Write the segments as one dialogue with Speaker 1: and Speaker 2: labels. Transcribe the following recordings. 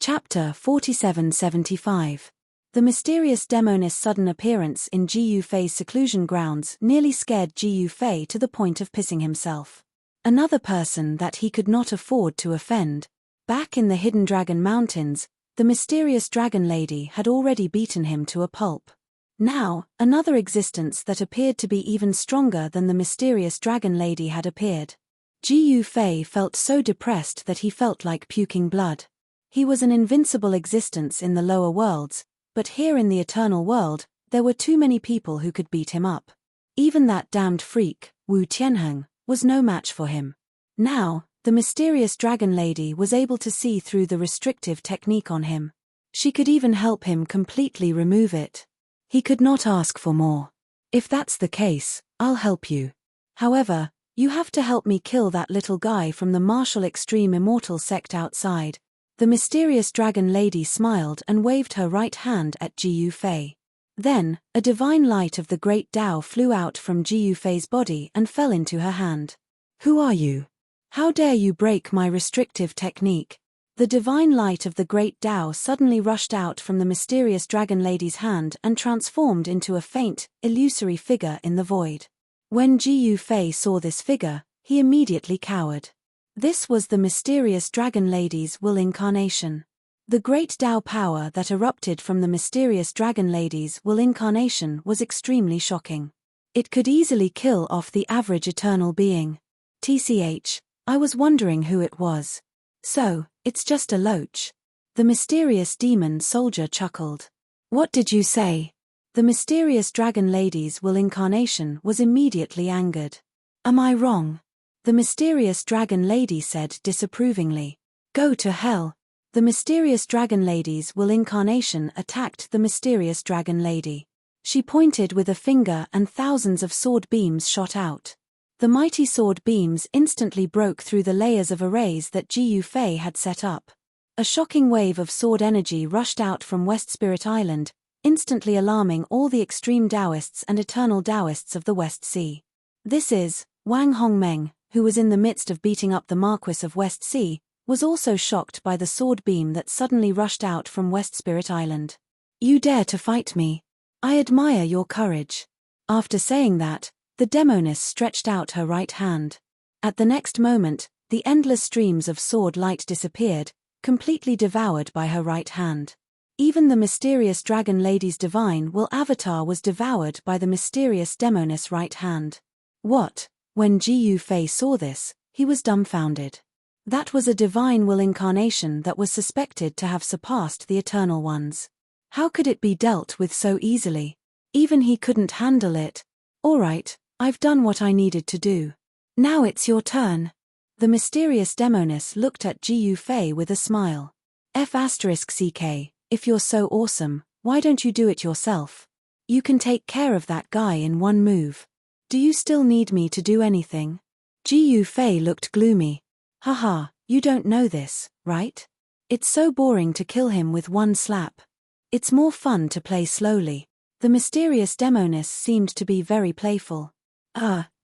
Speaker 1: Chapter 4775. The mysterious demoness' sudden appearance in Ji Yufei's seclusion grounds nearly scared Ji Yufei to the point of pissing himself. Another person that he could not afford to offend. Back in the Hidden Dragon Mountains, the mysterious dragon lady had already beaten him to a pulp. Now, another existence that appeared to be even stronger than the mysterious dragon lady had appeared. Ji Yufei felt so depressed that he felt like puking blood. He was an invincible existence in the lower worlds, but here in the eternal world, there were too many people who could beat him up. Even that damned freak, Wu Tianheng, was no match for him. Now, the mysterious dragon lady was able to see through the restrictive technique on him. She could even help him completely remove it. He could not ask for more. If that's the case, I'll help you. However, you have to help me kill that little guy from the martial extreme immortal sect outside. The mysterious dragon lady smiled and waved her right hand at Ji Yufei. Then, a divine light of the great Tao flew out from Ji Yufei's body and fell into her hand. Who are you? How dare you break my restrictive technique? The divine light of the great Tao suddenly rushed out from the mysterious dragon lady's hand and transformed into a faint, illusory figure in the void. When Ji Yufei saw this figure, he immediately cowered. This was the mysterious dragon lady's will incarnation. The great Tao power that erupted from the mysterious dragon lady's will incarnation was extremely shocking. It could easily kill off the average eternal being. TCH, I was wondering who it was. So, it's just a loach. The mysterious demon soldier chuckled. What did you say? The mysterious dragon lady's will incarnation was immediately angered. Am I wrong? The mysterious dragon lady said disapprovingly. Go to hell. The mysterious dragon lady's will incarnation attacked the mysterious dragon lady. She pointed with a finger and thousands of sword beams shot out. The mighty sword beams instantly broke through the layers of arrays that Ji Yufei had set up. A shocking wave of sword energy rushed out from West Spirit Island, instantly alarming all the extreme Taoists and eternal Taoists of the West Sea. This is, Wang Hongmeng, who was in the midst of beating up the Marquis of West Sea, was also shocked by the sword beam that suddenly rushed out from West Spirit Island. You dare to fight me? I admire your courage. After saying that, the demoness stretched out her right hand. At the next moment, the endless streams of sword light disappeared, completely devoured by her right hand. Even the mysterious dragon lady's divine will avatar was devoured by the mysterious demoness' right hand. What? When Ji Yufei saw this, he was dumbfounded. That was a divine will incarnation that was suspected to have surpassed the eternal ones. How could it be dealt with so easily? Even he couldn't handle it. All right, I've done what I needed to do. Now it's your turn. The mysterious demoness looked at Ji Yufei with a smile. F*CK, if you're so awesome, why don't you do it yourself? You can take care of that guy in one move. Do you still need me to do anything? Ji Yufei looked gloomy. Haha, you don't know this, right? It's so boring to kill him with one slap. It's more fun to play slowly. The mysterious demoness seemed to be very playful.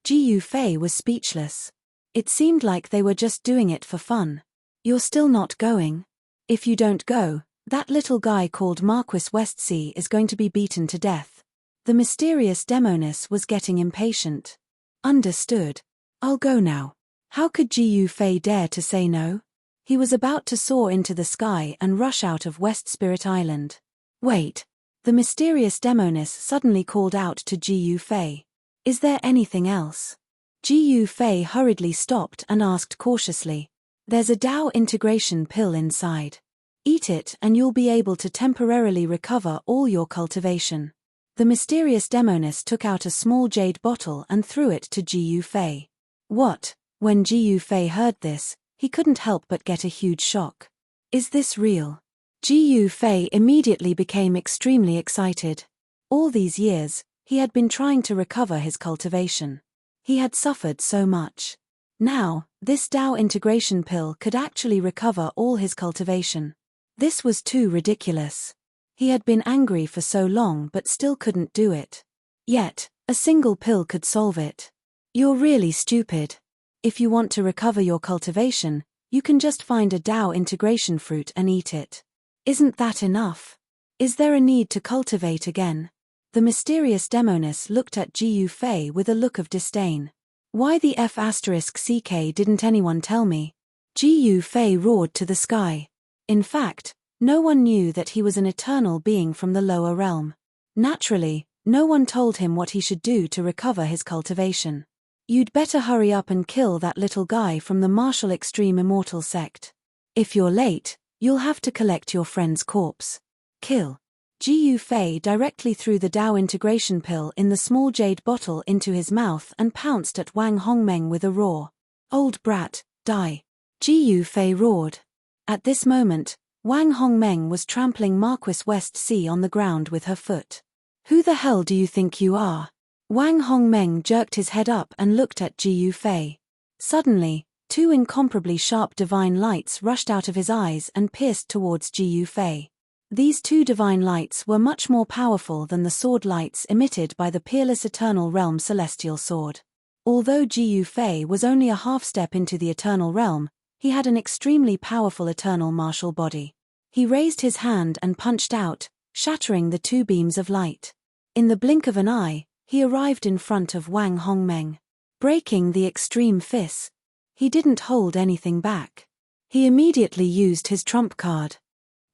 Speaker 1: Ji Yufei was speechless. It seemed like they were just doing it for fun. You're still not going? If you don't go, that little guy called Marquis Westsea is going to be beaten to death. The mysterious demoness was getting impatient. Understood. I'll go now. How could Ji Yufei dare to say no? He was about to soar into the sky and rush out of West Spirit Island. Wait. The mysterious demoness suddenly called out to Ji Yufei. Is there anything else? Ji Yufei hurriedly stopped and asked cautiously. There's a Tao integration pill inside. Eat it and you'll be able to temporarily recover all your cultivation. The mysterious demoness took out a small jade bottle and threw it to Ji Yufei. What? When Ji Yufei heard this, he couldn't help but get a huge shock. Is this real? Ji Yufei immediately became extremely excited. All these years, he had been trying to recover his cultivation. He had suffered so much. Now, this Tao integration pill could actually recover all his cultivation. This was too ridiculous. He had been angry for so long but still couldn't do it. Yet, a single pill could solve it. You're really stupid. If you want to recover your cultivation, You can just find a Tao integration fruit and eat it. Isn't that enough? Is there a need to cultivate again? The mysterious demoness looked at Ji Fei with a look of disdain. Why the F***ck didn't anyone tell me? Ji Fei roared to the sky. In fact, no one knew that he was an eternal being from the lower realm. Naturally, no one told him what he should do to recover his cultivation. You'd better hurry up and kill that little guy from the martial extreme immortal sect. If you're late, you'll have to collect your friend's corpse. Kill. Ji Fei directly threw the Tao integration pill in the small jade bottle into his mouth and pounced at Wang Hongmeng with a roar. Old brat, die. Ji Fei roared. At this moment, Wang Hongmeng was trampling Marquis West Sea on the ground with her foot. Who the hell do you think you are? Wang Hongmeng jerked his head up and looked at Ji Fei. Suddenly, two incomparably sharp divine lights rushed out of his eyes and pierced towards Ji Fei. These two divine lights were much more powerful than the sword lights emitted by the peerless Eternal Realm celestial sword. Although Ji Fei was only a half step into the Eternal Realm, he had an extremely powerful eternal martial body. He raised his hand and punched out, shattering the two beams of light. In the blink of an eye, he arrived in front of Wang Hongmeng. Breaking the extreme fist, he didn't hold anything back. He immediately used his trump card.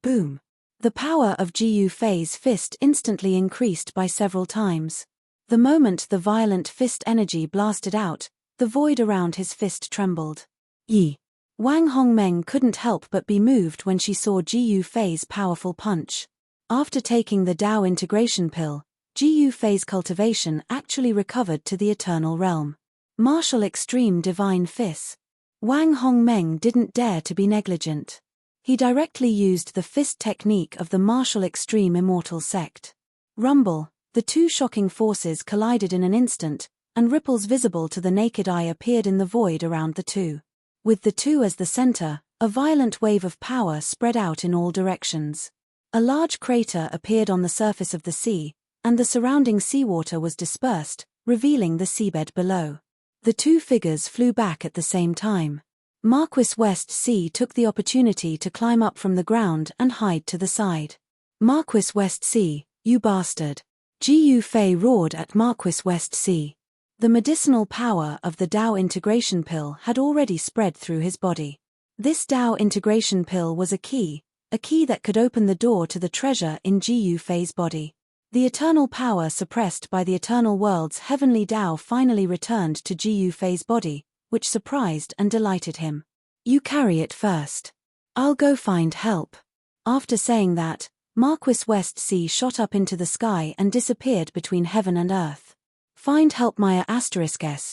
Speaker 1: Boom. The power of Ji Fei's fist instantly increased by several times. The moment the violent fist energy blasted out, the void around his fist trembled. Yi. Wang Hongmeng couldn't help but be moved when she saw Ji Fei's powerful punch. After taking the Tao integration pill, Ji Fei's cultivation actually recovered to the Eternal Realm. Martial extreme divine fist. Wang Hongmeng didn't dare to be negligent. He directly used the fist technique of the martial extreme immortal sect. Rumble, the two shocking forces collided in an instant, and ripples visible to the naked eye appeared in the void around the two. With the two as the center, a violent wave of power spread out in all directions. A large crater appeared on the surface of the sea, and the surrounding seawater was dispersed, revealing the seabed below. The two figures flew back at the same time. Marquis West Sea took the opportunity to climb up from the ground and hide to the side. Marquis West Sea, you bastard. Ji Fei roared at Marquis West Sea. The medicinal power of the Tao integration pill had already spread through his body. This Tao integration pill was a key that could open the door to the treasure in Ji Fei's body. The eternal power suppressed by the eternal world's heavenly Tao finally returned to Ji Fei's body, which surprised and delighted him. You carry it first. I'll go find help. After saying that, Marquis West Sea shot up into the sky and disappeared between heaven and earth. Find help Maya *s.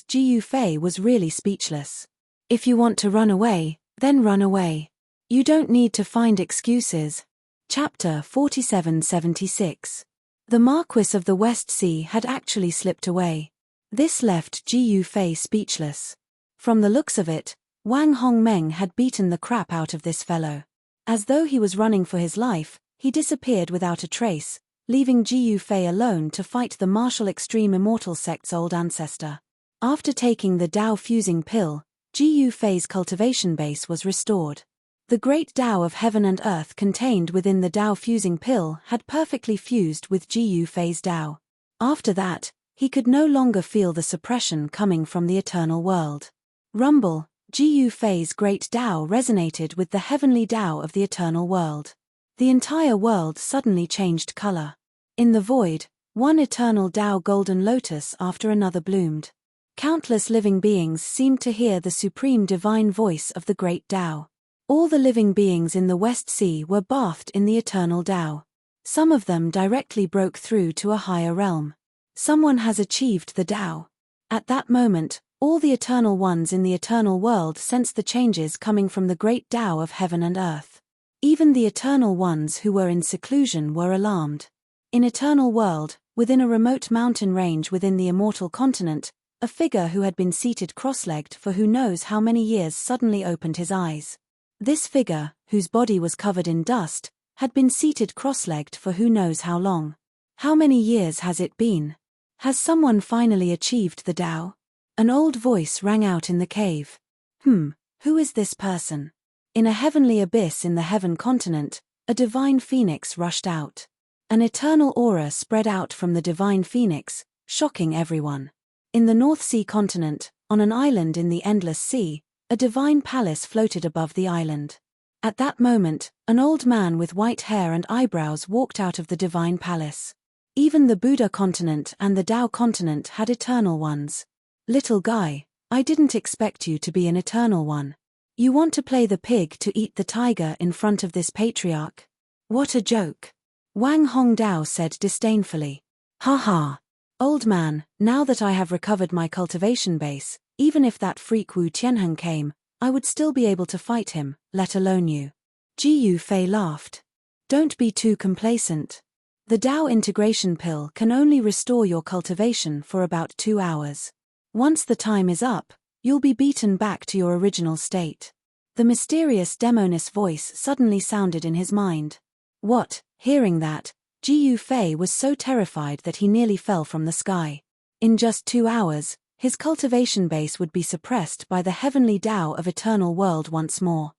Speaker 1: Ji Fei was really speechless. If you want to run away, then run away. You don't need to find excuses. Chapter 4776. The Marquis of the West Sea had actually slipped away. This left Ji Fei speechless. From the looks of it, Wang Hongmeng had beaten the crap out of this fellow. As though he was running for his life, he disappeared without a trace, leaving Ji Fei alone to fight the martial extreme immortal sect's old ancestor. After taking the Tao fusing pill, Ji Fei's cultivation base was restored. The great Tao of heaven and earth contained within the Tao fusing pill had perfectly fused with Ji Fei's Tao. After that, he could no longer feel the suppression coming from the eternal world. Rumble, Ji Fei's great Tao resonated with the heavenly Tao of the eternal world. The entire world suddenly changed color. In the void, one eternal Tao golden lotus after another bloomed. Countless living beings seemed to hear the supreme divine voice of the great Tao. All the living beings in the West Sea were bathed in the eternal Tao. Some of them directly broke through to a higher realm. Someone has achieved the Tao. At that moment, all the eternal ones in the eternal world sensed the changes coming from the great Tao of heaven and earth. Even the eternal ones who were in seclusion were alarmed. In eternal world, within a remote mountain range within the immortal continent, a figure who had been seated cross-legged for who knows how many years suddenly opened his eyes. This figure, whose body was covered in dust, had been seated cross-legged for who knows how long. How many years has it been? Has someone finally achieved the Tao? An old voice rang out in the cave. Who is this person? In a heavenly abyss in the heaven continent, a divine phoenix rushed out. An eternal aura spread out from the divine phoenix, shocking everyone. In the North Sea continent, on an island in the endless sea, a divine palace floated above the island. At that moment, an old man with white hair and eyebrows walked out of the divine palace. Even the Buddha continent and the Tao continent had eternal ones. Little guy, I didn't expect you to be an eternal one. You want to play the pig to eat the tiger in front of this patriarch? What a joke. Wang Hongdao said disdainfully. Ha ha. Old man, now that I have recovered my cultivation base, even if that freak Wu Tianheng came, I would still be able to fight him, let alone you. Ji Yufei laughed. Don't be too complacent. The Tao integration pill can only restore your cultivation for about 2 hours. Once the time is up, you'll be beaten back to your original state. The mysterious demoness voice suddenly sounded in his mind. What? Hearing that, Ji Yufei was so terrified that he nearly fell from the sky. In just 2 hours, his cultivation base would be suppressed by the heavenly Tao of eternal world once more.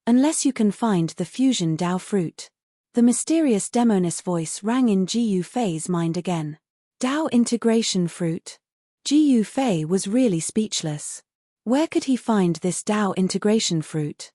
Speaker 1: Unless you can find the fusion Tao fruit. The mysterious demoness voice rang in Ji Yufei's mind again. Tao integration fruit? Ji Yufei was really speechless. Where could he find this Tao integration fruit?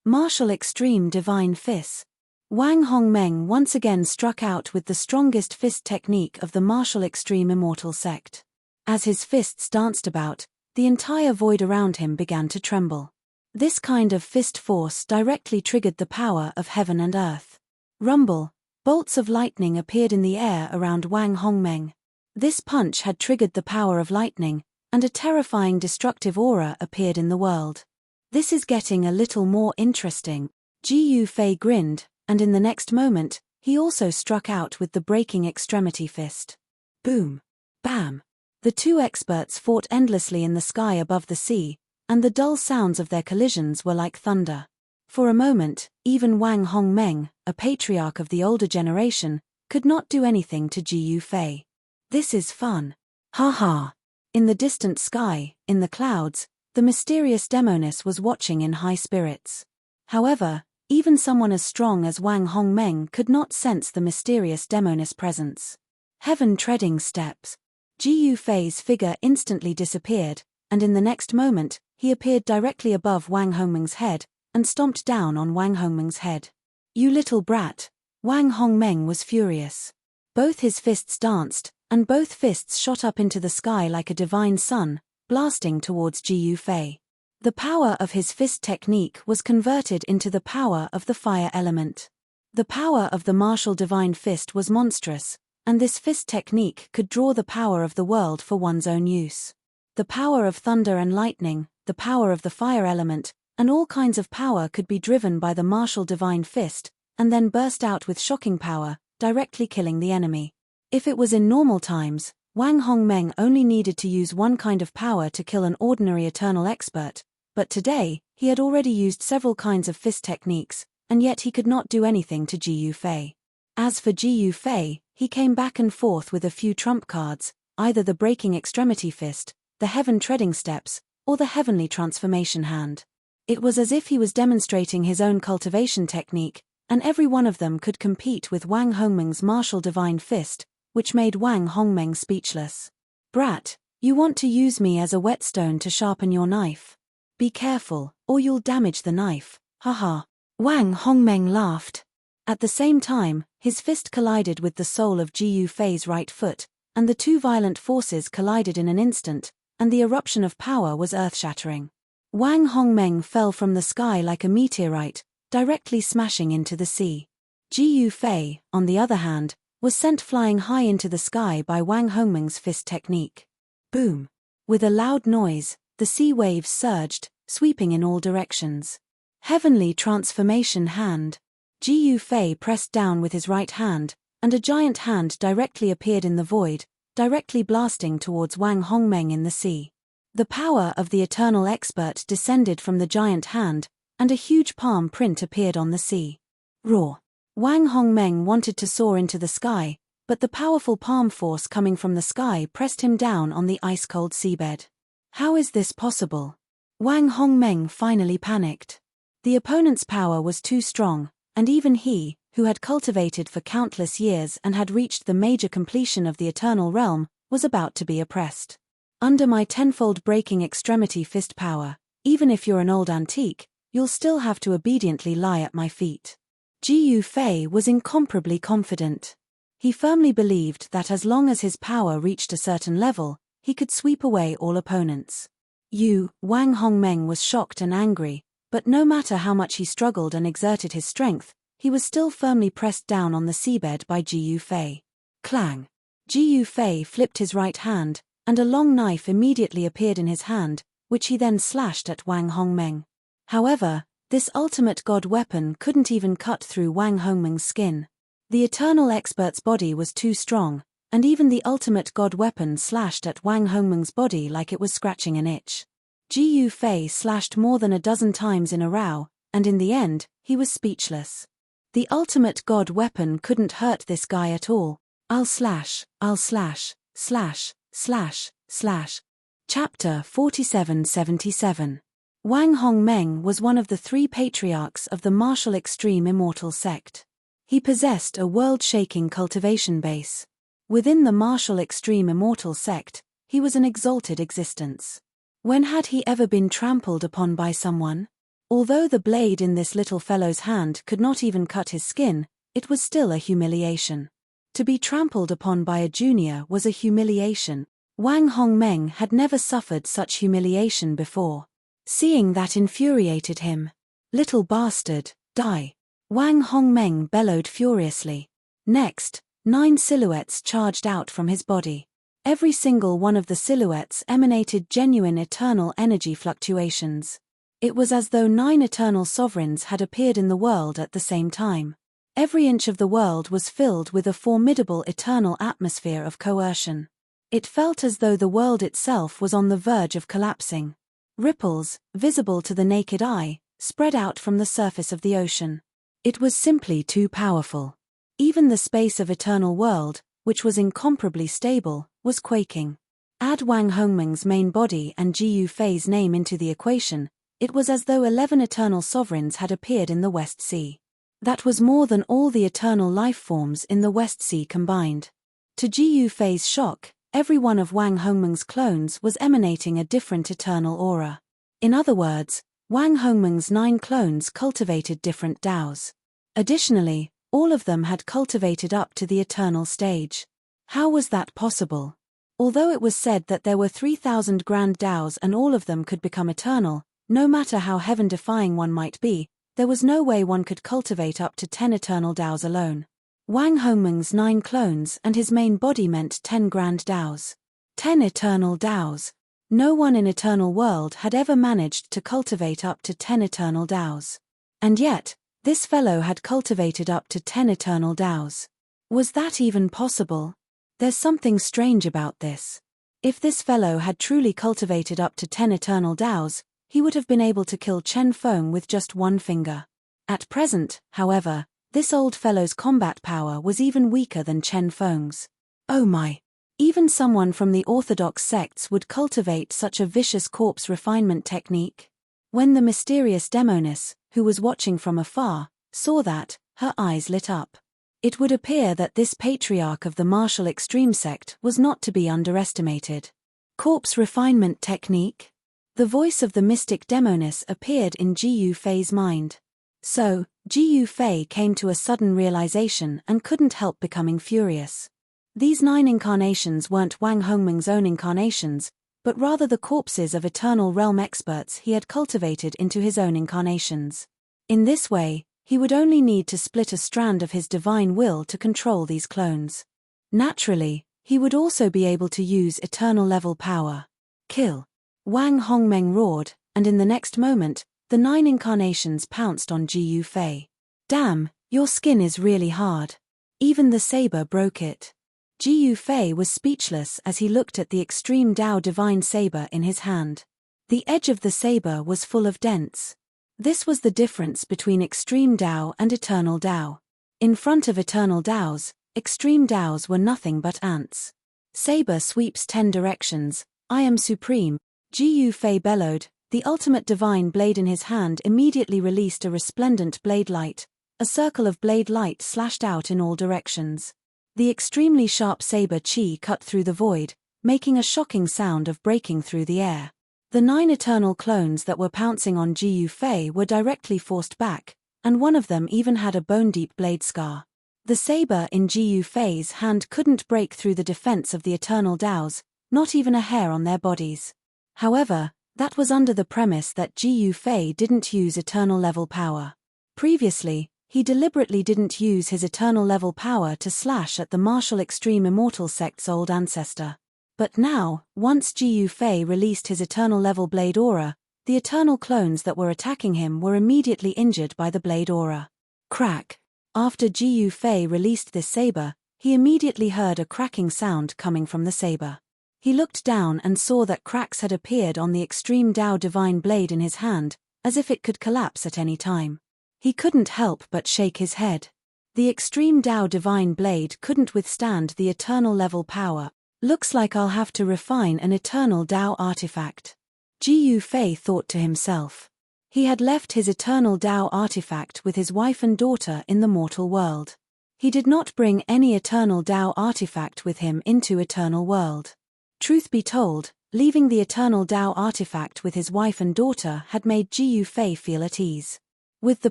Speaker 1: Martial extreme divine fist. Wang Hongmeng once again struck out with the strongest fist technique of the martial extreme immortal sect. As his fists danced about, the entire void around him began to tremble. This kind of fist force directly triggered the power of heaven and earth. Rumble, bolts of lightning appeared in the air around Wang Hongmeng. This punch had triggered the power of lightning, and a terrifying destructive aura appeared in the world. This is getting a little more interesting. Ji Yufei grinned, and in the next moment, he also struck out with the breaking extremity fist. Boom! Bam! The two experts fought endlessly in the sky above the sea, and the dull sounds of their collisions were like thunder. For a moment, even Wang Hongmeng, a patriarch of the older generation, could not do anything to Ji Yufei. This is fun. Ha ha! In the distant sky, in the clouds, the mysterious demoness was watching in high spirits. However, even someone as strong as Wang Hongmeng could not sense the mysterious demoness presence. Heaven treading steps. Ji Yufei's figure instantly disappeared, and in the next moment, he appeared directly above Wang Hongmeng's head, and stomped down on Wang Hongmeng's head. You little brat! Wang Hongmeng was furious. Both his fists danced, and both fists shot up into the sky like a divine sun, blasting towards Ji Yufei. The power of his fist technique was converted into the power of the fire element. The power of the martial divine fist was monstrous, and this fist technique could draw the power of the world for one's own use. The power of thunder and lightning, the power of the fire element, and all kinds of power could be driven by the martial divine fist, and then burst out with shocking power, directly killing the enemy. If it was in normal times, Wang Hongmeng only needed to use one kind of power to kill an ordinary eternal expert, but today, he had already used several kinds of fist techniques, and yet he could not do anything to Ji Yufei. As for Ji Yufei, he came back and forth with a few trump cards, either the breaking extremity fist, the heaven treading steps, or the heavenly transformation hand. It was as if he was demonstrating his own cultivation technique, and every one of them could compete with Wang Hongmeng's martial divine fist, which made Wang Hongmeng speechless. Brat, you want to use me as a whetstone to sharpen your knife? Be careful, or you'll damage the knife, haha. Wang Hongmeng laughed. At the same time, his fist collided with the sole of Ji Yufei's right foot, and the two violent forces collided in an instant, and the eruption of power was earth-shattering. Wang Hongmeng fell from the sky like a meteorite, directly smashing into the sea. Ji Yufei, on the other hand, was sent flying high into the sky by Wang Hongmeng's fist technique. Boom! With a loud noise, the sea waves surged, sweeping in all directions. Heavenly transformation hand. Ji Yufei pressed down with his right hand, and a giant hand directly appeared in the void, directly blasting towards Wang Hongmeng in the sea. The power of the eternal expert descended from the giant hand, and a huge palm print appeared on the sea. Roar! Wang Hongmeng wanted to soar into the sky, but the powerful palm force coming from the sky pressed him down on the ice-cold seabed. How is this possible? Wang Hongmeng finally panicked. The opponent's power was too strong, and even he, who had cultivated for countless years and had reached the major completion of the eternal realm, was about to be oppressed. Under my tenfold breaking extremity fist power, even if you're an old antique, you'll still have to obediently lie at my feet. Ji Fei was incomparably confident. He firmly believed that as long as his power reached a certain level, he could sweep away all opponents. Wang Hongmeng was shocked and angry, but no matter how much he struggled and exerted his strength, he was still firmly pressed down on the seabed by Ji Fei. Clang! Ji Fei flipped his right hand, and a long knife immediately appeared in his hand, which he then slashed at Wang Hongmeng. However, this ultimate god weapon couldn't even cut through Wang Hongmeng's skin. The eternal expert's body was too strong, and even the ultimate god weapon slashed at Wang Hongmeng's body like it was scratching an itch. Ji Fei slashed more than a dozen times in a row, and in the end, he was speechless. The ultimate god weapon couldn't hurt this guy at all. I'll slash, slash, slash, slash. Chapter 4777. Wang Hongmeng was one of the three patriarchs of the martial extreme immortal sect. He possessed a world-shaking cultivation base. Within the martial extreme immortal sect, he was an exalted existence. When had he ever been trampled upon by someone? Although the blade in this little fellow's hand could not even cut his skin, it was still a humiliation. To be trampled upon by a junior was a humiliation. Wang Hongmeng had never suffered such humiliation before. Seeing that infuriated him. Little bastard, die! Wang Hongmeng bellowed furiously. Next, 9 silhouettes charged out from his body. Every single one of the silhouettes emanated genuine eternal energy fluctuations. It was as though 9 eternal sovereigns had appeared in the world at the same time. Every inch of the world was filled with a formidable eternal atmosphere of coercion. It felt as though the world itself was on the verge of collapsing. Ripples, visible to the naked eye, spread out from the surface of the ocean. It was simply too powerful. Even the space of eternal world, which was incomparably stable, was quaking. Add Wang Hongmeng's main body and Ji Fei's name into the equation, it was as though 11 eternal sovereigns had appeared in the West Sea. That was more than all the eternal life forms in the West Sea combined. To Ji Fei's shock, every one of Wang Hongmeng's clones was emanating a different eternal aura. In other words, Wang Hongmeng's 9 clones cultivated different Daos. Additionally, all of them had cultivated up to the eternal stage. How was that possible? Although it was said that there were 3,000 grand Daos and all of them could become eternal, no matter how heaven-defying one might be, there was no way one could cultivate up to 10 eternal Daos alone. Wang Hongmeng's 9 clones and his main body meant 10 grand Daos. 10 eternal Daos. No one in Eternal World had ever managed to cultivate up to 10 eternal Daos. And yet, this fellow had cultivated up to 10 eternal Daos. Was that even possible? There's something strange about this. If this fellow had truly cultivated up to 10 eternal Daos, he would have been able to kill Chen Feng with just one finger. At present, however, this old fellow's combat power was even weaker than Chen Feng's. Oh my! Even someone from the orthodox sects would cultivate such a vicious corpse refinement technique? When the mysterious demoness, who was watching from afar, saw that, her eyes lit up. It would appear that this patriarch of the martial extreme sect was not to be underestimated. Corpse refinement technique? The voice of the mystic demoness appeared in Ji Fei's mind. So, Ji Fei came to a sudden realization and couldn't help becoming furious. These 9 incarnations weren't Wang Hongmeng's own incarnations, but rather the corpses of eternal realm experts he had cultivated into his own incarnations. In this way, he would only need to split a strand of his divine will to control these clones. Naturally, he would also be able to use eternal level power. Kill! Wang Hongmeng roared, and in the next moment, the 9 incarnations pounced on Ji Fei. Damn, your skin is really hard. Even the saber broke it. Ji Fei was speechless as he looked at the extreme Dao divine saber in his hand. The edge of the saber was full of dents. This was the difference between extreme Dao and eternal Dao. In front of eternal Daos, extreme Daos were nothing but ants. Saber sweeps 10 directions, I am supreme, Ji Fei bellowed, The ultimate divine blade in his hand immediately released a resplendent blade light. A circle of blade light slashed out in all directions. The extremely sharp saber chi cut through the void, making a shocking sound of breaking through the air. The 9 eternal clones that were pouncing on Ji Yu Fei were directly forced back, and one of them even had a bone-deep blade scar. The saber in Ji Yu Fei's hand couldn't break through the defense of the eternal Daos, not even a hair on their bodies. However, that was under the premise that Ji Yu Fei didn't use eternal level power. Previously, he deliberately didn't use his eternal level power to slash at the martial extreme immortal sect's old ancestor. But now, once Ji Yu Fei released his eternal level blade aura, the eternal clones that were attacking him were immediately injured by the blade aura. Crack. After Ji Yu Fei released this saber, he immediately heard a cracking sound coming from the saber. He looked down and saw that cracks had appeared on the extreme Dao divine blade in his hand, as if it could collapse at any time. He couldn't help but shake his head. The extreme Dao divine blade couldn't withstand the eternal level power. Looks like I'll have to refine an eternal Dao artifact. Ji Yu Fei thought to himself. He had left his eternal Dao artifact with his wife and daughter in the mortal world. He did not bring any eternal Dao artifact with him into eternal world. Truth be told, leaving the eternal Dao artifact with his wife and daughter had made Ji Yu Fei feel at ease. With the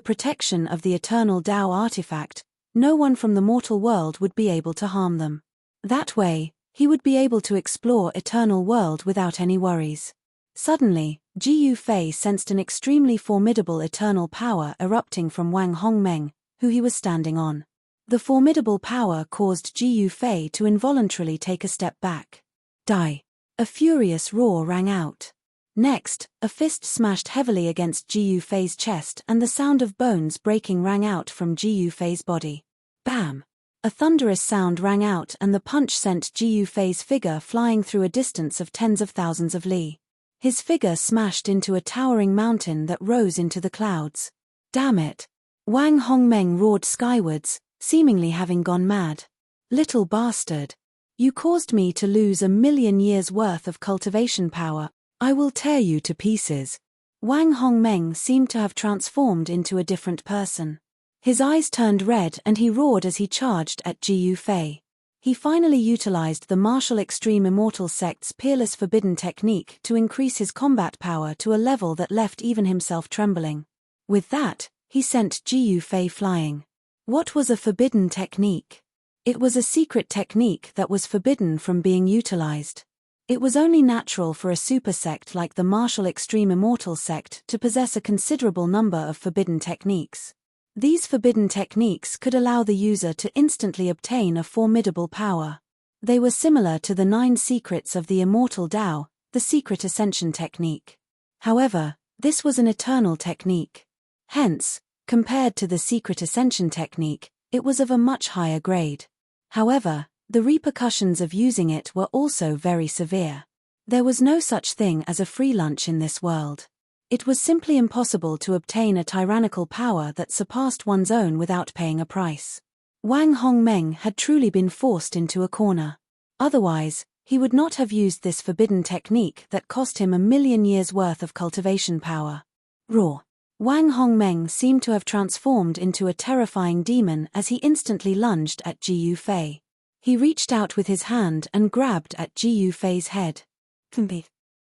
Speaker 1: protection of the eternal Dao artifact, no one from the mortal world would be able to harm them. That way, he would be able to explore eternal world without any worries. Suddenly, Ji Yu Fei sensed an extremely formidable eternal power erupting from Wang Hongmeng, who he was standing on. The formidable power caused Ji Yu Fei to involuntarily take a step back. Die! A furious roar rang out. Next, a fist smashed heavily against Ji Yu Fei's chest and the sound of bones breaking rang out from Ji Yu Fei's body. Bam! A thunderous sound rang out and the punch sent Ji Yu Fei's figure flying through a distance of tens of thousands of li. His figure smashed into a towering mountain that rose into the clouds. Damn it! Wang Hongmeng roared skywards, seemingly having gone mad. Little bastard! You caused me to lose 1,000,000 years worth of cultivation power. I will tear you to pieces. Wang Hongmeng seemed to have transformed into a different person. His eyes turned red and he roared as he charged at Ji Yu Fei. He finally utilized the martial extreme immortal sect's peerless forbidden technique to increase his combat power to a level that left even himself trembling. With that, he sent Ji Yu Fei flying. What was a forbidden technique? It was a secret technique that was forbidden from being utilized. It was only natural for a super sect like the martial extreme immortal sect to possess a considerable number of forbidden techniques. These forbidden techniques could allow the user to instantly obtain a formidable power. They were similar to the 9 secrets of the immortal Dao, the secret ascension technique. However, this was an eternal technique. Hence, compared to the secret ascension technique, it was of a much higher grade. However, the repercussions of using it were also very severe. There was no such thing as a free lunch in this world. It was simply impossible to obtain a tyrannical power that surpassed one's own without paying a price. Wang Hongmeng had truly been forced into a corner. Otherwise, he would not have used this forbidden technique that cost him 1,000,000 years worth of cultivation power. Roar! Wang Hongmeng seemed to have transformed into a terrifying demon as he instantly lunged at Ji Yu Fei. He reached out with his hand and grabbed at Ji Yu Fei's head.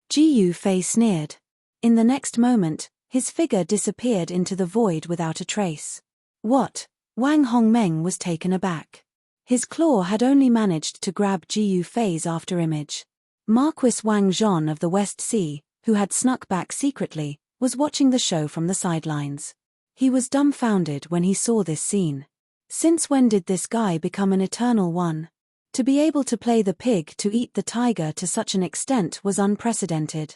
Speaker 1: Ji Yu Fei sneered. In the next moment, his figure disappeared into the void without a trace. What? Wang Hongmeng was taken aback. His claw had only managed to grab Ji Yu Fei's afterimage. Marquis Wang Zhon of the West Sea, who had snuck back secretly, was watching the show from the sidelines. He was dumbfounded when he saw this scene. Since when did this guy become an eternal one? To be able to play the pig to eat the tiger to such an extent was unprecedented.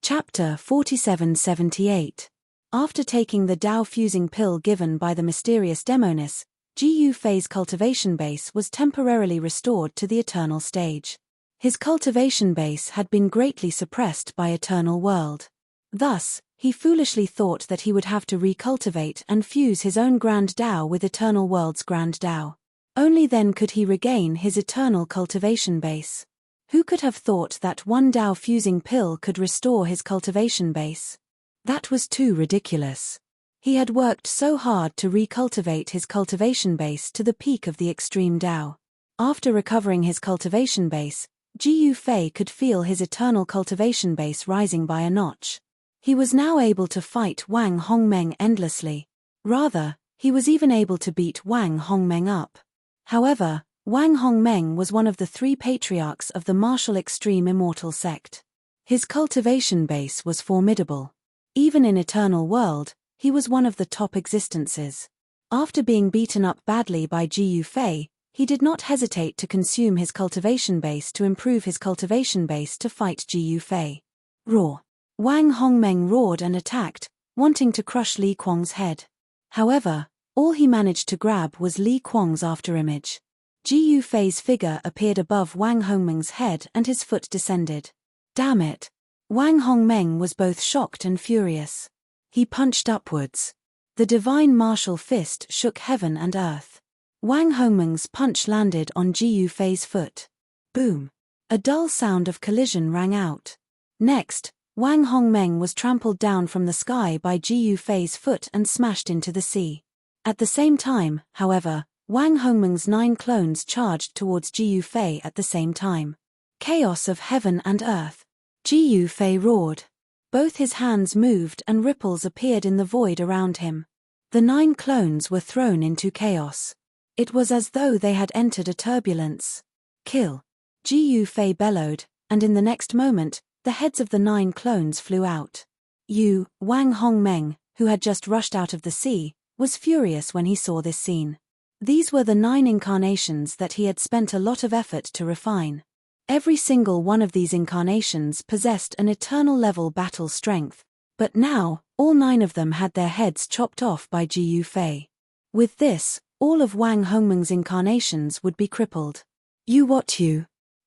Speaker 1: Chapter 4778. After taking the Dao-fusing pill given by the mysterious demoness, Ji Yu Fei's cultivation base was temporarily restored to the eternal stage. His cultivation base had been greatly suppressed by eternal world. Thus, he foolishly thought that he would have to recultivate and fuse his own Grand Dao with Eternal World's Grand Dao. Only then could he regain his eternal cultivation base. Who could have thought that one Tao fusing pill could restore his cultivation base? That was too ridiculous. He had worked so hard to recultivate his cultivation base to the peak of the extreme Tao. After recovering his cultivation base, Ji Yufei could feel his eternal cultivation base rising by a notch. He was now able to fight Wang Hongmeng endlessly. Rather, he was even able to beat Wang Hongmeng up. However, Wang Hongmeng was one of the 3 patriarchs of the martial extreme immortal sect. His cultivation base was formidable. Even in Eternal World, he was one of the top existences. After being beaten up badly by Ji Yufei, he did not hesitate to consume his cultivation base to improve his cultivation base to fight Ji Yufei. Roar! Wang Hongmeng roared and attacked, wanting to crush Li Kuang's head. However, all he managed to grab was Li Kuang's afterimage. Ji Yufei's figure appeared above Wang Hongmeng's head and his foot descended. Damn it! Wang Hongmeng was both shocked and furious. He punched upwards. The divine martial fist shook heaven and earth. Wang Hongmeng's punch landed on Ji Yufei's foot. Boom! A dull sound of collision rang out. Next, Wang Hongmeng was trampled down from the sky by Ji Yufei's foot and smashed into the sea. At the same time, however, Wang Hongmeng's 9 clones charged towards Ji Yufei at the same time. Chaos of heaven and earth. Ji Yufei roared. Both his hands moved and ripples appeared in the void around him. The 9 clones were thrown into chaos. It was as though they had entered a turbulence. Kill! Ji Yufei bellowed, and in the next moment, the heads of the 9 clones flew out. Wang Hongmeng, who had just rushed out of the sea, was furious when he saw this scene. These were the 9 incarnations that he had spent a lot of effort to refine. Every single one of these incarnations possessed an eternal level battle strength, but now, all 9 of them had their heads chopped off by Ji Yufei. With this, all of Wang Hongmeng's incarnations would be crippled.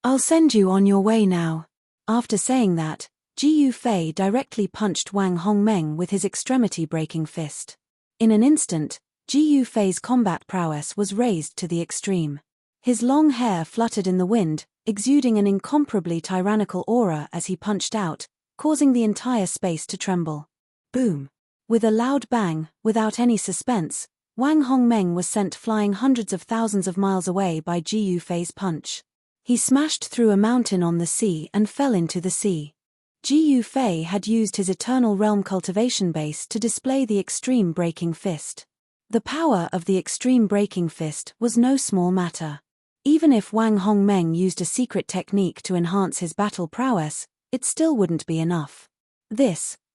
Speaker 1: I'll send you on your way now. After saying that, Ji Yufei directly punched Wang Hongmeng with his extremity-breaking fist. In an instant, Ji Yufei's combat prowess was raised to the extreme. His long hair fluttered in the wind, exuding an incomparably tyrannical aura as he punched out, causing the entire space to tremble. Boom! With a loud bang, without any suspense, Wang Hongmeng was sent flying hundreds of thousands of miles away by Ji Yufei's punch. He smashed through a mountain on the sea and fell into the sea. Ji Yufei had used his Eternal Realm cultivation base to display the Extreme Breaking Fist. The power of the Extreme Breaking Fist was no small matter. Even if Wang Hongmeng used a secret technique to enhance his battle prowess, it still wouldn't be enough.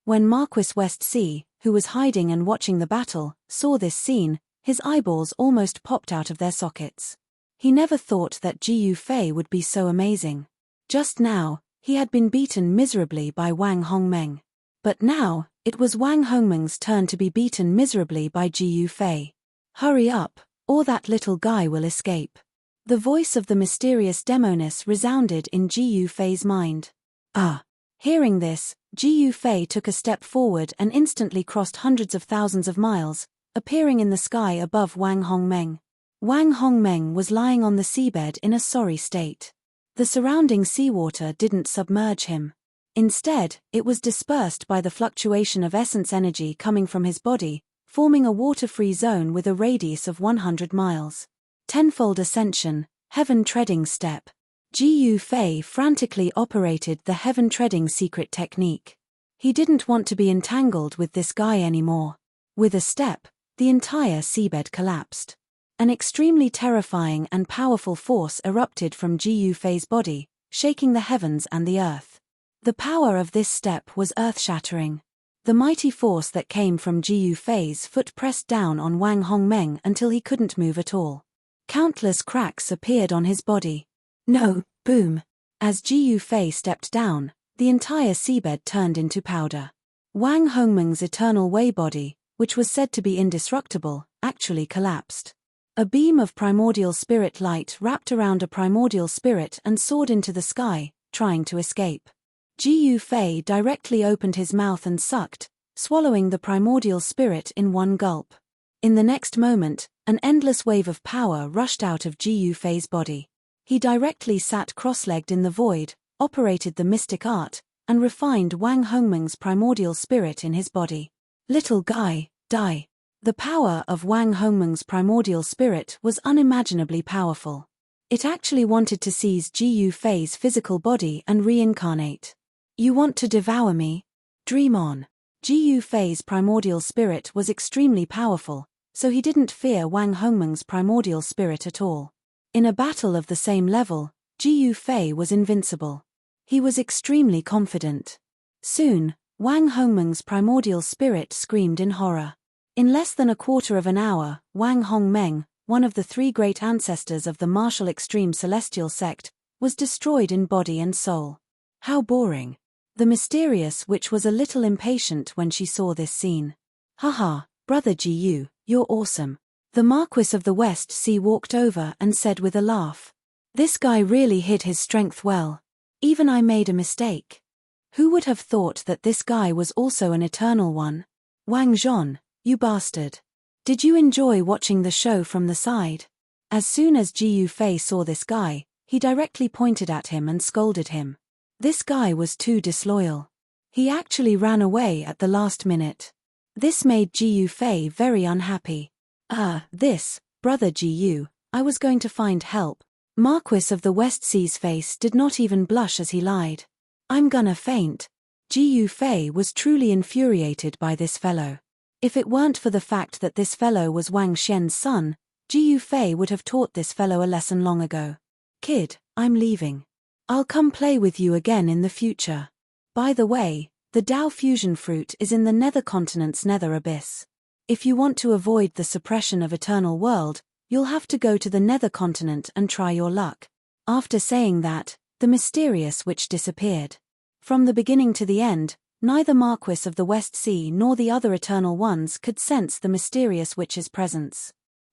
Speaker 1: When Marquis West Sea, who was hiding and watching the battle, saw this scene, his eyeballs almost popped out of their sockets. He never thought that Ji Yufei would be so amazing. Just now, he had been beaten miserably by Wang Hongmeng. But now, it was Wang Hongmeng's turn to be beaten miserably by Ji Yufei. Hurry up, or that little guy will escape. The voice of the mysterious demoness resounded in Ji Yufei's mind. Hearing this, Ji Yufei took a step forward and instantly crossed hundreds of thousands of miles, appearing in the sky above Wang Hongmeng. Wang Hongmeng was lying on the seabed in a sorry state. The surrounding seawater didn't submerge him. Instead, it was dispersed by the fluctuation of essence energy coming from his body, forming a water-free zone with a radius of 100 miles. Tenfold ascension, heaven treading step. Ji Yufei frantically operated the heaven treading secret technique. He didn't want to be entangled with this guy anymore. With a step, the entire seabed collapsed. An extremely terrifying and powerful force erupted from Ji Yufei's body, shaking the heavens and the earth. The power of this step was earth-shattering. The mighty force that came from Ji Yufei's foot pressed down on Wang Hongmeng until he couldn't move at all. Countless cracks appeared on his body. No, boom! As Ji Yufei stepped down, the entire seabed turned into powder. Wang Hongmeng's Eternal Way body, which was said to be indestructible, actually collapsed. A beam of primordial spirit light wrapped around a primordial spirit and soared into the sky, trying to escape. Ji Yufei directly opened his mouth and sucked, swallowing the primordial spirit in one gulp. In the next moment, an endless wave of power rushed out of Ji Yufei's body. He directly sat cross-legged in the void, operated the mystic art, and refined Wang Hongmeng's primordial spirit in his body. Little guy, die. The power of Wang Hongmeng's primordial spirit was unimaginably powerful. It actually wanted to seize Ji Yufei's physical body and reincarnate. You want to devour me? Dream on. Ji Yufei's primordial spirit was extremely powerful, so he didn't fear Wang Hongmeng's primordial spirit at all. In a battle of the same level, Ji Yufei was invincible. He was extremely confident. Soon, Wang Hongmeng's primordial spirit screamed in horror. In less than a quarter of an hour, Wang Hongmeng, one of the three great ancestors of the martial extreme celestial sect, was destroyed in body and soul. How boring. The mysterious witch was a little impatient when she saw this scene. Haha, brother Ji Yu, you're awesome. The Marquis of the West Sea walked over and said with a laugh. This guy really hid his strength well. Even I made a mistake. Who would have thought that this guy was also an eternal one? Wang Zhon, you bastard. Did you enjoy watching the show from the side? As soon as Ji Yufei saw this guy, he directly pointed at him and scolded him. This guy was too disloyal. He actually ran away at the last minute. This made Ji Yufei very unhappy. Brother Ji Yu, I was going to find help. Marquis of the West Sea's face did not even blush as he lied. I'm gonna faint. Ji Yufei was truly infuriated by this fellow. If it weren't for the fact that this fellow was Wang Xian's son, Ji Yufei would have taught this fellow a lesson long ago. Kid, I'm leaving. I'll come play with you again in the future. By the way, the Dao fusion fruit is in the nether continent's nether abyss. If you want to avoid the suppression of eternal world, you'll have to go to the nether continent and try your luck. After saying that, the mysterious witch disappeared. From the beginning to the end, neither Marquis of the West Sea nor the other eternal ones could sense the mysterious witch's presence.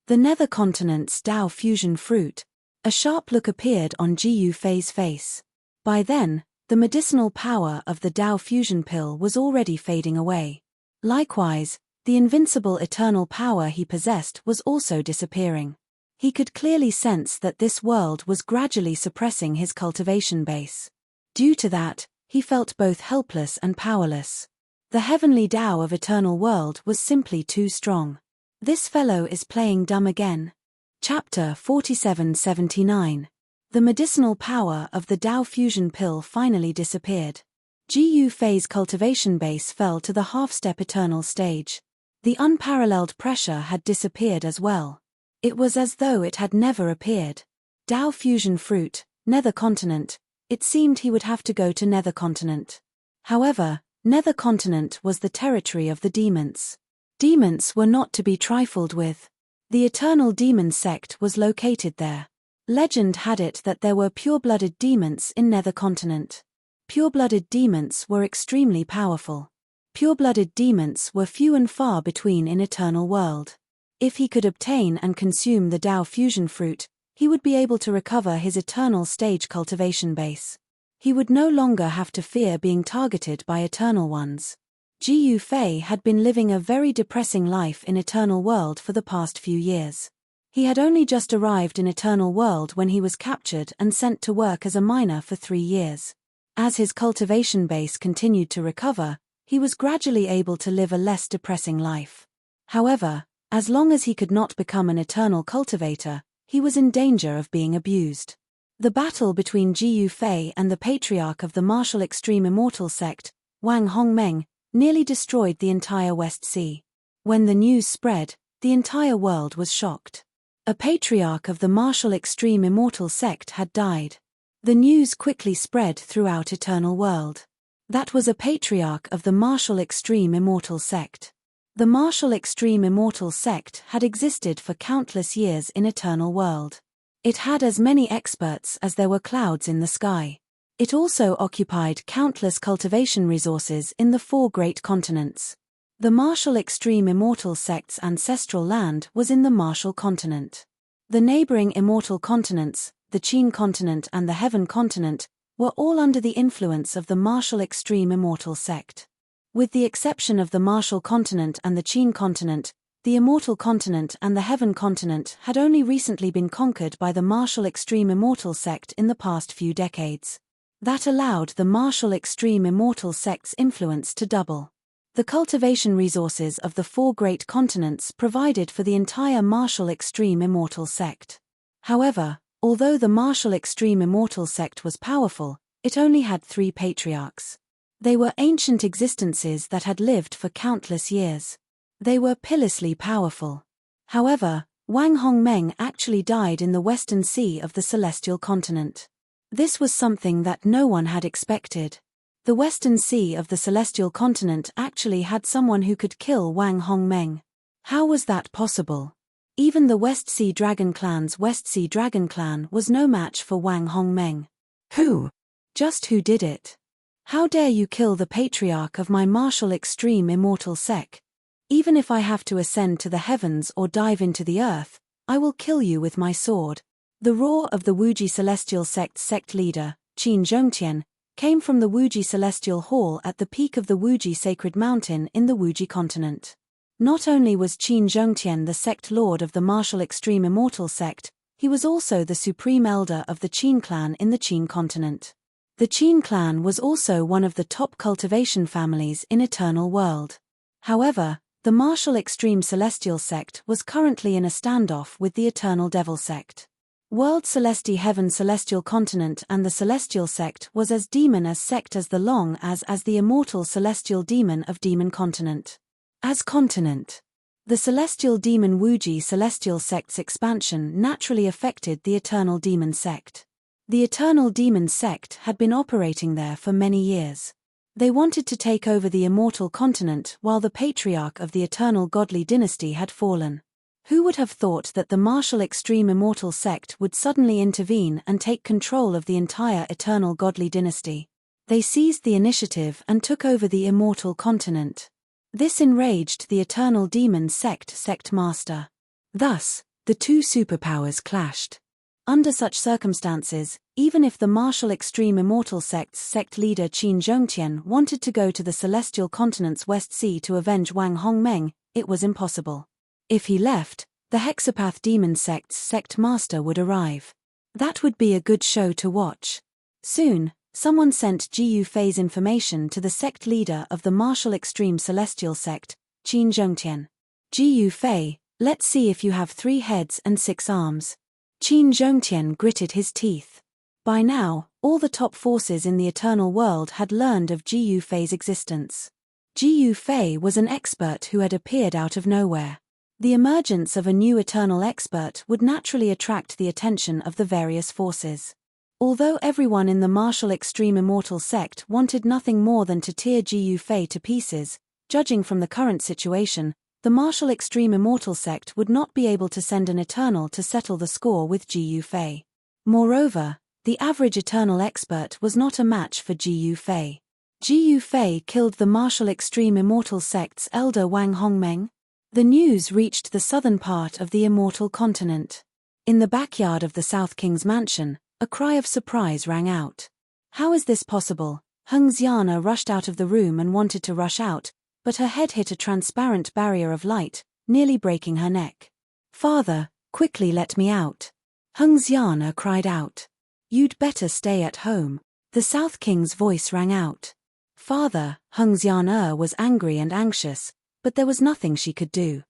Speaker 1: The nether continent's Dao fusion fruit. A sharp look appeared on Ji Yufei's face. By then, the medicinal power of the Dao fusion pill was already fading away. Likewise, the invincible eternal power he possessed was also disappearing. He could clearly sense that this world was gradually suppressing his cultivation base. Due to that, he felt both helpless and powerless. The heavenly Dao of eternal world was simply too strong. This fellow is playing dumb again. Chapter 4779. The medicinal power of the Dao fusion pill finally disappeared. Ji Yufei's cultivation base fell to the half-step eternal stage. The unparalleled pressure had disappeared as well. It was as though it had never appeared. Dao fusion fruit, nether continent. It seemed he would have to go to nether continent. However, nether continent was the territory of the demons. Demons were not to be trifled with. The eternal demon sect was located there. Legend had it that there were pure-blooded demons in nether continent. Pure-blooded demons were extremely powerful. Pure-blooded demons were few and far between in eternal world. If he could obtain and consume the Dao fusion fruit, he would be able to recover his eternal stage cultivation base. He would no longer have to fear being targeted by eternal ones. Ji Yufei had been living a very depressing life in eternal world for the past few years. He had only just arrived in eternal world when he was captured and sent to work as a miner for 3 years. As his cultivation base continued to recover, he was gradually able to live a less depressing life. However, as long as he could not become an eternal cultivator, he was in danger of being abused. The battle between Ji Yufei and the patriarch of the martial extreme immortal sect, Wang Hongmeng, nearly destroyed the entire West Sea. When the news spread, the entire world was shocked. A patriarch of the martial extreme immortal sect had died. The news quickly spread throughout eternal world. That was a patriarch of the martial extreme immortal sect. The martial extreme immortal sect had existed for countless years in eternal world. It had as many experts as there were clouds in the sky. It also occupied countless cultivation resources in the 4 great continents. The martial extreme immortal sect's ancestral land was in the martial continent. The neighboring immortal continents, the Qin continent and the Heaven continent, were all under the influence of the martial extreme immortal sect. With the exception of the martial continent and the Qin continent, the immortal continent and the heaven continent had only recently been conquered by the martial extreme immortal sect in the past few decades. That allowed the martial extreme immortal sect's influence to double. The cultivation resources of the four great continents provided for the entire martial extreme immortal sect. However, although the martial extreme immortal sect was powerful, it only had 3 patriarchs. They were ancient existences that had lived for countless years. They were pitilessly powerful. However, Wang Hongmeng actually died in the western sea of the celestial continent. This was something that no one had expected. The western sea of the celestial continent actually had someone who could kill Wang Hongmeng. How was that possible? Even the West Sea Dragon Clan's West Sea Dragon Clan was no match for Wang Hongmeng. Who? Just who did it? How dare you kill the patriarch of my martial extreme immortal sect? Even if I have to ascend to the heavens or dive into the earth, I will kill you with my sword. The roar of the Wuji Celestial Sect's sect leader, Qin Zhongtian, came from the Wuji Celestial Hall at the peak of the Wuji Sacred Mountain in the Wuji continent. Not only was Qin Zhongtian the sect lord of the martial extreme immortal sect, he was also the supreme elder of the Qin clan in the Qin continent. The Qin clan was also one of the top cultivation families in Eternal World. However, the martial extreme celestial sect was currently in a standoff with the Eternal Devil sect. World Celesti Heaven Celestial Continent and the Celestial Sect was as demon as sect as the long as the immortal celestial demon of Demon Continent. As continent, the celestial demon Wuji Celestial Sect's expansion naturally affected the Eternal Demon Sect. The Eternal Demon Sect had been operating there for many years. They wanted to take over the immortal continent while the patriarch of the Eternal Godly Dynasty had fallen. Who would have thought that the martial extreme immortal sect would suddenly intervene and take control of the entire Eternal Godly Dynasty? They seized the initiative and took over the immortal continent. This enraged the Eternal Demon Sect master. Thus, the two superpowers clashed. Under such circumstances, even if the martial extreme immortal sect's sect leader Qin Zhongtian wanted to go to the celestial continent's West Sea to avenge Wang Hongmeng, it was impossible. If he left, the Hexapath Demon Sect's sect master would arrive. That would be a good show to watch. Soon, someone sent Ji Yufei's information to the sect leader of the martial extreme celestial sect, Qin Zhongtian. Ji Yufei, let's see if you have 3 heads and 6 arms. Qin Zhongtian gritted his teeth. By now, all the top forces in the Eternal World had learned of Ji Yufei's existence. Ji Yufei was an expert who had appeared out of nowhere. The emergence of a new eternal expert would naturally attract the attention of the various forces. Although everyone in the martial extreme immortal sect wanted nothing more than to tear Ji Yufei to pieces, judging from the current situation, the martial extreme immortal sect would not be able to send an eternal to settle the score with Ji Yufei. Moreover, the average eternal expert was not a match for Ji Yufei. Ji Yufei killed the martial extreme immortal sect's elder Wang Hongmeng. The news reached the southern part of the immortal continent. In the backyard of the South King's mansion, a cry of surprise rang out. How is this possible? Heng Xiana rushed out of the room and wanted to rush out, but her head hit a transparent barrier of light, nearly breaking her neck. Father, quickly let me out. Heng Xiana cried out. You'd better stay at home. The South King's voice rang out. Father, Heng Xiana was angry and anxious, but there was nothing she could do.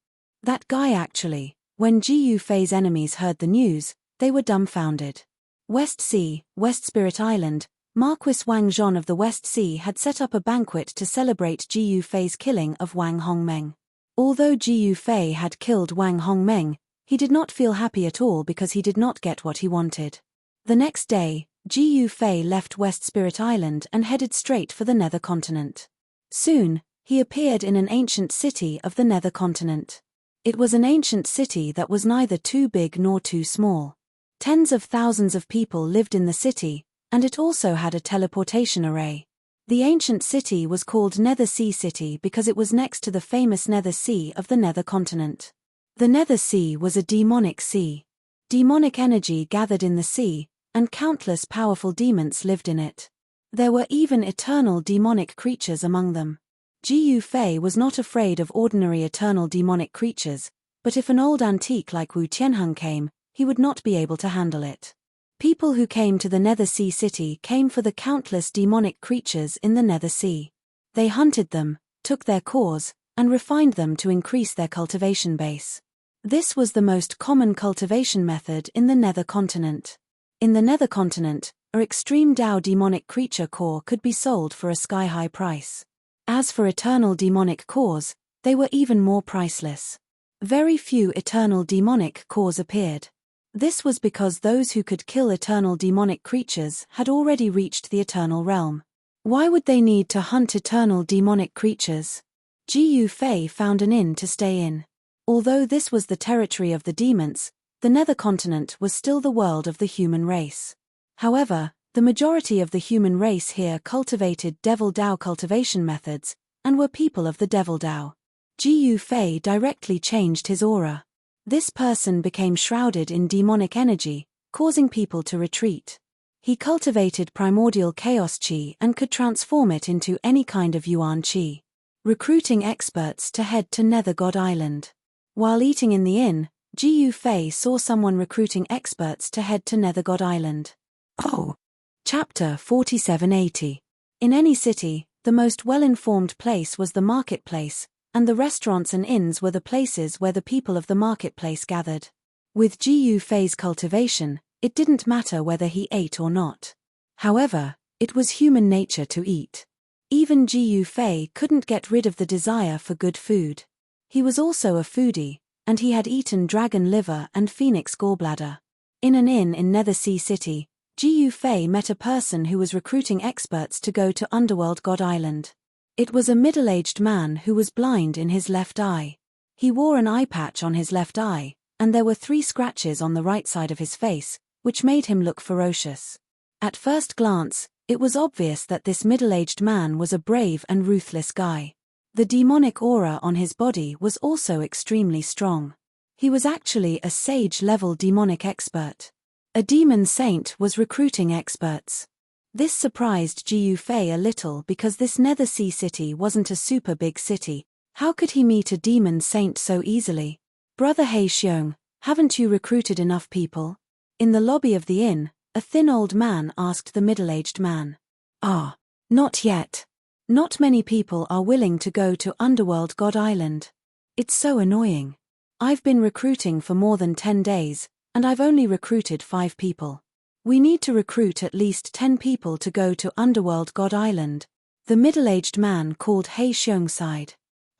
Speaker 1: That guy actually. When Ji Yufei's enemies heard the news, they were dumbfounded. West Sea, West Spirit Island, Marquis Wang Zhon of the West Sea had set up a banquet to celebrate Ji Yufei's killing of Wang Hongmeng. Although Ji Yufei had killed Wang Hongmeng, he did not feel happy at all because he did not get what he wanted. The next day, Ji Yufei left West Spirit Island and headed straight for the Nether Continent. Soon, he appeared in an ancient city of the Nether Continent. It was an ancient city that was neither too big nor too small. Tens of thousands of people lived in the city, and it also had a teleportation array. The ancient city was called Nether Sea City because it was next to the famous Nether Sea of the Nether Continent. The Nether Sea was a demonic sea. Demonic energy gathered in the sea, and countless powerful demons lived in it. There were even eternal demonic creatures among them. Ji Fei was not afraid of ordinary eternal demonic creatures, but if an old antique like Wu Tianheng came, he would not be able to handle it. People who came to the Nether Sea City came for the countless demonic creatures in the Nether Sea. They hunted them, took their cores, and refined them to increase their cultivation base. This was the most common cultivation method in the Nether Continent. In the Nether Continent, an extreme Dao demonic creature core could be sold for a sky-high price. As for eternal demonic cores, they were even more priceless. Very few eternal demonic cores appeared. This was because those who could kill eternal demonic creatures had already reached the eternal realm. Why would they need to hunt eternal demonic creatures? Ji Fei found an inn to stay in. Although this was the territory of the demons, the Nether Continent was still the world of the human race. However, the majority of the human race here cultivated Devil Dao cultivation methods, and were people of the Devil Dao. Ji Fei directly changed his aura. This person became shrouded in demonic energy, causing people to retreat. He cultivated primordial chaos qi and could transform it into any kind of yuan qi. Recruiting experts to head to Nether God Island. While eating in the inn, Ji Fei saw someone recruiting experts to head to Nether God Island. Oh! Chapter 4780. In any city, the most well-informed place was the marketplace, and the restaurants and inns were the places where the people of the marketplace gathered. With Ji Fei's cultivation, it didn't matter whether he ate or not. However, it was human nature to eat. Even Ji Fei couldn't get rid of the desire for good food. He was also a foodie, and he had eaten dragon liver and phoenix gallbladder. In an inn in Nether Sea City, Ji Fei met a person who was recruiting experts to go to Underworld God Island. It was a middle-aged man who was blind in his left eye. He wore an eye patch on his left eye, and there were 3 scratches on the right side of his face, which made him look ferocious. At first glance, it was obvious that this middle-aged man was a brave and ruthless guy. The demonic aura on his body was also extremely strong. He was actually a sage-level demonic expert. A demon saint was recruiting experts. This surprised Ji Fei a little because this Nether Sea City wasn't a super big city. How could he meet a demon saint so easily? Brother He Xiong, haven't you recruited enough people? In the lobby of the inn, a thin old man asked the middle-aged man. Ah, not yet. Not many people are willing to go to Underworld God Island. It's so annoying. I've been recruiting for more than 10 days, and I've only recruited 5 people. We need to recruit at least 10 people to go to Underworld God Island. The middle-aged man called He Xiong sighed.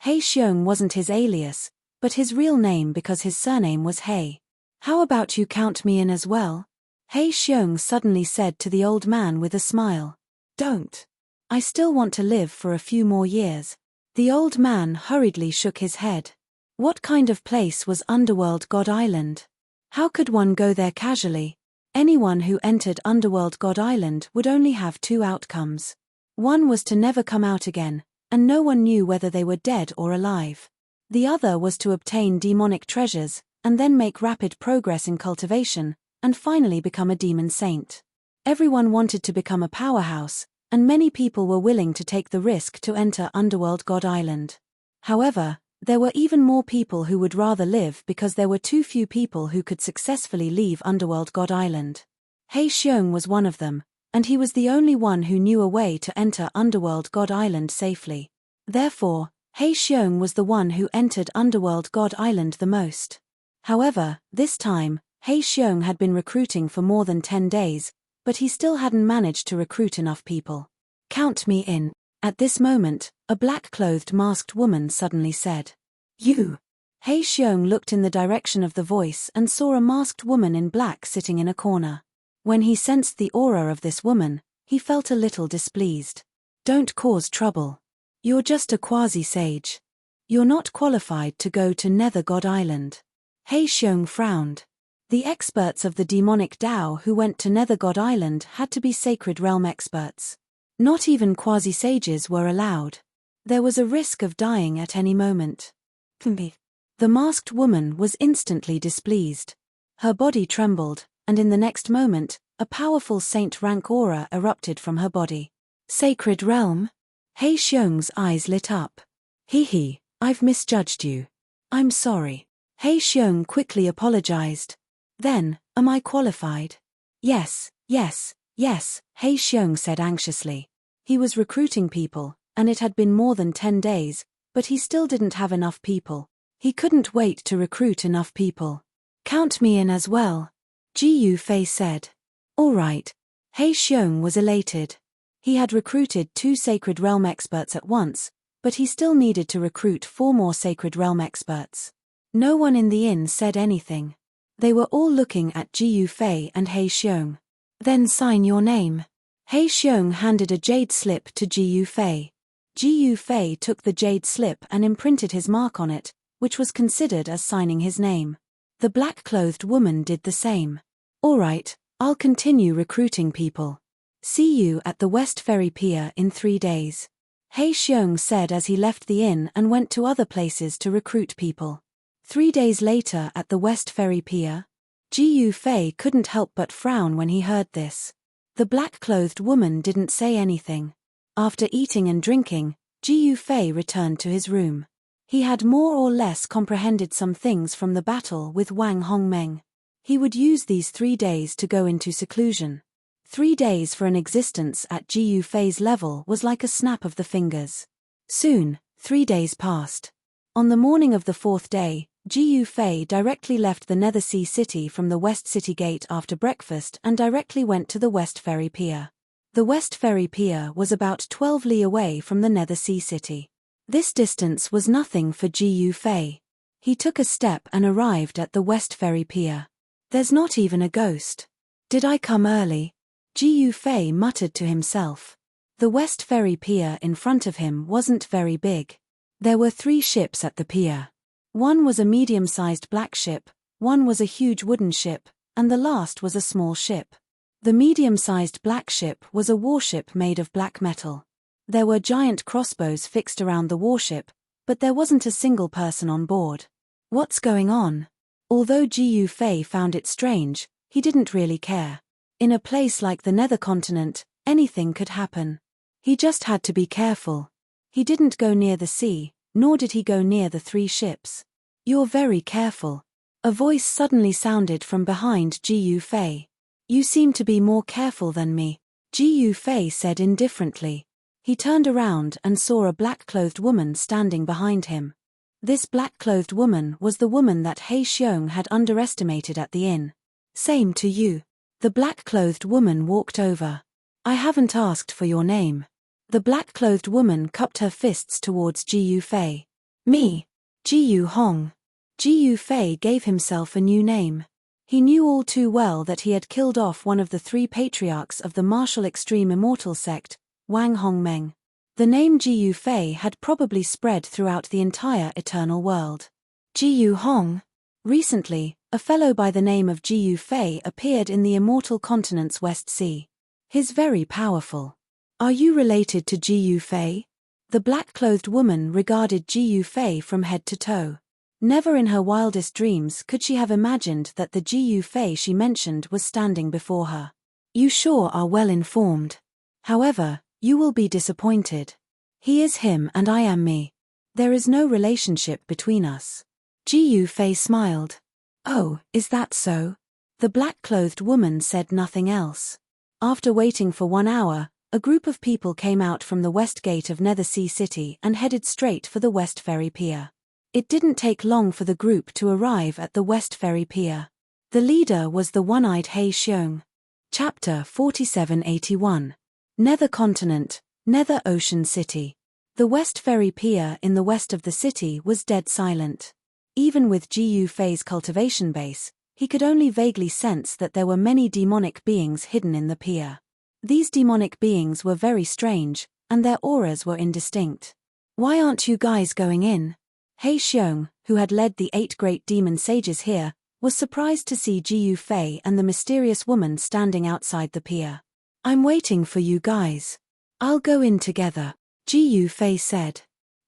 Speaker 1: He Xiong wasn't his alias, but his real name because his surname was He. How about you count me in as well? He Xiong suddenly said to the old man with a smile. Don't. I still want to live for a few more years. The old man hurriedly shook his head. What kind of place was Underworld God Island? How could one go there casually? Anyone who entered Underworld God Island would only have 2 outcomes. One was to never come out again, and no one knew whether they were dead or alive. The other was to obtain demonic treasures, and then make rapid progress in cultivation, and finally become a demon saint. Everyone wanted to become a powerhouse, and many people were willing to take the risk to enter Underworld God Island. However, there were even more people who would rather live because there were too few people who could successfully leave Underworld God Island. He Xiong was one of them, and he was the only one who knew a way to enter Underworld God Island safely. Therefore, He Xiong was the one who entered Underworld God Island the most. However, this time, He Xiong had been recruiting for more than 10 days, but he still hadn't managed to recruit enough people. Count me in. At this moment, a black-clothed masked woman suddenly said, You! He Xiong looked in the direction of the voice and saw a masked woman in black sitting in a corner. When he sensed the aura of this woman, he felt a little displeased. Don't cause trouble. You're just a quasi-sage. You're not qualified to go to Nether God Island. He Xiong frowned. The experts of the demonic Dao who went to Nether God Island had to be Sacred Realm experts. Not even quasi-sages were allowed. There was a risk of dying at any moment. The masked woman was instantly displeased. Her body trembled, and in the next moment, a powerful saint rank aura erupted from her body. Sacred Realm? He Xiong's eyes lit up. He, I've misjudged you. I'm sorry. He Xiong quickly apologized. Then, am I qualified? Yes, He Xiong said anxiously. He was recruiting people, and it had been more than 10 days, but he still didn't have enough people. He couldn't wait to recruit enough people. Count me in as well, Ji Fei said. All right. He Xiong was elated. He had recruited 2 Sacred Realm experts at once, but he still needed to recruit 4 more Sacred Realm experts. No one in the inn said anything. They were all looking at Ji Fei and He Xiong. Then sign your name. He Xiong handed a jade slip to Ji Fei. Ji Fei took the jade slip and imprinted his mark on it, which was considered as signing his name. The black-clothed woman did the same. All right, I'll continue recruiting people. See you at the West Ferry Pier in 3 days. He Xiong said as he left the inn and went to other places to recruit people. 3 days later at the West Ferry Pier, Ji Fei couldn't help but frown when he heard this. The black-clothed woman didn't say anything. After eating and drinking, Ji Fei returned to his room. He had more or less comprehended some things from the battle with Wang Hongmeng. He would use these 3 days to go into seclusion. 3 days for an existence at Ji Fei's level was like a snap of the fingers. Soon, 3 days passed. On the morning of the 4th day, Ji Fei directly left the Nether Sea City from the West City Gate after breakfast and directly went to the West Ferry Pier. The West Ferry Pier was about 12 li away from the Nether Sea City. This distance was nothing for Ji Fei. He took a step and arrived at the West Ferry Pier. There's not even a ghost. Did I come early? Ji Fei muttered to himself. The West Ferry Pier in front of him wasn't very big. There were 3 ships at the pier. One was a medium-sized black ship, one was a huge wooden ship, and the last was a small ship. The medium-sized black ship was a warship made of black metal. There were giant crossbows fixed around the warship, but there wasn't a single person on board. What's going on? Although Ji Fei found it strange, he didn't really care. In a place like the Nether Continent, anything could happen. He just had to be careful. He didn't go near the sea, nor did he go near the 3 ships. You're very careful. A voice suddenly sounded from behind Ji Fei. You seem to be more careful than me, Ji Fei said indifferently. He turned around and saw a black-clothed woman standing behind him. This black-clothed woman was the woman that He Xiong had underestimated at the inn. Same to you. The black-clothed woman walked over. I haven't asked for your name. The black-clothed woman cupped her fists towards Ji Fei. Me. Ji Hong. Ji Fei gave himself a new name. He knew all too well that he had killed off one of the 3 patriarchs of the martial extreme immortal sect, Wang Hongmeng. The name Ji Fei had probably spread throughout the entire eternal world. Ji Hong. Recently, a fellow by the name of Ji Fei appeared in the immortal continent's West Sea. He's very powerful. Are you related to Ji Fei? The black-clothed woman regarded Ji Fei from head to toe. Never in her wildest dreams could she have imagined that the Ji Fei she mentioned was standing before her. You sure are well informed. However, you will be disappointed. He is him and I am me. There is no relationship between us. Ji Fei smiled. Oh, is that so? The black-clothed woman said nothing else. After waiting for 1 hour, a group of people came out from the west gate of Nether Sea City and headed straight for the West Ferry Pier. It didn't take long for the group to arrive at the West Ferry Pier. The leader was the one-eyed He Xiong. Chapter 4781. Nether Continent, Nether Ocean City. The West Ferry Pier in the west of the city was dead silent. Even with Ji Fei's cultivation base, he could only vaguely sense that there were many demonic beings hidden in the pier. These demonic beings were very strange, and their auras were indistinct. Why aren't you guys going in? He Xiong, who had led the 8 great demon sages here, was surprised to see Ji Fei and the mysterious woman standing outside the pier. I'm waiting for you guys. I'll go in together, Ji Fei said.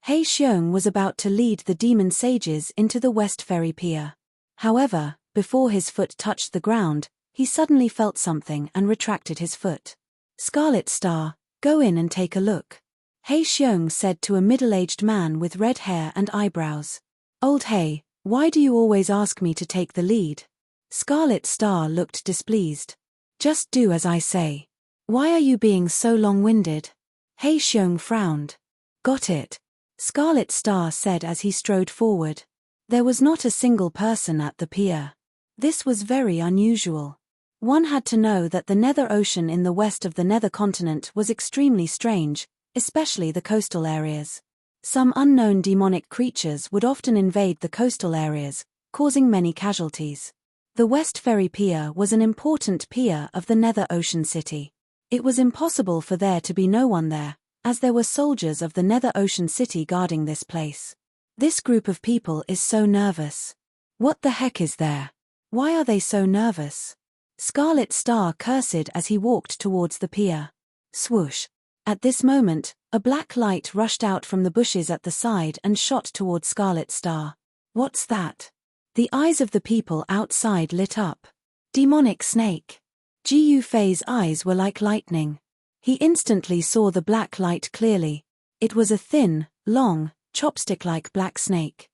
Speaker 1: He Xiong was about to lead the demon sages into the West Ferry Pier. However, before his foot touched the ground, he suddenly felt something and retracted his foot. Scarlet Star, go in and take a look. He Xiong said to a middle-aged man with red hair and eyebrows. Old He, why do you always ask me to take the lead? Scarlet Star looked displeased. Just do as I say. Why are you being so long-winded? He Xiong frowned. Got it. Scarlet Star said as he strode forward. There was not a single person at the pier. This was very unusual. One had to know that the Nether Ocean in the west of the Nether continent was extremely strange, especially the coastal areas. Some unknown demonic creatures would often invade the coastal areas, causing many casualties. The West Ferry Pier was an important pier of the Nether Ocean City. It was impossible for there to be no one there, as there were soldiers of the Nether Ocean City guarding this place. This group of people is so nervous. What the heck is there? Why are they so nervous? Scarlet Star cursed as he walked towards the pier. Swoosh. At this moment, a black light rushed out from the bushes at the side and shot towards Scarlet Star. What's that? The eyes of the people outside lit up. Demonic snake. Ji Yufei's eyes were like lightning. He instantly saw the black light clearly. It was a thin, long, chopstick-like black snake.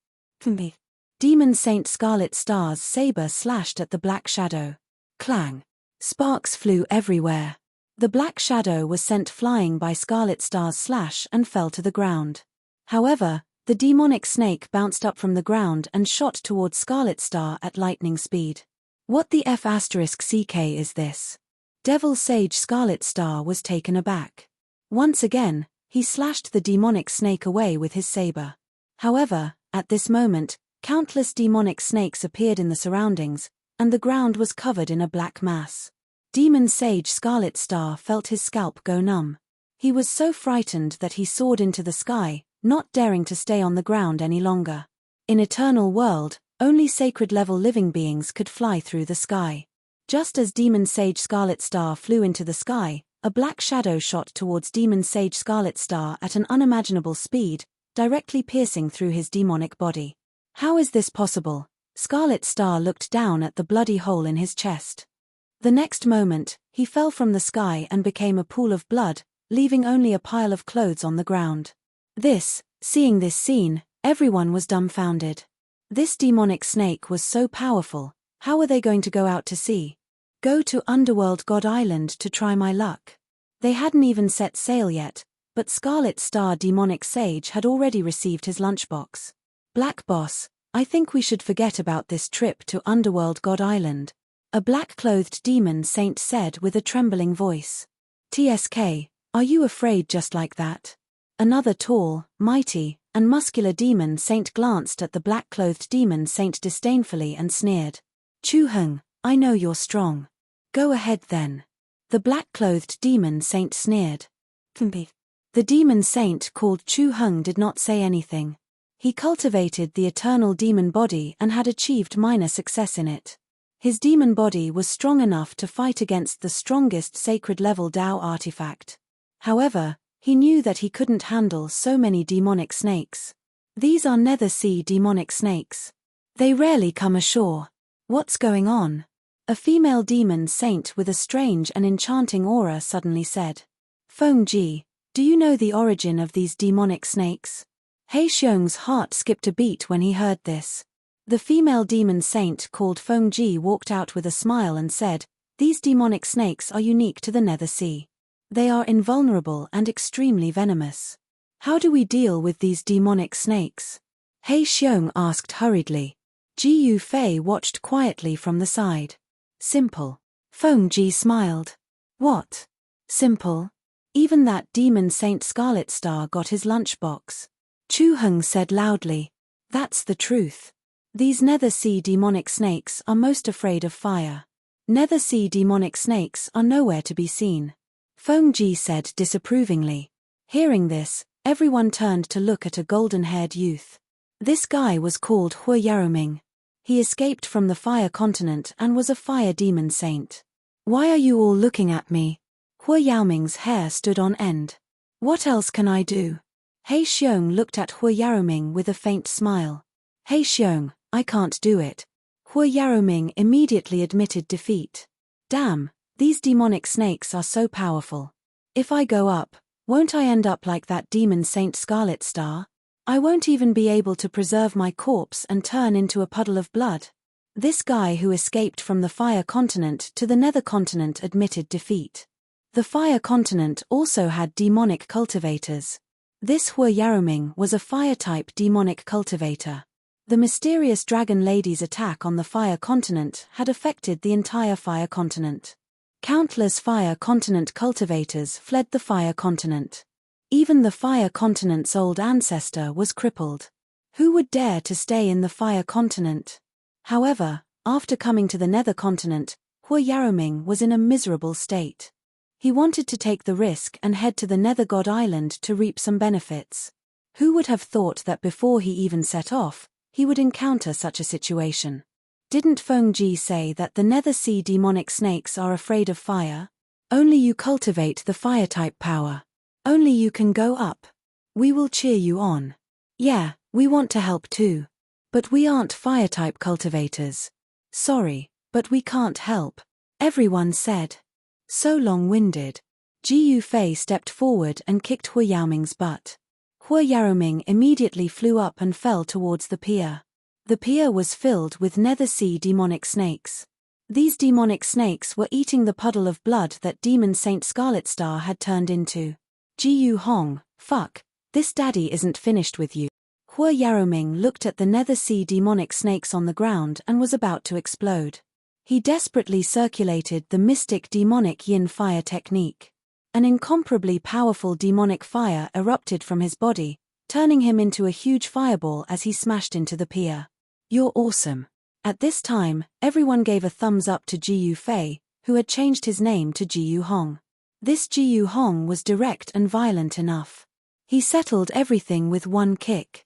Speaker 1: Demon Saint Scarlet Star's saber slashed at the black shadow. Clang. Sparks flew everywhere. The black shadow was sent flying by Scarlet Star's slash and fell to the ground. However, the demonic snake bounced up from the ground and shot towards Scarlet Star at lightning speed. What the F***ck is this? Devil Sage Scarlet Star was taken aback. Once again, he slashed the demonic snake away with his saber. However, at this moment, countless demonic snakes appeared in the surroundings, and the ground was covered in a black mass. Demon Sage Scarlet Star felt his scalp go numb. He was so frightened that he soared into the sky, not daring to stay on the ground any longer. In Eternal World, only sacred-level living beings could fly through the sky. Just as Demon Sage Scarlet Star flew into the sky, a black shadow shot towards Demon Sage Scarlet Star at an unimaginable speed, directly piercing through his demonic body. How is this possible? Scarlet Star looked down at the bloody hole in his chest. The next moment, he fell from the sky and became a pool of blood, leaving only a pile of clothes on the ground. Seeing this scene, everyone was dumbfounded. This demonic snake was so powerful, how were they going to go out to sea? Go to Underworld God Island to try my luck. They hadn't even set sail yet, but Scarlet Star Demonic Sage had already received his lunchbox. Black Boss, I think we should forget about this trip to Underworld God Island. A black-clothed demon saint said with a trembling voice. TSK, are you afraid just like that? Another tall, mighty, and muscular demon saint glanced at the black-clothed demon saint disdainfully and sneered. Chu Heng, I know you're strong. Go ahead then. The black-clothed demon saint sneered. The demon saint called Chu Heng did not say anything. He cultivated the eternal demon body and had achieved minor success in it. His demon body was strong enough to fight against the strongest sacred-level Dao artifact. However, he knew that he couldn't handle so many demonic snakes. These are Nether Sea demonic snakes. They rarely come ashore. What's going on? A female demon saint with a strange and enchanting aura suddenly said. Feng Ji, do you know the origin of these demonic snakes? He Xiong's heart skipped a beat when he heard this. The female demon saint called Feng Ji walked out with a smile and said, these demonic snakes are unique to the Nether Sea. They are invulnerable and extremely venomous. How do we deal with these demonic snakes? He Xiong asked hurriedly. Ji Yufei watched quietly from the side. Simple. Feng Ji smiled. What? Simple? Even that demon Saint Scarlet Star got his lunchbox. Chu Heng said loudly. That's the truth. These Nether Sea demonic snakes are most afraid of fire. Nether Sea demonic snakes are nowhere to be seen. Feng Ji said disapprovingly. Hearing this, everyone turned to look at a golden-haired youth. This guy was called Hu Yaroming. He escaped from the fire continent and was a fire demon saint. Why are you all looking at me? Hu Yaoming's hair stood on end. What else can I do? He Xiong looked at Hu Yaroming with a faint smile. He Xiong, I can't do it. Hu Yaroming immediately admitted defeat. Damn, these demonic snakes are so powerful. If I go up, Won't I end up like that demon Saint Scarlet Star? I won't even be able to preserve my corpse and turn into a puddle of blood. This guy who escaped from the Fire Continent to the Nether Continent admitted defeat. The Fire Continent also had demonic cultivators. This Hua Yaroming was a fire-type demonic cultivator. The mysterious dragon lady's attack on the Fire Continent had affected the entire Fire Continent. Countless Fire Continent cultivators fled the Fire Continent. Even the Fire Continent's old ancestor was crippled. Who would dare to stay in the Fire Continent? However, after coming to the Nether Continent, Hua Yaroming was in a miserable state. He wanted to take the risk and head to the Nether God Island to reap some benefits. Who would have thought that before he even set off, he would encounter such a situation? Didn't Fengji say that the Nether Sea demonic snakes are afraid of fire? Only you cultivate the fire-type power. Only you can go up. We will cheer you on. Yeah, we want to help too. But we aren't fire-type cultivators. Sorry, but we can't help. Everyone said. So long-winded. Ji Yufei stepped forward and kicked Hua Yaoming's butt. Hua Yaroming immediately flew up and fell towards the pier. The pier was filled with Nether Sea demonic snakes. These demonic snakes were eating the puddle of blood that Demon Saint Scarlet Star had turned into. Ji Yu Hong, fuck, this daddy isn't finished with you. Hua Yaroming looked at the Nether Sea demonic snakes on the ground and was about to explode. He desperately circulated the mystic demonic yin fire technique. An incomparably powerful demonic fire erupted from his body, turning him into a huge fireball as he smashed into the pier. You're awesome. At this time, everyone gave a thumbs up to Ji Yufei, who had changed his name to Ji Yu Hong. This Ji Yu Hong was direct and violent enough. He settled everything with one kick.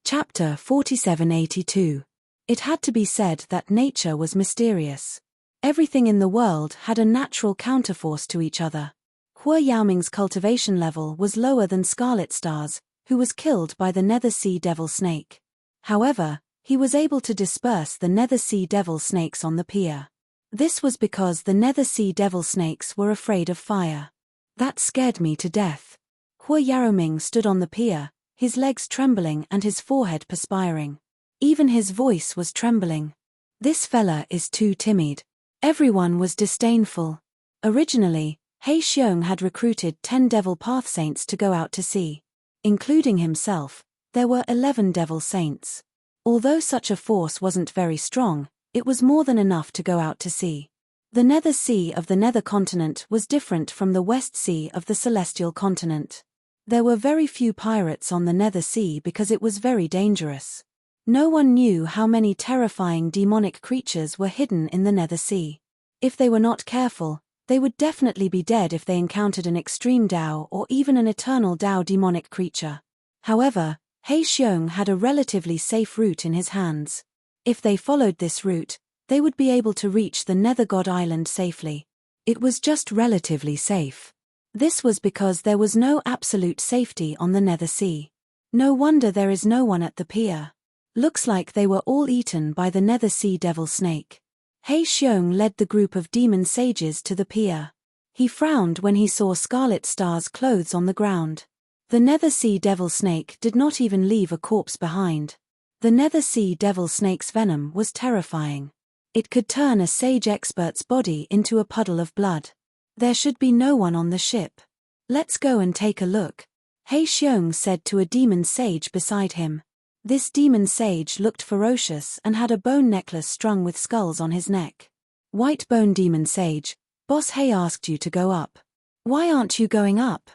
Speaker 1: Chapter 4782. It had to be said that nature was mysterious. Everything in the world had a natural counterforce to each other. Hua Yaoming's cultivation level was lower than Scarlet Star's, who was killed by the Nether Sea Devil Snake. However, he was able to disperse the Nether Sea Devil Snakes on the pier. This was because the Nether Sea Devil Snakes were afraid of fire. That scared me to death. Hua Yaroming stood on the pier, his legs trembling and his forehead perspiring. Even his voice was trembling. This fella is too timid. Everyone was disdainful. Originally, He Xiong had recruited 10 Devil Path Saints to go out to sea. Including himself, there were 11 Devil Saints. Although such a force wasn't very strong, it was more than enough to go out to sea. The Nether Sea of the Nether Continent was different from the West Sea of the Celestial Continent. There were very few pirates on the Nether Sea because it was very dangerous. No one knew how many terrifying demonic creatures were hidden in the Nether Sea. If they were not careful, they would definitely be dead if they encountered an extreme Dao or even an eternal Dao demonic creature. However, He Xiong had a relatively safe route in his hands. If they followed this route, they would be able to reach the Nether God Island safely. It was just relatively safe. This was because there was no absolute safety on the Nether Sea. No wonder there is no one at the pier. Looks like they were all eaten by the Nether Sea Devil Snake. He Xiong led the group of demon sages to the pier. He frowned when he saw Scarlet Star's clothes on the ground. The Nether Sea Devil Snake did not even leave a corpse behind. The Nether Sea Devil Snake's venom was terrifying. It could turn a sage expert's body into a puddle of blood. There should be no one on the ship. Let's go and take a look, He Xiong said to a demon sage beside him. This demon sage looked ferocious and had a bone necklace strung with skulls on his neck. White Bone Demon Sage, Boss He asked you to go up. Why aren't you going up?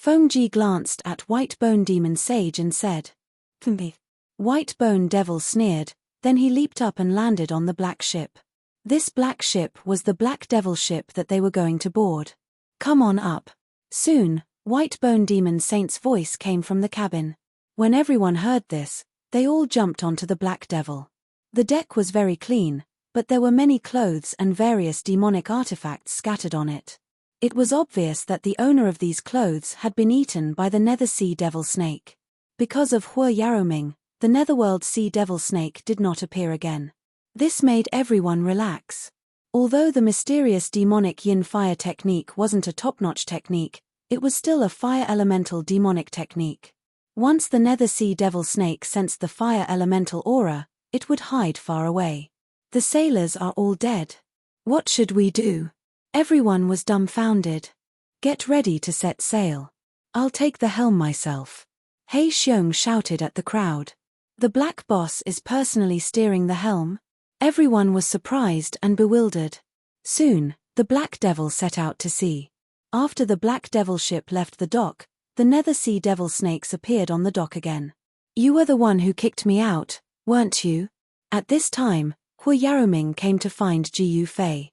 Speaker 1: Fengji glanced at White Bone Demon Sage and said. White Bone Devil sneered, then he leaped up and landed on the black ship. This black ship was the Black Devil ship that they were going to board. Come on up. Soon, White Bone Demon Saint's voice came from the cabin. When everyone heard this, they all jumped onto the Black Devil. The deck was very clean, but there were many clothes and various demonic artifacts scattered on it. It was obvious that the owner of these clothes had been eaten by the Nether Sea Devil Snake. Because of Hua Yaroming, the Netherworld Sea Devil Snake did not appear again. This made everyone relax. Although the mysterious demonic yin fire technique wasn't a top-notch technique, It was still a fire elemental demonic technique. Once the Nether Sea Devil Snake sensed the fire elemental aura, it would hide far away. The sailors are all dead. What should we do? Everyone was dumbfounded. Get ready to set sail. I'll take the helm myself. Hei Xiong shouted at the crowd. The Black Boss is personally steering the helm? Everyone was surprised and bewildered. Soon, the Black Devil set out to sea. After the Black Devil ship left the dock, the Nether Sea Devil Snakes appeared on the dock again. You were the one who kicked me out, weren't you? At this time, Hu Yaroming came to find Ji Yu Fei.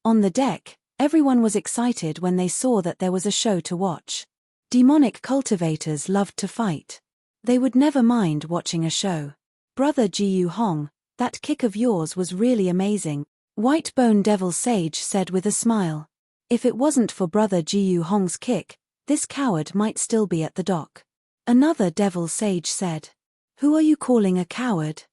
Speaker 1: On the deck, everyone was excited when they saw that there was a show to watch. Demonic cultivators loved to fight. They would never mind watching a show. Brother Ji Yu Hong, that kick of yours was really amazing, White Bone Devil Sage said with a smile. If it wasn't for Brother Ji Yu Hong's kick, this coward might still be at the dock. Another Devil Sage said. Who are you calling a coward?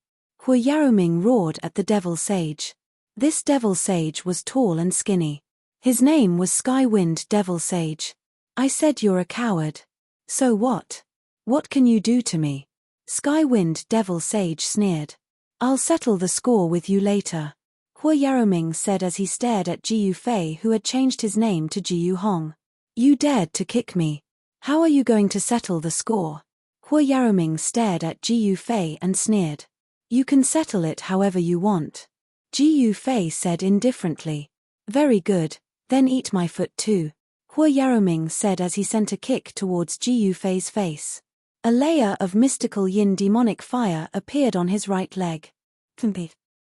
Speaker 1: Hu Yaroming roared at the Devil Sage. This Devil Sage was tall and skinny. His name was Skywind Devil Sage. I said you're a coward. So what? What can you do to me? Skywind Devil Sage sneered. I'll settle the score with you later. Hu Yaroming said as he stared at Ji Yu Fei, who had changed his name to Ji Yu Hong. You dared to kick me. How are you going to settle the score? Hu Yaroming stared at Ji Yu Fei and sneered. You can settle it however you want. Ji Yu Fei said indifferently. Very good, then eat my foot too. Hu Yaroming said as he sent a kick towards Ji Yu Fei's face. A layer of mystical yin demonic fire appeared on his right leg.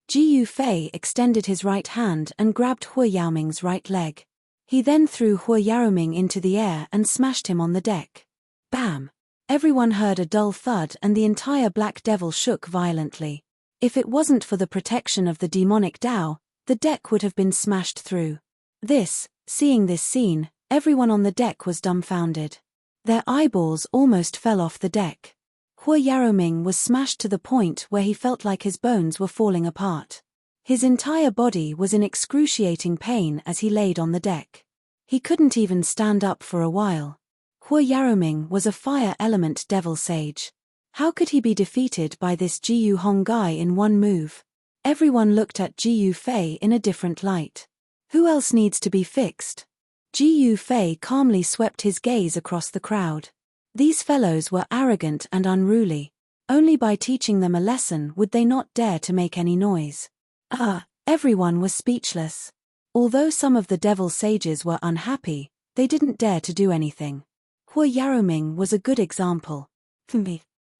Speaker 1: Ji Yu Fei extended his right hand and grabbed Hu Yaroming's right leg. He then threw Hu Yaroming into the air and smashed him on the deck. Bam! Everyone heard a dull thud and the entire Black Devil shook violently. If it wasn't for the protection of the demonic Tao, the deck would have been smashed through. Seeing this scene, everyone on the deck was dumbfounded. Their eyeballs almost fell off the deck. Hu Yaroming was smashed to the point where he felt like his bones were falling apart. His entire body was in excruciating pain as he laid on the deck. He couldn't even stand up for a while. Hu Yaroming was a fire element devil sage. How could he be defeated by this Ji Yu Hong guy in one move? Everyone looked at Ji Yu Fei in a different light. Who else needs to be fixed? Ji Yu Fei calmly swept his gaze across the crowd. These fellows were arrogant and unruly. Only by teaching them a lesson would they not dare to make any noise. Everyone was speechless. Although some of the devil sages were unhappy, they didn't dare to do anything. Hu Yaroming was a good example.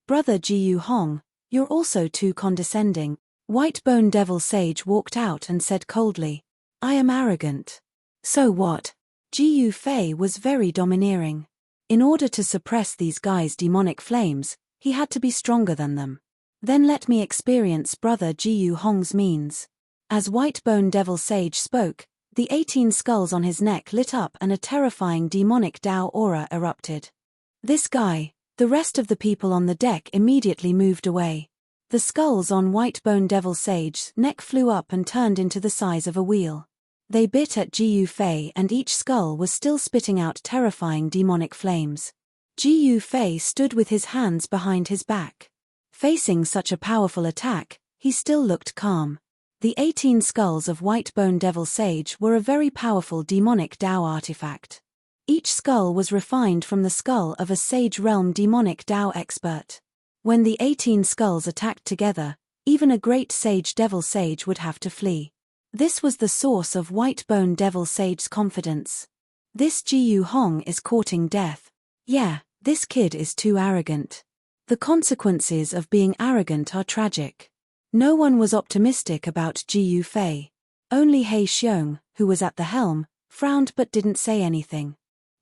Speaker 1: Brother Ji Yu Hong, you're also too condescending. White Bone Devil Sage walked out and said coldly. I am arrogant. So what? Ji Yu Fei was very domineering. In order to suppress these guys' demonic flames, he had to be stronger than them. Then let me experience Brother Ji Yu Hong's means. As White Bone Devil Sage spoke, the 18 skulls on his neck lit up and a terrifying demonic Tao aura erupted. This guy, the rest of the people on the deck immediately moved away. The skulls on White Bone Devil Sage's neck flew up and turned into the size of a wheel. They bit at Ji Yu Fei and each skull was still spitting out terrifying demonic flames. Ji Yu Fei stood with his hands behind his back. Facing such a powerful attack, he still looked calm. The 18 skulls of White Bone Devil Sage were a very powerful demonic Tao artifact. Each skull was refined from the skull of a Sage Realm demonic Tao expert. When the 18 skulls attacked together, even a great Sage Devil Sage would have to flee. This was the source of White Bone Devil Sage's confidence. This Ji Yu Hong is courting death. Yeah, this kid is too arrogant. The consequences of being arrogant are tragic. No one was optimistic about Ji Yu Fei. Only Hei Xiong, who was at the helm, frowned but didn't say anything.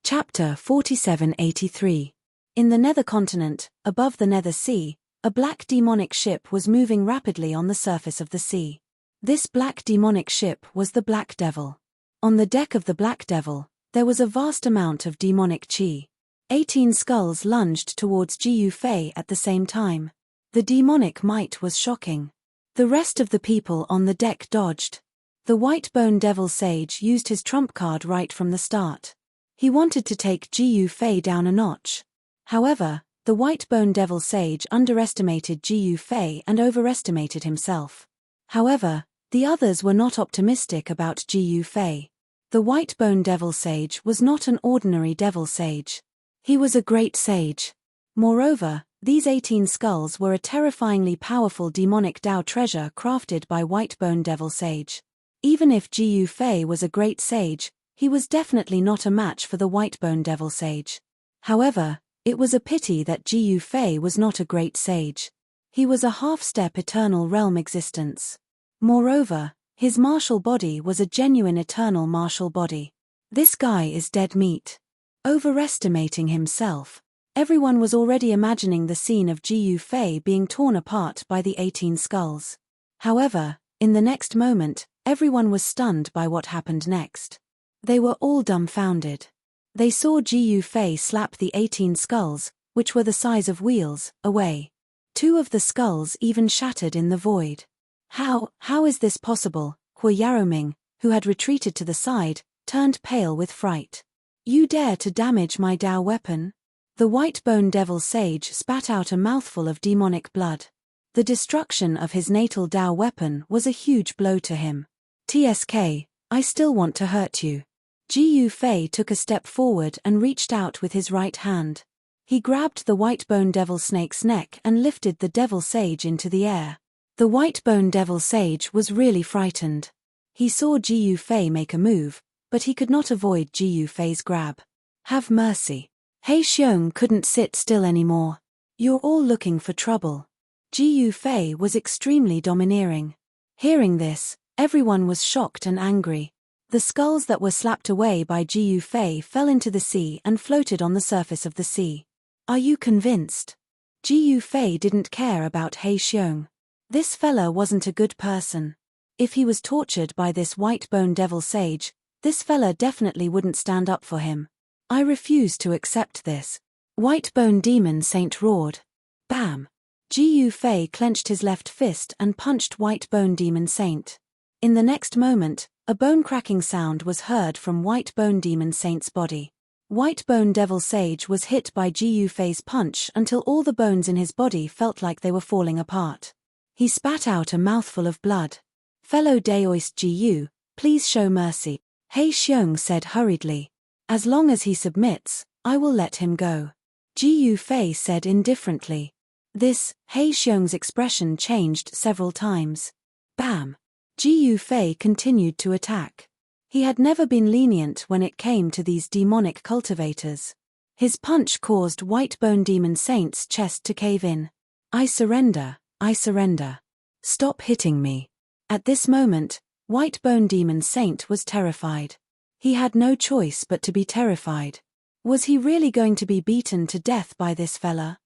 Speaker 1: Chapter 4783. In the Nether Continent, above the Nether Sea, a black demonic ship was moving rapidly on the surface of the sea. This black demonic ship was the Black Devil. On the deck of the Black Devil, there was a vast amount of demonic chi. 18 skulls lunged towards Ji Yu Fei at the same time. The demonic might was shocking. The rest of the people on the deck dodged. The White Bone Devil Sage used his trump card right from the start. He wanted to take Ji Fei down a notch. However, the White-Bone Devil Sage underestimated Ji Fei and overestimated himself. However, the others were not optimistic about Ji Fei. The White-Bone Devil Sage was not an ordinary devil sage. He was a great sage. Moreover, these 18 skulls were a terrifyingly powerful demonic Dao treasure crafted by White-Bone Devil Sage. Even if Ji Fei was a great sage, he was definitely not a match for the White-Bone Devil Sage. However, it was a pity that Ji Fei was not a great sage. He was a half-step eternal realm existence. Moreover, his martial body was a genuine eternal martial body. This guy is dead meat. Overestimating himself. Everyone was already imagining the scene of Ji Fei being torn apart by the 18 skulls. However, in the next moment, everyone was stunned by what happened next. They were all dumbfounded. They saw Ji Fei slap the 18 skulls, which were the size of wheels, away. 2 of the skulls even shattered in the void. How is this possible? Hua Yaroming, who had retreated to the side, turned pale with fright. You dare to damage my Dao weapon? The White-Bone Devil Sage spat out a mouthful of demonic blood. The destruction of his natal Dao weapon was a huge blow to him. TSK, I still want to hurt you. Ji Fei took a step forward and reached out with his right hand. He grabbed the White-Bone Devil Snake's neck and lifted the Devil Sage into the air. The White-Bone Devil Sage was really frightened. He saw Ji Fei make a move, but he could not avoid Ji Fei's grab. Have mercy. He Xiong couldn't sit still anymore. You're all looking for trouble. Ji Fei was extremely domineering. Hearing this, everyone was shocked and angry. The skulls that were slapped away by Ji Fei fell into the sea and floated on the surface of the sea. Are you convinced? Ji Fei didn't care about He Xiong. This fella wasn't a good person. If he was tortured by this White-Bone Devil Sage, this fella definitely wouldn't stand up for him. I refuse to accept this. White-Bone Demon Saint roared. Bam! Ji Fei clenched his left fist and punched White-Bone Demon Saint. In the next moment, a bone-cracking sound was heard from White-Bone Demon Saint's body. White-Bone Devil Sage was hit by Ji Fei's punch until all the bones in his body felt like they were falling apart. He spat out a mouthful of blood. Fellow Daoist Ji, please show mercy, He Xiong said hurriedly. As long as he submits, I will let him go. Ji Fei said indifferently. He Xiong's expression changed several times. Bam! Ji Fei continued to attack. He had never been lenient when it came to these demonic cultivators. His punch caused White-Bone Demon Saint's chest to cave in. I surrender. Stop hitting me. At this moment, White-Bone Demon Saint was terrified. He had no choice but to be terrified. Was he really going to be beaten to death by this fella?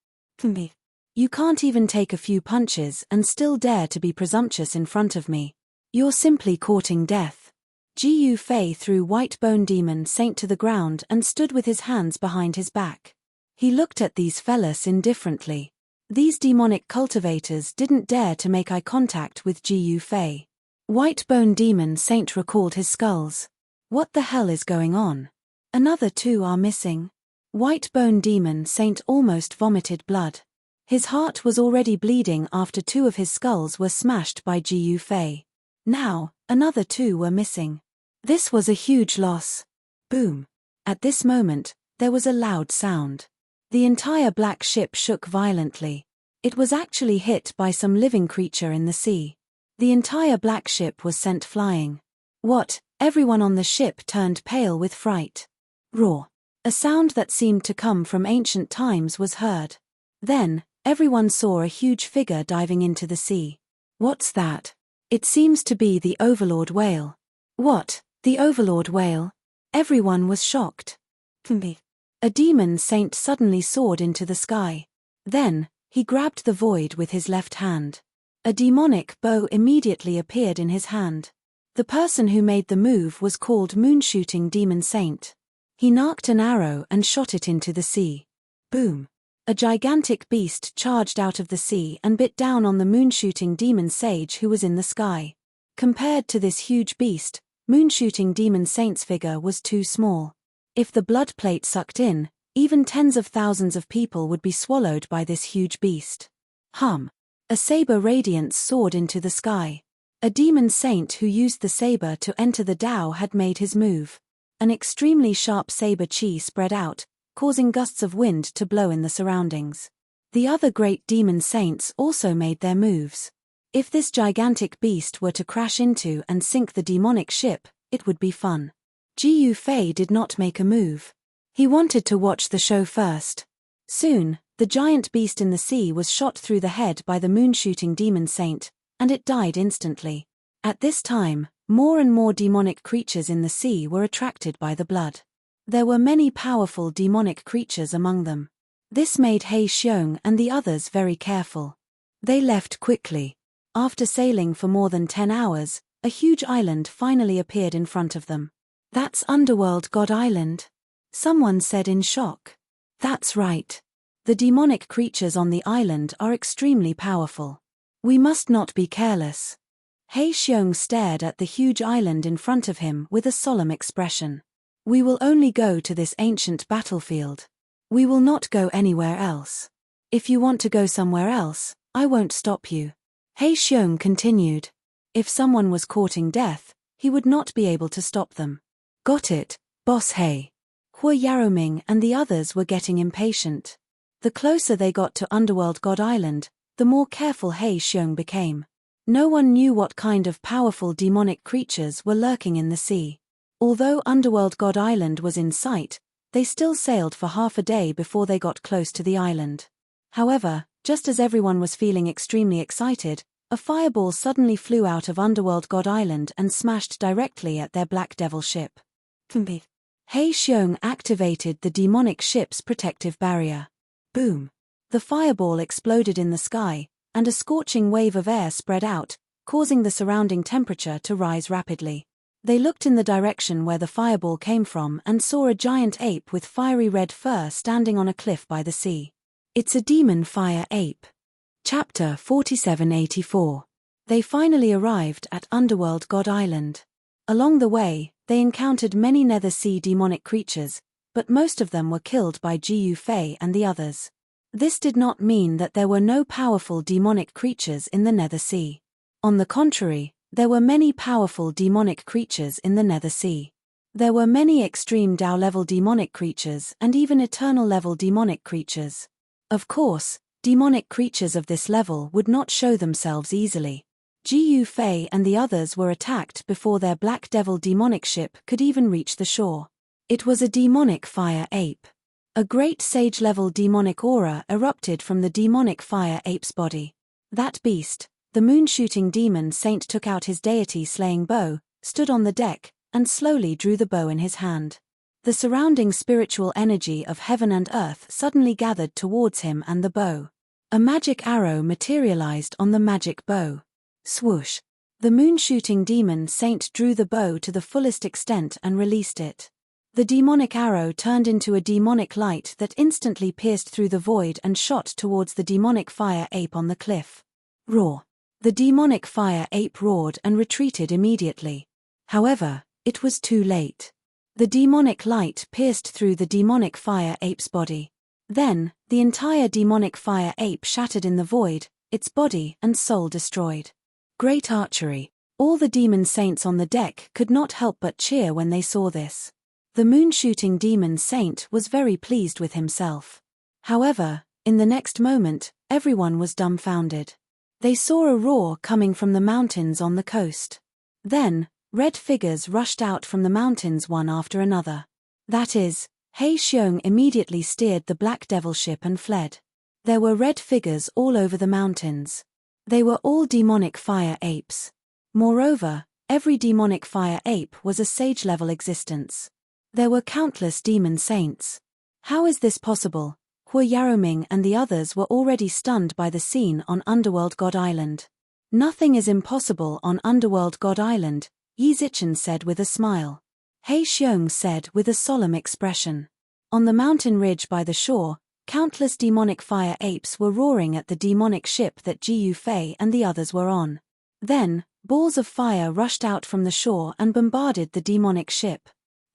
Speaker 1: Me. You can't even take a few punches and still dare to be presumptuous in front of me. You're simply courting death. Ji Fei threw White-Bone Demon Saint to the ground and stood with his hands behind his back. He looked at these fellas indifferently. These demonic cultivators didn't dare to make eye contact with Ji Fei. White-Bone Demon Saint recalled his skulls. What the hell is going on? Another 2 are missing. White-Bone Demon Saint almost vomited blood. His heart was already bleeding after 2 of his skulls were smashed by Ji Fei. Now, another 2 were missing. This was a huge loss. Boom. At this moment, there was a loud sound. The entire black ship shook violently. It was actually hit by some living creature in the sea. The entire black ship was sent flying. What? Everyone on the ship turned pale with fright. Roar. A sound that seemed to come from ancient times was heard. Then, everyone saw a huge figure diving into the sea. What's that? It seems to be the Overlord Whale. What? The Overlord Whale? Everyone was shocked. A demon saint suddenly soared into the sky. Then, he grabbed the void with his left hand. A demonic bow immediately appeared in his hand. The person who made the move was called Moonshooting Demon Saint. He narked an arrow and shot it into the sea. Boom! A gigantic beast charged out of the sea and bit down on the Moonshooting Demon Sage who was in the sky. Compared to this huge beast, Moonshooting Demon Saint's figure was too small. If the blood plate sucked in, even tens of thousands of people would be swallowed by this huge beast. A saber radiance soared into the sky. A demon saint who used the saber to enter the Tao had made his move. An extremely sharp saber chi spread out, causing gusts of wind to blow in the surroundings. The other great demon saints also made their moves. If this gigantic beast were to crash into and sink the demonic ship, it would be fun. Jiyu Fei did not make a move. He wanted to watch the show first. Soon, the giant beast in the sea was shot through the head by the moon-shooting demon saint, and it died instantly. At this time, more and more demonic creatures in the sea were attracted by the blood. There were many powerful demonic creatures among them. This made He Xiong and the others very careful. They left quickly. After sailing for more than 10 hours, a huge island finally appeared in front of them. "That's Underworld God Island," someone said in shock. "That's right. The demonic creatures on the island are extremely powerful. We must not be careless." He Xiong stared at the huge island in front of him with a solemn expression. "We will only go to this ancient battlefield. We will not go anywhere else. If you want to go somewhere else, I won't stop you." He Xiong continued. If someone was courting death, he would not be able to stop them. "Got it, Boss He." Hua Yaroming and the others were getting impatient. The closer they got to Underworld God Island, the more careful He Xiong became. No one knew what kind of powerful demonic creatures were lurking in the sea. Although Underworld God Island was in sight, they still sailed for half a day before they got close to the island. However, just as everyone was feeling extremely excited, a fireball suddenly flew out of Underworld God Island and smashed directly at their Black Devil ship. He Xiong activated the demonic ship's protective barrier. Boom! The fireball exploded in the sky, and a scorching wave of air spread out, causing the surrounding temperature to rise rapidly. They looked in the direction where the fireball came from and saw a giant ape with fiery red fur standing on a cliff by the sea. It's a demon fire ape. Chapter 4784. They finally arrived at Underworld God Island. Along the way, they encountered many Nether Sea demonic creatures, but most of them were killed by Jiyu Fei and the others. This did not mean that there were no powerful demonic creatures in the Nether Sea. On the contrary, there were many powerful demonic creatures in the Nether Sea. There were many extreme Dao-level demonic creatures and even eternal-level demonic creatures. Of course, demonic creatures of this level would not show themselves easily. Jiyu Fei and the others were attacked before their Black Devil demonic ship could even reach the shore. It was a demonic fire ape. A great sage-level demonic aura erupted from the demonic fire ape's body. That beast, the moon-shooting demon saint, took out his deity-slaying bow, stood on the deck, and slowly drew the bow in his hand. The surrounding spiritual energy of heaven and earth suddenly gathered towards him and the bow. A magic arrow materialized on the magic bow. Swoosh! The moon-shooting demon saint drew the bow to the fullest extent and released it. The demonic arrow turned into a demonic light that instantly pierced through the void and shot towards the demonic fire ape on the cliff. Roar! The demonic fire ape roared and retreated immediately. However, it was too late. The demonic light pierced through the demonic fire ape's body. Then, the entire demonic fire ape shattered in the void, its body and soul destroyed. Great archery! All the demon saints on the deck could not help but cheer when they saw this. The moon-shooting demon saint was very pleased with himself. However, in the next moment, everyone was dumbfounded. They saw a roar coming from the mountains on the coast. Then, red figures rushed out from the mountains one after another. That is, He Xiong immediately steered the Black Devil ship and fled. There were red figures all over the mountains. They were all demonic fire apes. Moreover, every demonic fire ape was a sage-level existence. There were countless demon saints. How is this possible? Hua Yaroming and the others were already stunned by the scene on Underworld God Island. Nothing is impossible on Underworld God Island, Yi Zichen said with a smile. He Xiong said with a solemn expression. On the mountain ridge by the shore, countless demonic fire apes were roaring at the demonic ship that Jiyu Fei and the others were on. Then, balls of fire rushed out from the shore and bombarded the demonic ship.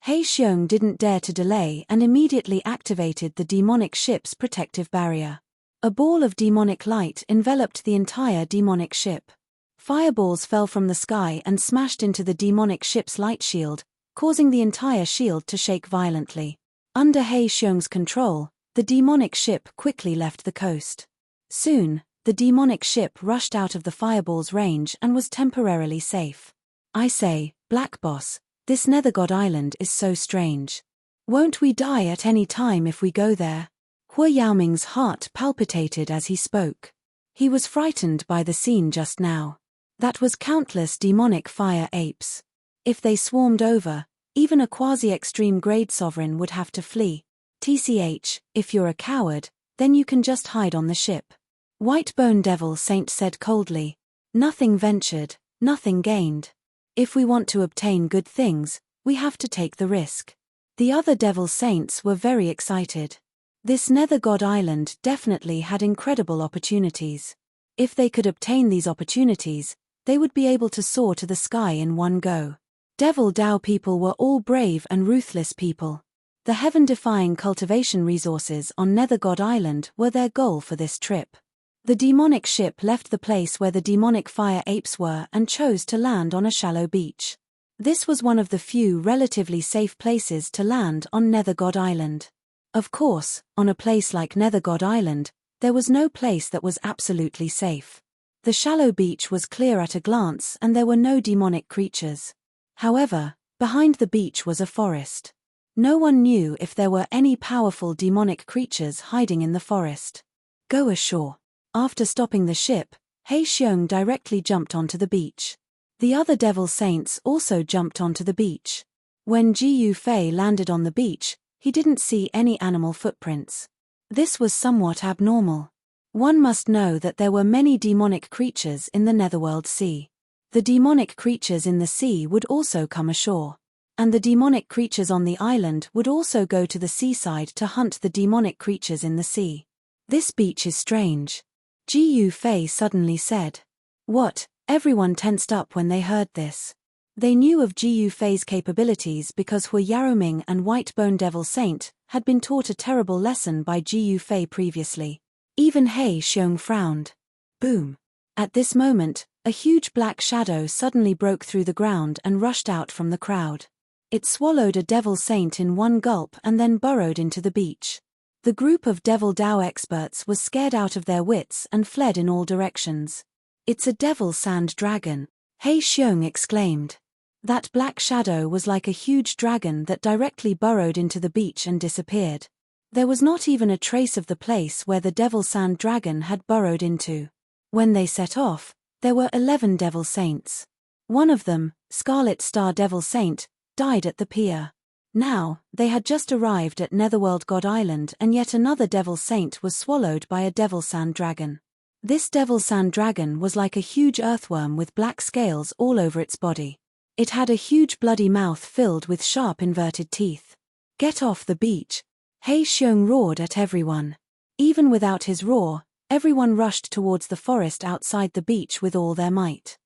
Speaker 1: He Xiong didn't dare to delay and immediately activated the demonic ship's protective barrier. A ball of demonic light enveloped the entire demonic ship. Fireballs fell from the sky and smashed into the demonic ship's light shield, causing the entire shield to shake violently. Under He Xiong's control, the demonic ship quickly left the coast. Soon, the demonic ship rushed out of the fireball's range and was temporarily safe. I say, Black Boss, this Nether God Island is so strange. Won't we die at any time if we go there? Hua Yaoming's heart palpitated as he spoke. He was frightened by the scene just now. That was countless demonic fire apes. If they swarmed over, even a quasi-extreme grade sovereign would have to flee. TCH, if you're a coward, then you can just hide on the ship. Whitebone Devil Saint said coldly. Nothing ventured, nothing gained. If we want to obtain good things, we have to take the risk. The other Devil Saints were very excited. This Nether God Island definitely had incredible opportunities. If they could obtain these opportunities, they would be able to soar to the sky in one go. Devil Dao people were all brave and ruthless people. The heaven-defying cultivation resources on Nether God Island were their goal for this trip. The demonic ship left the place where the demonic fire apes were and chose to land on a shallow beach. This was one of the few relatively safe places to land on Nether God Island. Of course, on a place like Nether God Island, there was no place that was absolutely safe. The shallow beach was clear at a glance and there were no demonic creatures. However, behind the beach was a forest. No one knew if there were any powerful demonic creatures hiding in the forest. Go ashore. After stopping the ship, He Xiong directly jumped onto the beach. The other Devil Saints also jumped onto the beach. When Ji Yufei landed on the beach, he didn't see any animal footprints. This was somewhat abnormal. One must know that there were many demonic creatures in the Netherworld Sea. The demonic creatures in the sea would also come ashore. And the demonic creatures on the island would also go to the seaside to hunt the demonic creatures in the sea. This beach is strange. Ji Yufei suddenly said. What? Everyone tensed up when they heard this. They knew of Ji Yufei's capabilities because Hua Yaoming and Whitebone Devil Saint had been taught a terrible lesson by Ji Yufei previously. Even He Xiong frowned. Boom. At this moment, a huge black shadow suddenly broke through the ground and rushed out from the crowd. It swallowed a Devil Saint in one gulp and then burrowed into the beach. The group of Devil Dao experts was scared out of their wits and fled in all directions. It's a Devil Sand Dragon, He Xiong exclaimed. That black shadow was like a huge dragon that directly burrowed into the beach and disappeared. There was not even a trace of the place where the Devil Sand Dragon had burrowed into. When they set off, there were 11 Devil Saints. One of them, Scarlet Star Devil Saint, died at the pier. Now, they had just arrived at Netherworld God Island and yet another Devil Saint was swallowed by a Devil Sand Dragon. This Devil Sand Dragon was like a huge earthworm with black scales all over its body. It had a huge bloody mouth filled with sharp inverted teeth. Get off the beach! He Xiong roared at everyone. Even without his roar, everyone rushed towards the forest outside the beach with all their might.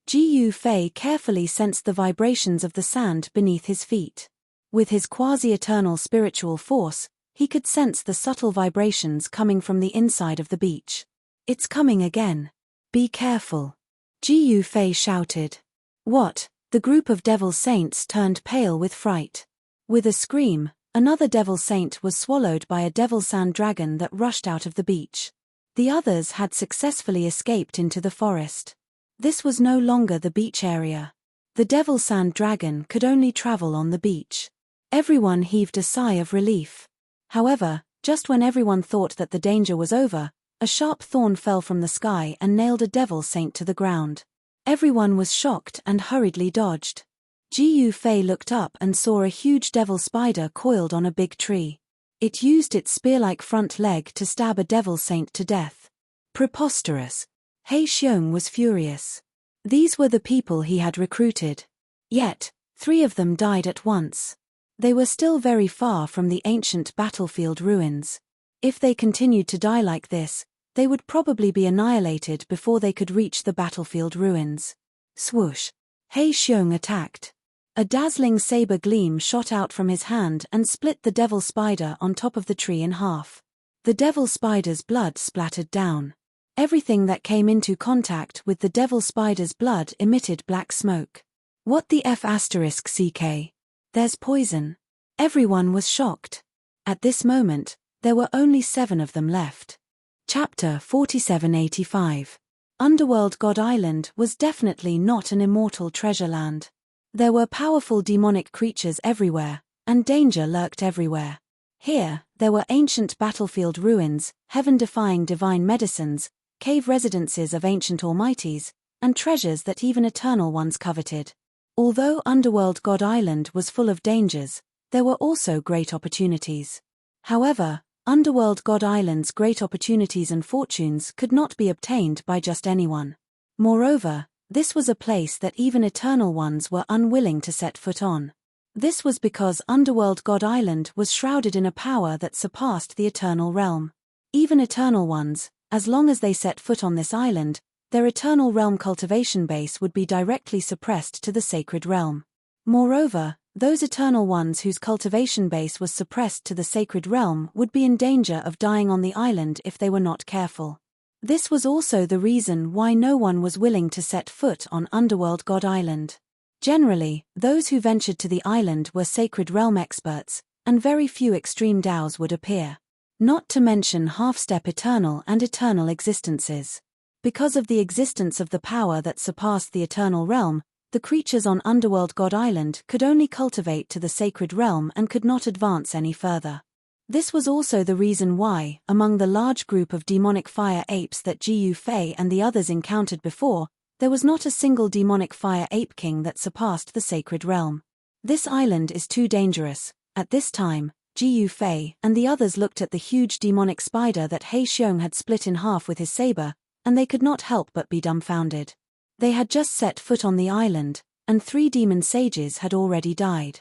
Speaker 1: Ji Yufei carefully sensed the vibrations of the sand beneath his feet. With his quasi-eternal spiritual force, he could sense the subtle vibrations coming from the inside of the beach. It's coming again. Be careful. Ji Yufei shouted. What? The group of Devil Saints turned pale with fright. With a scream, another Devil Saint was swallowed by a Devil Sand Dragon that rushed out of the beach. The others had successfully escaped into the forest. This was no longer the beach area. The Devil Sand Dragon could only travel on the beach. Everyone heaved a sigh of relief. However, just when everyone thought that the danger was over, a sharp thorn fell from the sky and nailed a Devil Saint to the ground. Everyone was shocked and hurriedly dodged. Ji Yufei looked up and saw a huge devil spider coiled on a big tree. It used its spear-like front leg to stab a Devil Saint to death. Preposterous. He Xiong was furious. These were the people he had recruited. Yet, 3 of them died at once. They were still very far from the ancient battlefield ruins. If they continued to die like this, they would probably be annihilated before they could reach the battlefield ruins. Swoosh. He Xiong attacked. A dazzling saber gleam shot out from his hand and split the devil spider on top of the tree in half. The devil spider's blood splattered down. Everything that came into contact with the devil spider's blood emitted black smoke. What the f***ck? There's poison. Everyone was shocked. At this moment, there were only 7 of them left. Chapter 4785. Underworld God Island was definitely not an immortal treasure land. There were powerful demonic creatures everywhere, and danger lurked everywhere. Here, there were ancient battlefield ruins, heaven-defying divine medicines, cave residences of ancient almighties, and treasures that even eternal ones coveted. Although Underworld God Island was full of dangers, there were also great opportunities. However, Underworld God Island's great opportunities and fortunes could not be obtained by just anyone. Moreover, this was a place that even eternal ones were unwilling to set foot on. This was because Underworld God Island was shrouded in a power that surpassed the eternal realm. Even eternal ones, as long as they set foot on this island, their eternal realm cultivation base would be directly suppressed to the sacred realm. Moreover, those eternal ones whose cultivation base was suppressed to the sacred realm would be in danger of dying on the island if they were not careful. This was also the reason why no one was willing to set foot on Underworld God Island. Generally, those who ventured to the island were sacred realm experts, and very few extreme dows would appear. Not to mention half-step eternal and eternal existences. Because of the existence of the power that surpassed the eternal realm, the creatures on Underworld God Island could only cultivate to the sacred realm and could not advance any further. This was also the reason why, among the large group of demonic fire apes that Gu Fei and the others encountered before, there was not a single demonic fire ape king that surpassed the sacred realm. This island is too dangerous. At this time, Gu Fei and the others looked at the huge demonic spider that He Xiong had split in half with his saber, and they could not help but be dumbfounded. They had just set foot on the island, and 3 demon sages had already died.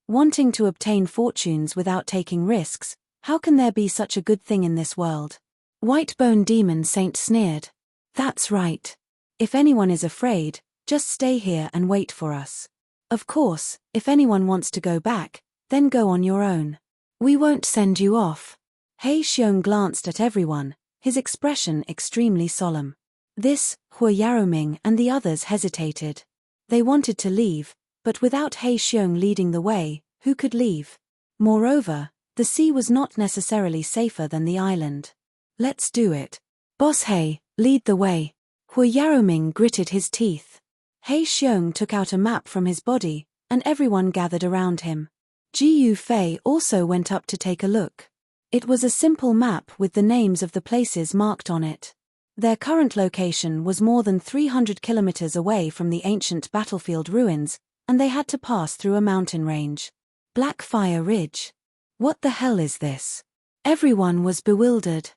Speaker 1: Wanting to obtain fortunes without taking risks, how can there be such a good thing in this world? Whitebone Demon Saint sneered. That's right. If anyone is afraid, just stay here and wait for us. Of course, if anyone wants to go back, then go on your own. We won't send you off. He Xiong glanced at everyone, his expression extremely solemn. This, Hua Yaroming and the others hesitated. They wanted to leave, but without He Xiong leading the way, who could leave? Moreover, the sea was not necessarily safer than the island. Let's do it. Boss He, lead the way. Hua Yaroming gritted his teeth. He Xiong took out a map from his body, and everyone gathered around him. Gu Fei also went up to take a look. It was a simple map with the names of the places marked on it. Their current location was more than 300 kilometers away from the ancient battlefield ruins, and they had to pass through a mountain range. Blackfire Ridge. What the hell is this? Everyone was bewildered.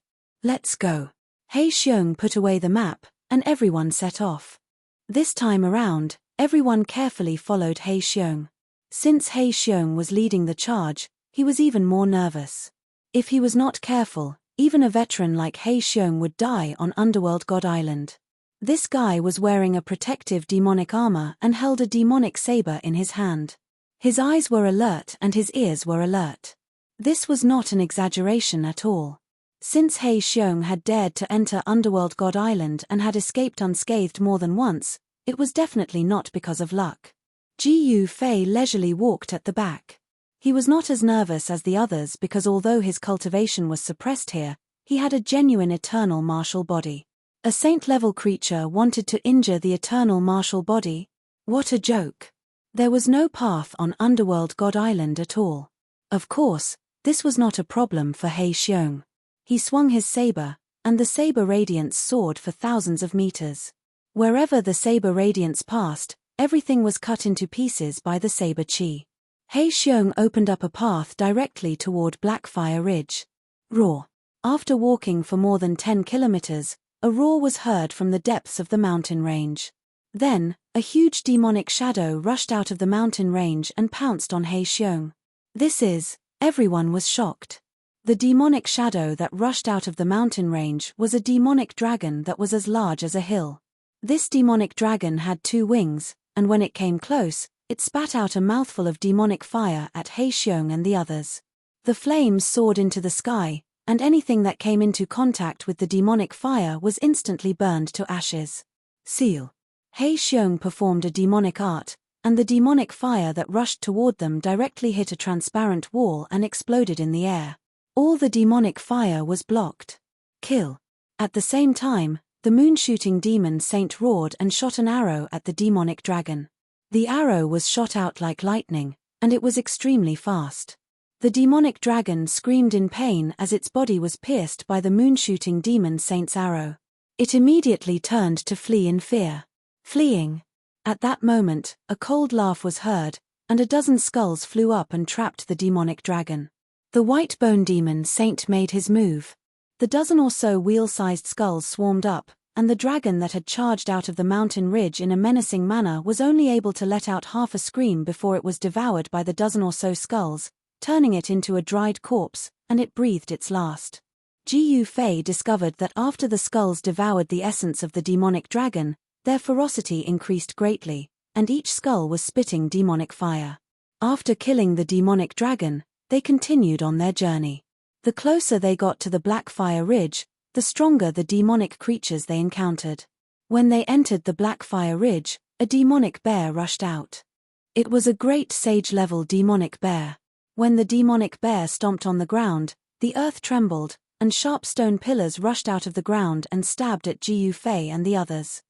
Speaker 1: Let's go. He Xiong put away the map, and everyone set off. This time around, everyone carefully followed He Xiong. Since He Xiong was leading the charge, he was even more nervous. If he was not careful, even a veteran like He Xiong would die on Underworld God Island. This guy was wearing a protective demonic armor and held a demonic saber in his hand. His eyes were alert and his ears were alert. This was not an exaggeration at all. Since He Xiong had dared to enter Underworld God Island and had escaped unscathed more than once, it was definitely not because of luck. Gu Fei leisurely walked at the back. He was not as nervous as the others because although his cultivation was suppressed here, he had a genuine eternal martial body. A saint-level creature wanted to injure the eternal martial body? What a joke. There was no path on Underworld God Island at all. Of course, this was not a problem for He Xiong. He swung his saber, and the saber radiance soared for thousands of meters. Wherever the saber radiance passed, everything was cut into pieces by the saber chi. He Xiong opened up a path directly toward Blackfire Ridge. Roar. After walking for more than 10 kilometers, a roar was heard from the depths of the mountain range. Then, a huge demonic shadow rushed out of the mountain range and pounced on He Xiong. Everyone was shocked. The demonic shadow that rushed out of the mountain range was a demonic dragon that was as large as a hill. This demonic dragon had 2 wings, and when it came close, it spat out a mouthful of demonic fire at He Xiong and the others. The flames soared into the sky, and anything that came into contact with the demonic fire was instantly burned to ashes. Seal. He Xiong performed a demonic art, and the demonic fire that rushed toward them directly hit a transparent wall and exploded in the air. All the demonic fire was blocked. Kill. At the same time, the moon-shooting demon saint roared and shot an arrow at the demonic dragon. The arrow was shot out like lightning, and it was extremely fast. The demonic dragon screamed in pain as its body was pierced by the moon-shooting demon saint's arrow. It immediately turned to flee in fear. Fleeing. At that moment, a cold laugh was heard, and a dozen skulls flew up and trapped the demonic dragon. The white bone demon saint made his move. The dozen or so wheel-sized skulls swarmed up, and the dragon that had charged out of the mountain ridge in a menacing manner was only able to let out half a scream before it was devoured by the dozen or so skulls, turning it into a dried corpse, and it breathed its last. Ji Yufei discovered that after the skulls devoured the essence of the demonic dragon, their ferocity increased greatly, and each skull was spitting demonic fire. After killing the demonic dragon, they continued on their journey. The closer they got to the Black Fire Ridge, the stronger the demonic creatures they encountered. When they entered the Black Fire Ridge, a demonic bear rushed out. It was a great sage-level demonic bear. When the demonic bear stomped on the ground, the earth trembled, and sharp stone pillars rushed out of the ground and stabbed at Ji Yufei and the others.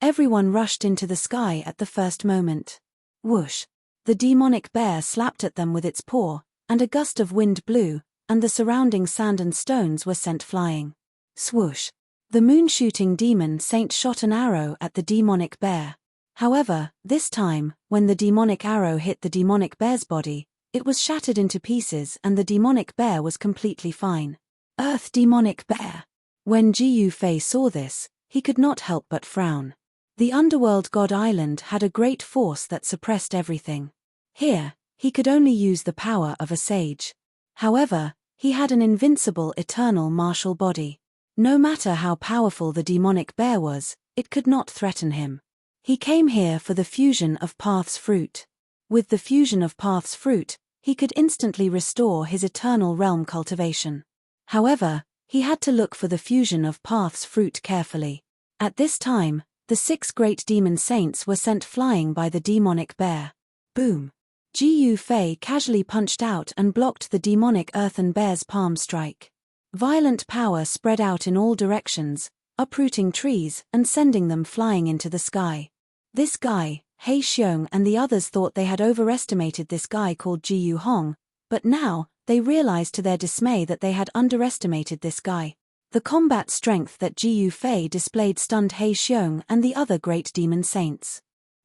Speaker 1: Everyone rushed into the sky at the first moment. Whoosh! The demonic bear slapped at them with its paw, and a gust of wind blew, and the surrounding sand and stones were sent flying. Swoosh! The moon-shooting demon saint shot an arrow at the demonic bear. However, this time, when the demonic arrow hit the demonic bear's body, it was shattered into pieces and the demonic bear was completely fine. Earth demonic bear! When Ji Yufei saw this, he could not help but frown. The underworld god island had a great force that suppressed everything. Here, he could only use the power of a sage. However, he had an invincible eternal martial body. No matter how powerful the demonic bear was, it could not threaten him. He came here for the fusion of Path's fruit. With the fusion of Path's fruit, he could instantly restore his eternal realm cultivation. However, he had to look for the fusion of Path's fruit carefully. At this time, the 6 great demon saints were sent flying by the demonic bear. Boom! Ji Yufei casually punched out and blocked the demonic earthen bear's palm strike. Violent power spread out in all directions, uprooting trees and sending them flying into the sky. This guy, He Xiong, and the others thought they had overestimated this guy called Ji Yu Hong, but now, they realized to their dismay that they had underestimated this guy. The combat strength that Ji Yufei displayed stunned He Xiong and the other great demon saints.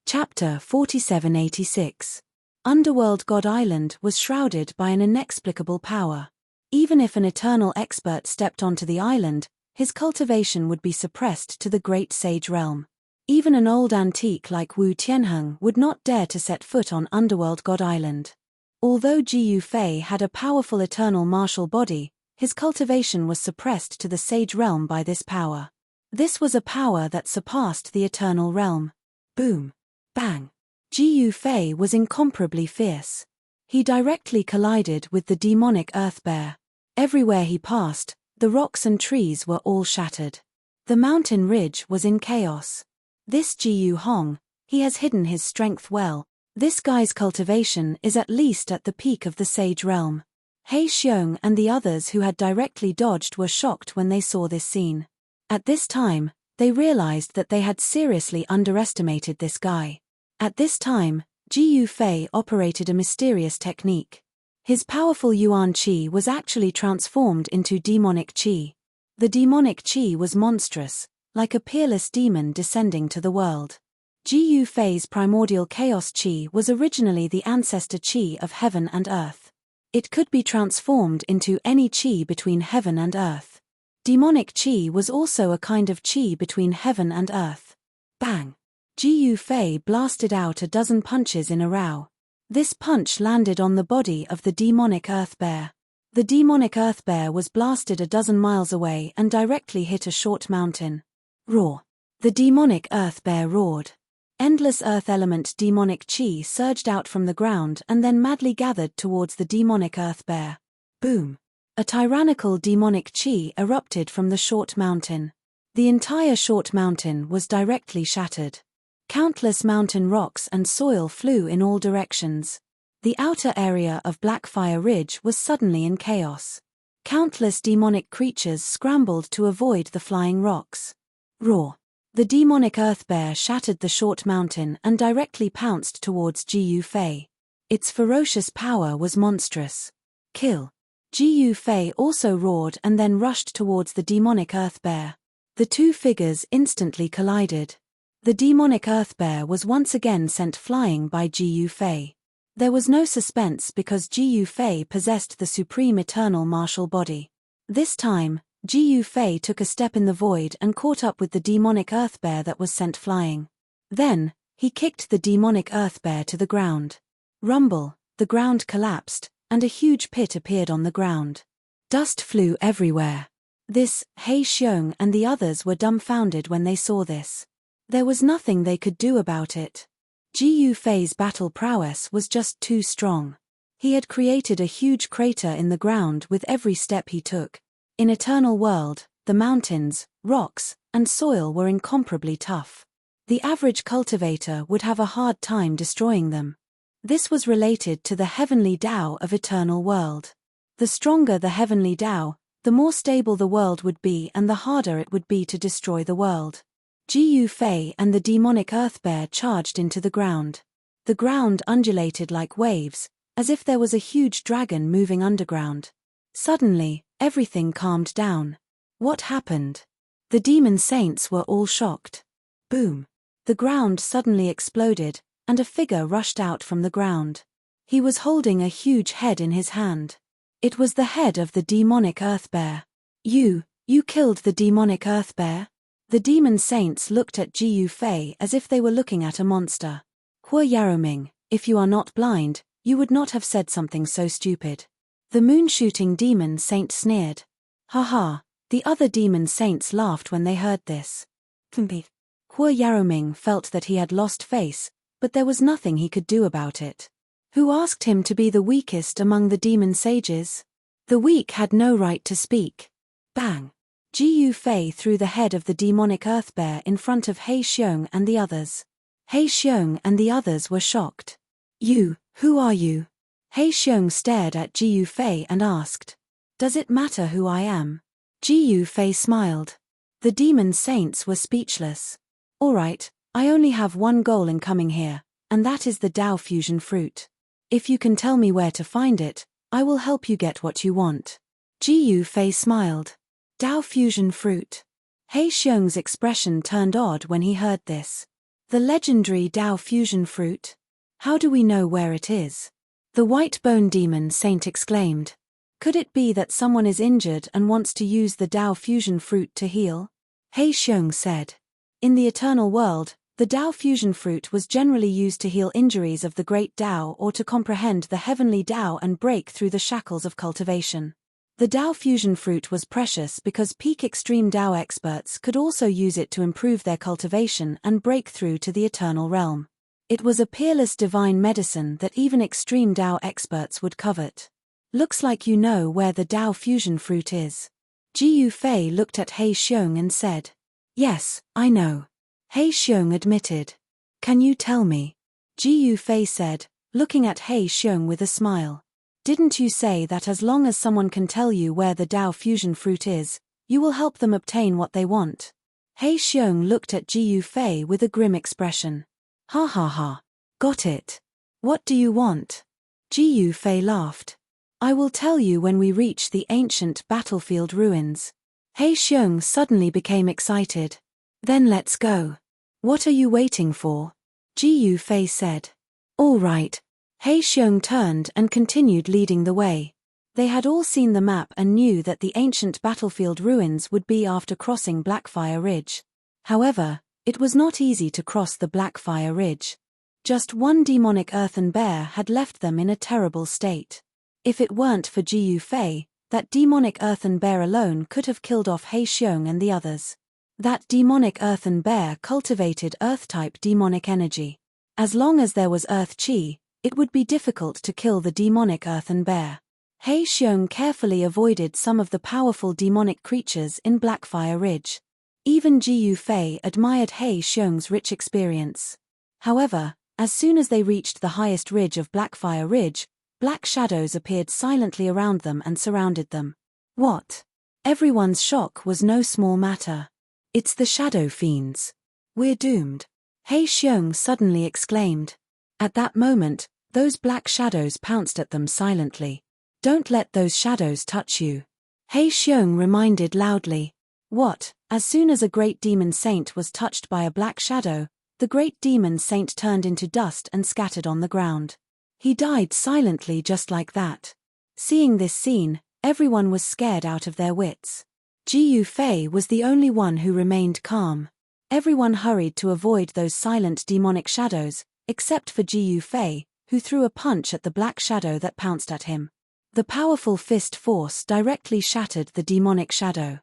Speaker 1: Chapter 4786. Underworld God Island was shrouded by an inexplicable power. Even if an eternal expert stepped onto the island, his cultivation would be suppressed to the great sage realm. Even an old antique like Wu Tianheng would not dare to set foot on Underworld God Island. Although Ji Yufei had a powerful eternal martial body, his cultivation was suppressed to the sage realm by this power. This was a power that surpassed the eternal realm. Boom! Bang! Ji Yufei was incomparably fierce. He directly collided with the demonic earth bear. Everywhere he passed, the rocks and trees were all shattered. The mountain ridge was in chaos. This Ji Yu Hong, he has hidden his strength well. This guy's cultivation is at least at the peak of the sage realm. He Xiong and the others who had directly dodged were shocked when they saw this scene. At this time, they realized that they had seriously underestimated this guy. At this time, Ji Yufei operated a mysterious technique. His powerful Yuan Qi was actually transformed into demonic Qi. The demonic Qi was monstrous, like a peerless demon descending to the world. Ji Yufei's primordial chaos Qi was originally the ancestor Qi of heaven and earth. It could be transformed into any Qi between heaven and earth. Demonic Qi was also a kind of Qi between heaven and earth. Bang! Ji Yufei blasted out a dozen punches in a row. This punch landed on the body of the demonic earth bear. The demonic earth bear was blasted a dozen miles away and directly hit a short mountain. Roar! The demonic earth bear roared. Endless earth element demonic chi surged out from the ground and then madly gathered towards the demonic earth bear. Boom! A tyrannical demonic chi erupted from the short mountain. The entire short mountain was directly shattered. Countless mountain rocks and soil flew in all directions. The outer area of Blackfire Ridge was suddenly in chaos. Countless demonic creatures scrambled to avoid the flying rocks. Roar! The demonic earth bear shattered the short mountain and directly pounced towards Jiu Fei. Its ferocious power was monstrous. Kill! Jiu Fei also roared and then rushed towards the demonic earth bear. The two figures instantly collided. The demonic earth bear was once again sent flying by Jiu Fei. There was no suspense because Jiu Fei possessed the supreme eternal martial body. This time, Jiu Fei took a step in the void and caught up with the demonic earth bear that was sent flying. Then, he kicked the demonic earth bear to the ground. Rumble, the ground collapsed, and a huge pit appeared on the ground. Dust flew everywhere. He Xiong and the others were dumbfounded when they saw this. There was nothing they could do about it. Jiu Fei's battle prowess was just too strong. He had created a huge crater in the ground with every step he took. In Eternal World, the mountains, rocks, and soil were incomparably tough. The average cultivator would have a hard time destroying them. This was related to the heavenly Tao of Eternal World. The stronger the heavenly Tao, the more stable the world would be and the harder it would be to destroy the world. Jiu Fei and the demonic earth bear charged into the ground. The ground undulated like waves, as if there was a huge dragon moving underground. Suddenly, everything calmed down. What happened? The demon saints were all shocked. Boom! The ground suddenly exploded, and a figure rushed out from the ground. He was holding a huge head in his hand. It was the head of the demonic earth bear. You killed the demonic earth bear? The demon saints looked at Jiu Fei as if they were looking at a monster. Hua Yaroming, if you are not blind, you would not have said something so stupid. The moon-shooting demon saint sneered. Ha! The other demon saints laughed when they heard this. Hua Yaroming felt that he had lost face, but there was nothing he could do about it. Who asked him to be the weakest among the demon sages? The weak had no right to speak. Bang! Jiu Fei threw the head of the demonic earth bear in front of He Xiong and the others. He Xiong and the others were shocked. Who are you? He Xiong stared at Jiu Fei and asked. Does it matter who I am? Jiu Fei smiled. The demon saints were speechless. All right, I only have one goal in coming here, and that is the Tao fusion fruit. If you can tell me where to find it, I will help you get what you want. Jiu Fei smiled. Tao fusion fruit. He Xiong's expression turned odd when he heard this. The legendary Tao fusion fruit? How do we know where it is? The white bone demon saint exclaimed. Could it be that someone is injured and wants to use the Tao fusion fruit to heal? He Xiong said. In the Eternal World, the Tao fusion fruit was generally used to heal injuries of the great Tao or to comprehend the heavenly Tao and break through the shackles of cultivation. The Tao fusion fruit was precious because peak extreme Tao experts could also use it to improve their cultivation and break through to the eternal realm. It was a peerless divine medicine that even extreme Tao experts would covet. Looks like you know where the Tao fusion fruit is. Jiu Fei looked at He Xiong and said. Yes, I know. He Xiong admitted. Can you tell me? Jiu Fei said, looking at He Xiong with a smile. Didn't you say that as long as someone can tell you where the Tao fusion fruit is, you will help them obtain what they want? He Xiong looked at Jiu Fei with a grim expression. Ha. Got it. What do you want? Jiu Fei laughed. I will tell you when we reach the ancient battlefield ruins. He Xiong suddenly became excited. Then let's go. What are you waiting for? Jiu Fei said. All right. He Xiong turned and continued leading the way. They had all seen the map and knew that the ancient battlefield ruins would be after crossing Blackfire Ridge. However, it was not easy to cross the Blackfire Ridge. Just one demonic earthen bear had left them in a terrible state. If it weren't for Jiu Fei, that demonic earthen bear alone could have killed off He Xiong and the others. That demonic earthen bear cultivated earth-type demonic energy. As long as there was earth chi, it would be difficult to kill the demonic earthen bear. He Xiong carefully avoided some of the powerful demonic creatures in Blackfire Ridge. Even Ji Yufei admired He Xiong's rich experience. However, as soon as they reached the highest ridge of Blackfire Ridge, black shadows appeared silently around them and surrounded them. What? Everyone's shock was no small matter. It's the shadow fiends. We're doomed. He Xiong suddenly exclaimed. At that moment, those black shadows pounced at them silently. Don't let those shadows touch you. He Xiong reminded loudly. What? As soon as a great demon saint was touched by a black shadow, the great demon saint turned into dust and scattered on the ground. He died silently just like that. Seeing this scene, everyone was scared out of their wits. Ji Yufei was the only one who remained calm. Everyone hurried to avoid those silent demonic shadows, except for Ji Yufei, who threw a punch at the black shadow that pounced at him. The powerful fist force directly shattered the demonic shadow.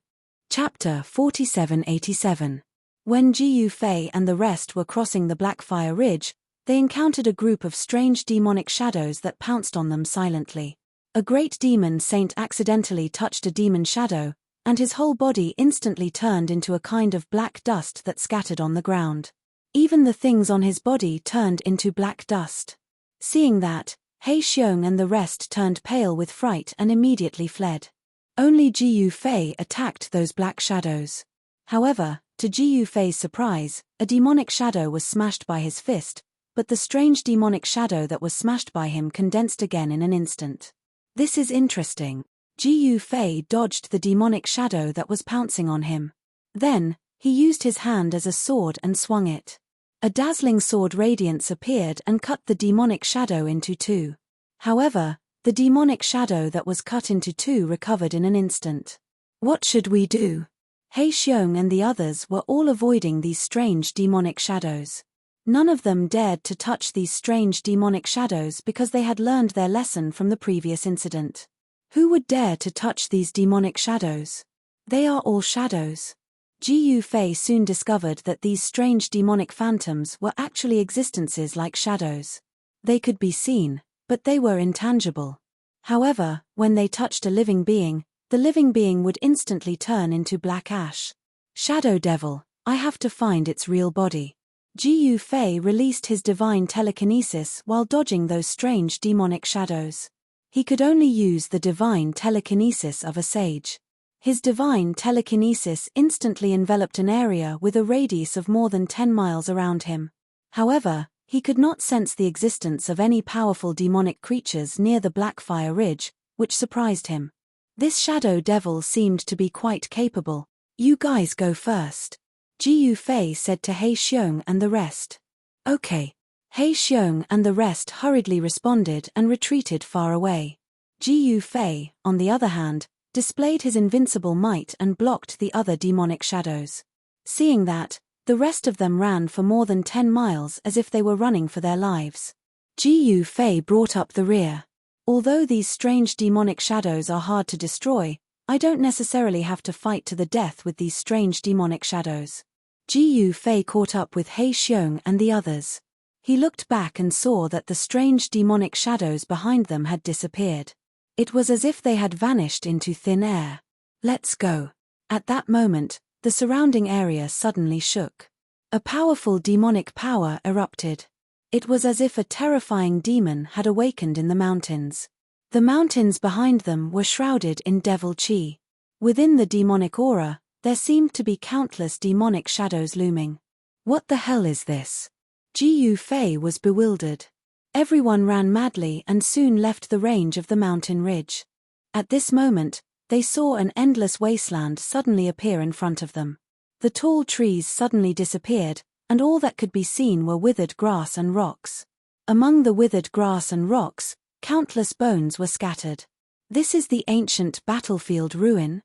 Speaker 1: Chapter 4787. When Ji Yufei and the rest were crossing the Blackfire Ridge, they encountered a group of strange demonic shadows that pounced on them silently. A great demon saint accidentally touched a demon shadow, and his whole body instantly turned into a kind of black dust that scattered on the ground. Even the things on his body turned into black dust. Seeing that, He Xiong and the rest turned pale with fright and immediately fled. Only Ji Yufei attacked those black shadows. However, to Ji Yufei's surprise, a demonic shadow was smashed by his fist, but the strange demonic shadow that was smashed by him condensed again in an instant. This is interesting. Ji Yufei dodged the demonic shadow that was pouncing on him. Then, he used his hand as a sword and swung it. A dazzling sword radiance appeared and cut the demonic shadow into two. However, the demonic shadow that was cut into two recovered in an instant. What should we do? He Xiong and the others were all avoiding these strange demonic shadows. None of them dared to touch these strange demonic shadows because they had learned their lesson from the previous incident. Who would dare to touch these demonic shadows? They are all shadows. Ji Yufei soon discovered that these strange demonic phantoms were actually existences like shadows. They could be seen, but they were intangible. However, when they touched a living being, the living being would instantly turn into black ash. Shadow Devil, I have to find its real body. Ji Yufei released his divine telekinesis while dodging those strange demonic shadows. He could only use the divine telekinesis of a sage. His divine telekinesis instantly enveloped an area with a radius of more than 10 miles around him. However, he could not sense the existence of any powerful demonic creatures near the Blackfire Ridge, which surprised him. This shadow devil seemed to be quite capable. You guys go first. Ji Yufei said to He Xiong and the rest. Okay. He Xiong and the rest hurriedly responded and retreated far away. Ji Yufei, on the other hand, displayed his invincible might and blocked the other demonic shadows. Seeing that, the rest of them ran for more than 10 miles as if they were running for their lives. Ji Yufei brought up the rear. Although these strange demonic shadows are hard to destroy, I don't necessarily have to fight to the death with these strange demonic shadows. Ji Yufei caught up with He Xiong and the others. He looked back and saw that the strange demonic shadows behind them had disappeared. It was as if they had vanished into thin air. Let's go. At that moment, the surrounding area suddenly shook. A powerful demonic power erupted. It was as if a terrifying demon had awakened in the mountains. The mountains behind them were shrouded in devil chi. Within the demonic aura, there seemed to be countless demonic shadows looming. What the hell is this? Ji Yufei was bewildered. Everyone ran madly and soon left the range of the mountain ridge. At this moment, they saw an endless wasteland suddenly appear in front of them. The tall trees suddenly disappeared, and all that could be seen were withered grass and rocks. Among the withered grass and rocks, countless bones were scattered. This is the ancient battlefield ruin?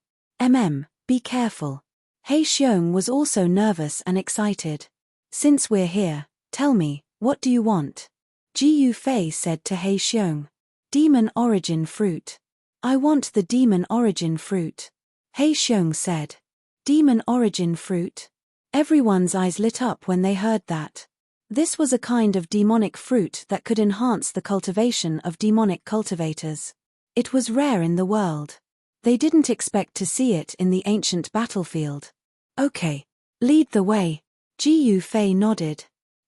Speaker 1: Be careful. He Xiong was also nervous and excited. Since we're here, tell me, what do you want? Ji Yufei said to He Xiong. Demon origin fruit. I want the demon origin fruit. He Xiong said. Demon origin fruit? Everyone's eyes lit up when they heard that. This was a kind of demonic fruit that could enhance the cultivation of demonic cultivators. It was rare in the world. They didn't expect to see it in the ancient battlefield. Okay. Lead the way. Ji Fei nodded.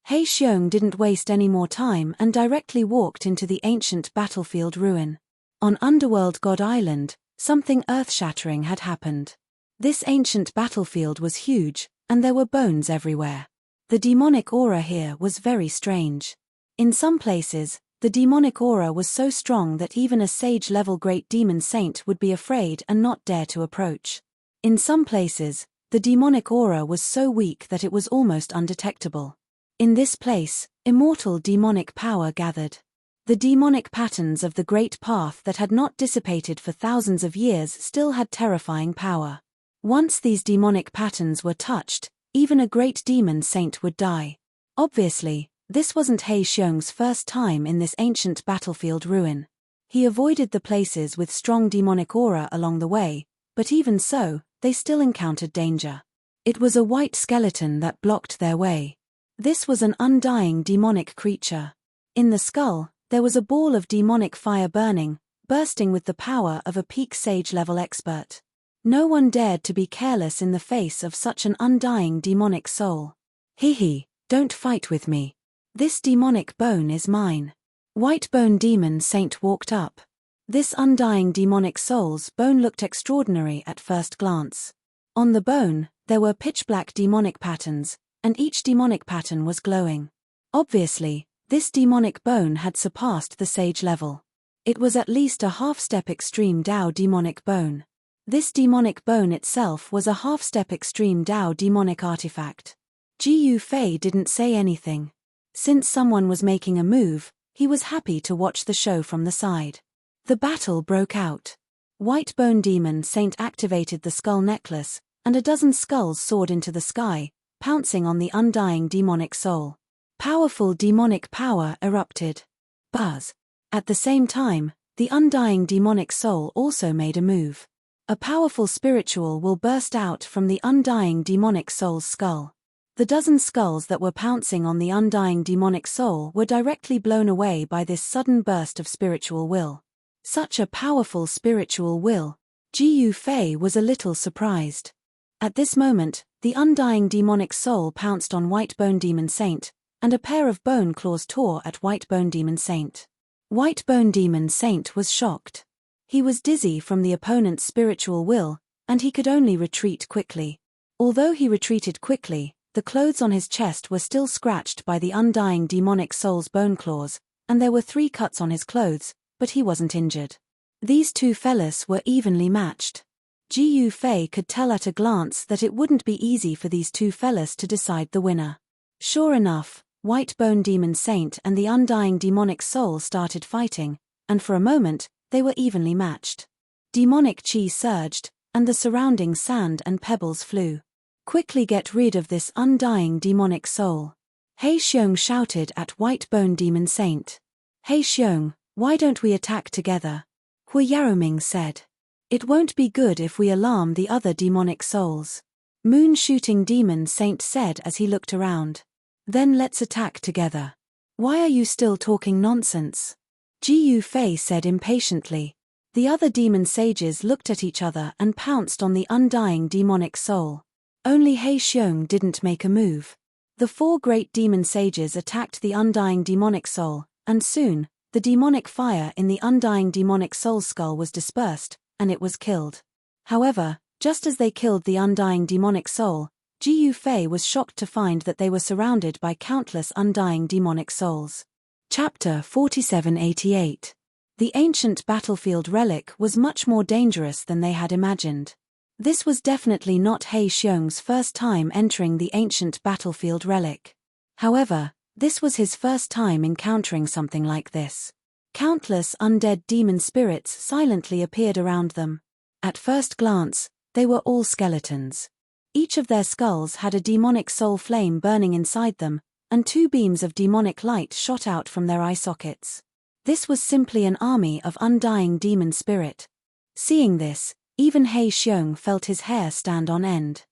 Speaker 1: He Xiong didn't waste any more time and directly walked into the ancient battlefield ruin. On Underworld God Island, something earth-shattering had happened. This ancient battlefield was huge, and there were bones everywhere. The demonic aura here was very strange. In some places, the demonic aura was so strong that even a sage-level great demon saint would be afraid and not dare to approach. In some places, the demonic aura was so weak that it was almost undetectable. In this place, immortal demonic power gathered. The demonic patterns of the Great Path that had not dissipated for thousands of years still had terrifying power. Once these demonic patterns were touched, even a great demon saint would die. Obviously, this wasn't He Xiong's first time in this ancient battlefield ruin. He avoided the places with strong demonic aura along the way, but even so, they still encountered danger. It was a white skeleton that blocked their way. This was an undying demonic creature. In the skull, there was a ball of demonic fire burning, bursting with the power of a peak sage-level expert. No one dared to be careless in the face of such an undying demonic soul. Hee, don't fight with me. This demonic bone is mine. White Bone Demon Saint walked up. This undying demonic soul's bone looked extraordinary at first glance. On the bone, there were pitch-black demonic patterns, and each demonic pattern was glowing. Obviously, this demonic bone had surpassed the sage level. It was at least a half-step extreme Dao demonic bone. This demonic bone itself was a half-step extreme Dao demonic artifact. Ji Fei didn't say anything. Since someone was making a move, he was happy to watch the show from the side. The battle broke out. White Bone Demon Saint activated the skull necklace, and a dozen skulls soared into the sky, pouncing on the undying demonic soul. Powerful demonic power erupted. Buzz. At the same time, the undying demonic soul also made a move. A powerful spiritual will burst out from the undying demonic soul's skull. The dozen skulls that were pouncing on the undying demonic soul were directly blown away by this sudden burst of spiritual will. Such a powerful spiritual will. Ji Fei was a little surprised. At this moment, the undying demonic soul pounced on White Bone Demon Saint, and a pair of bone claws tore at White Bone Demon Saint. White Bone Demon Saint was shocked. He was dizzy from the opponent's spiritual will, and he could only retreat quickly. Although he retreated quickly, the clothes on his chest were still scratched by the undying demonic soul's bone claws, and there were 3 cuts on his clothes, but he wasn't injured. These two fellas were evenly matched. Ji Fei could tell at a glance that it wouldn't be easy for these two fellas to decide the winner. Sure enough, White Bone Demon Saint and the undying demonic soul started fighting, and for a moment, they were evenly matched. Demonic chi surged, and the surrounding sand and pebbles flew. Quickly get rid of this undying demonic soul. He Xiong shouted at White Bone Demon Saint. He Xiong, why don't we attack together? Hu Yaroming said. It won't be good if we alarm the other demonic souls. Moon Shooting Demon Saint said as he looked around. Then let's attack together. Why are you still talking nonsense? Ji Fei said impatiently. The other demon sages looked at each other and pounced on the undying demonic soul. Only He Xiong didn't make a move. The 4 great demon sages attacked the undying demonic soul, and soon, the demonic fire in the undying demonic soul skull was dispersed, and it was killed. However, just as they killed the undying demonic soul, Ji Fei was shocked to find that they were surrounded by countless undying demonic souls. Chapter 4788. The ancient battlefield relic was much more dangerous than they had imagined. This was definitely not He Xiong's first time entering the ancient battlefield relic. However, this was his first time encountering something like this. Countless undead demon spirits silently appeared around them. At first glance, they were all skeletons. Each of their skulls had a demonic soul flame burning inside them, and 2 beams of demonic light shot out from their eye sockets. This was simply an army of undying demon spirit. Seeing this, even He Xiong felt his hair stand on end.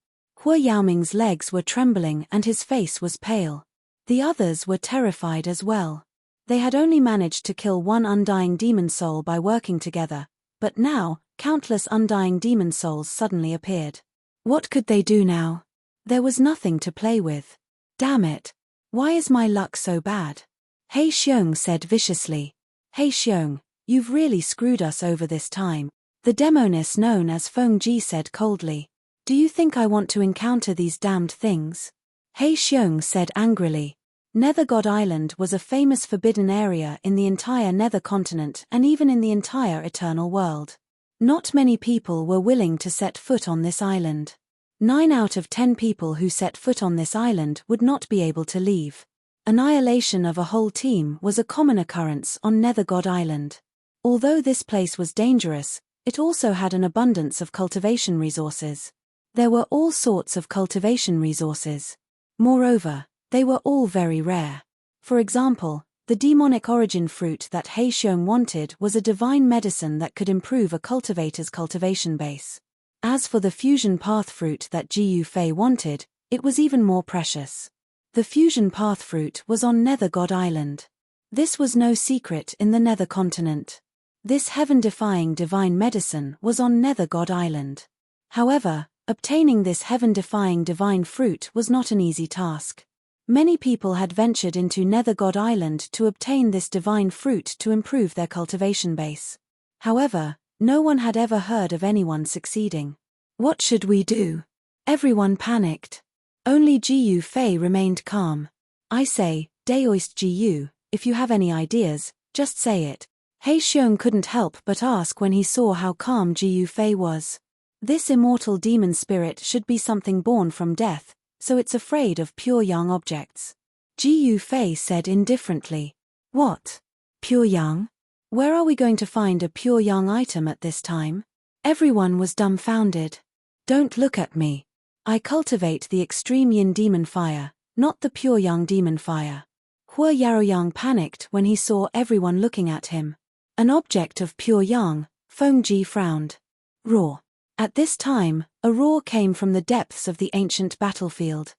Speaker 1: Hua Yaoming's legs were trembling and his face was pale. The others were terrified as well. They had only managed to kill one undying demon soul by working together, but now, countless undying demon souls suddenly appeared. What could they do now? There was nothing to play with. Damn it! Why is my luck so bad? He Xiong said viciously. He Xiong, you've really screwed us over this time. The demoness known as Feng Ji said coldly. Do you think I want to encounter these damned things? He Xiong said angrily. Nether God Island was a famous forbidden area in the entire Nether continent and even in the entire eternal world. Not many people were willing to set foot on this island. 9 out of 10 people who set foot on this island would not be able to leave. Annihilation of a whole team was a common occurrence on Nether God Island. Although this place was dangerous, it also had an abundance of cultivation resources. There were all sorts of cultivation resources. Moreover, they were all very rare. For example, the demonic origin fruit that He Xiong wanted was a divine medicine that could improve a cultivator's cultivation base. As for the fusion path fruit that Ji Yufei wanted, it was even more precious. The fusion path fruit was on Nether God Island. This was no secret in the Nether continent. This heaven-defying divine medicine was on Nether God Island. However, obtaining this heaven-defying divine fruit was not an easy task. Many people had ventured into Nether God Island to obtain this divine fruit to improve their cultivation base. However, no one had ever heard of anyone succeeding. What should we do? Everyone panicked. Only Ji Yufei remained calm. I say, Daoist Ji Yu, if you have any ideas, just say it. He Xiong couldn't help but ask when he saw how calm Ji Yufei was. This immortal demon spirit should be something born from death, so it's afraid of pure yang objects. Ji Yufei said indifferently. What? Pure yang? Where are we going to find a pure yang item at this time? Everyone was dumbfounded. Don't look at me. I cultivate the extreme yin demon fire, not the pure yang demon fire. Hua Yaoyang panicked when he saw everyone looking at him. An object of pure yang, Feng Ji frowned. Roar. At this time, a roar came from the depths of the ancient battlefield.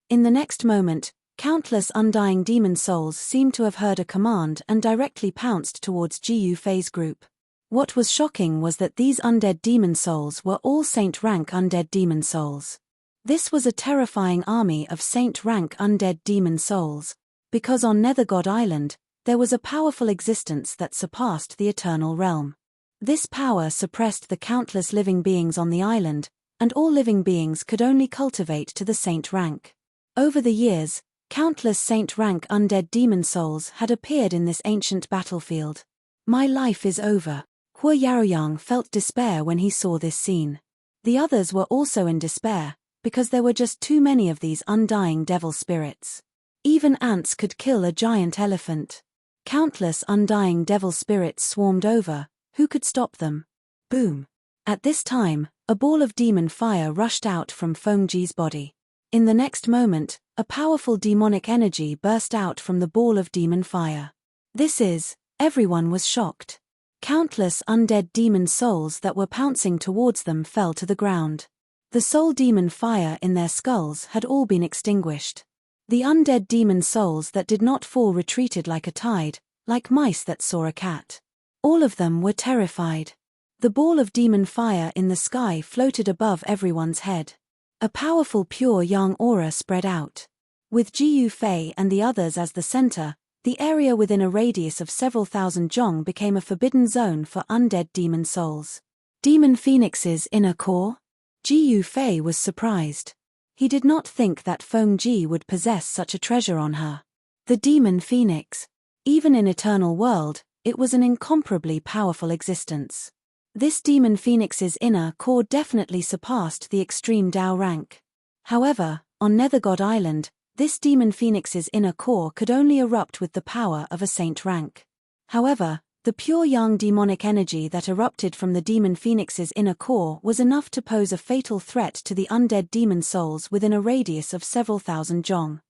Speaker 1: In the next moment, countless undying demon souls seemed to have heard a command and directly pounced towards Ji Yufei's group. What was shocking was that these undead demon souls were all saint-rank undead demon souls. This was a terrifying army of saint-rank undead demon souls, because on Nether God Island, there was a powerful existence that surpassed the eternal realm. This power suppressed the countless living beings on the island, and all living beings could only cultivate to the saint rank. Over the years, countless saint rank undead demon souls had appeared in this ancient battlefield. My life is over. Hua Yaoyang felt despair when he saw this scene. The others were also in despair, because there were just too many of these undying devil spirits. Even ants could kill a giant elephant. Countless undying devil spirits swarmed over. Who could stop them? Boom. At this time, a ball of demon fire rushed out from Feng Ji's body. In the next moment, a powerful demonic energy burst out from the ball of demon fire. Everyone was shocked. Countless undead demon souls that were pouncing towards them fell to the ground. The soul demon fire in their skulls had all been extinguished. The undead demon souls that did not fall retreated like a tide, like mice that saw a cat. All of them were terrified. The ball of demon fire in the sky floated above everyone's head. A powerful pure yang aura spread out. With Ji Yufei and the others as the center, the area within a radius of several thousand zhong became a forbidden zone for undead demon souls. Demon Phoenix's inner core? Ji Yufei was surprised. He did not think that Feng Ji would possess such a treasure on her. The Demon Phoenix. Even in Eternal World, it was an incomparably powerful existence. This Demon Phoenix's inner core definitely surpassed the extreme Dao rank. However, on Nether God Island, this Demon Phoenix's inner core could only erupt with the power of a saint rank. However, the pure yang demonic energy that erupted from the Demon Phoenix's inner core was enough to pose a fatal threat to the undead demon souls within a radius of several thousand zhong.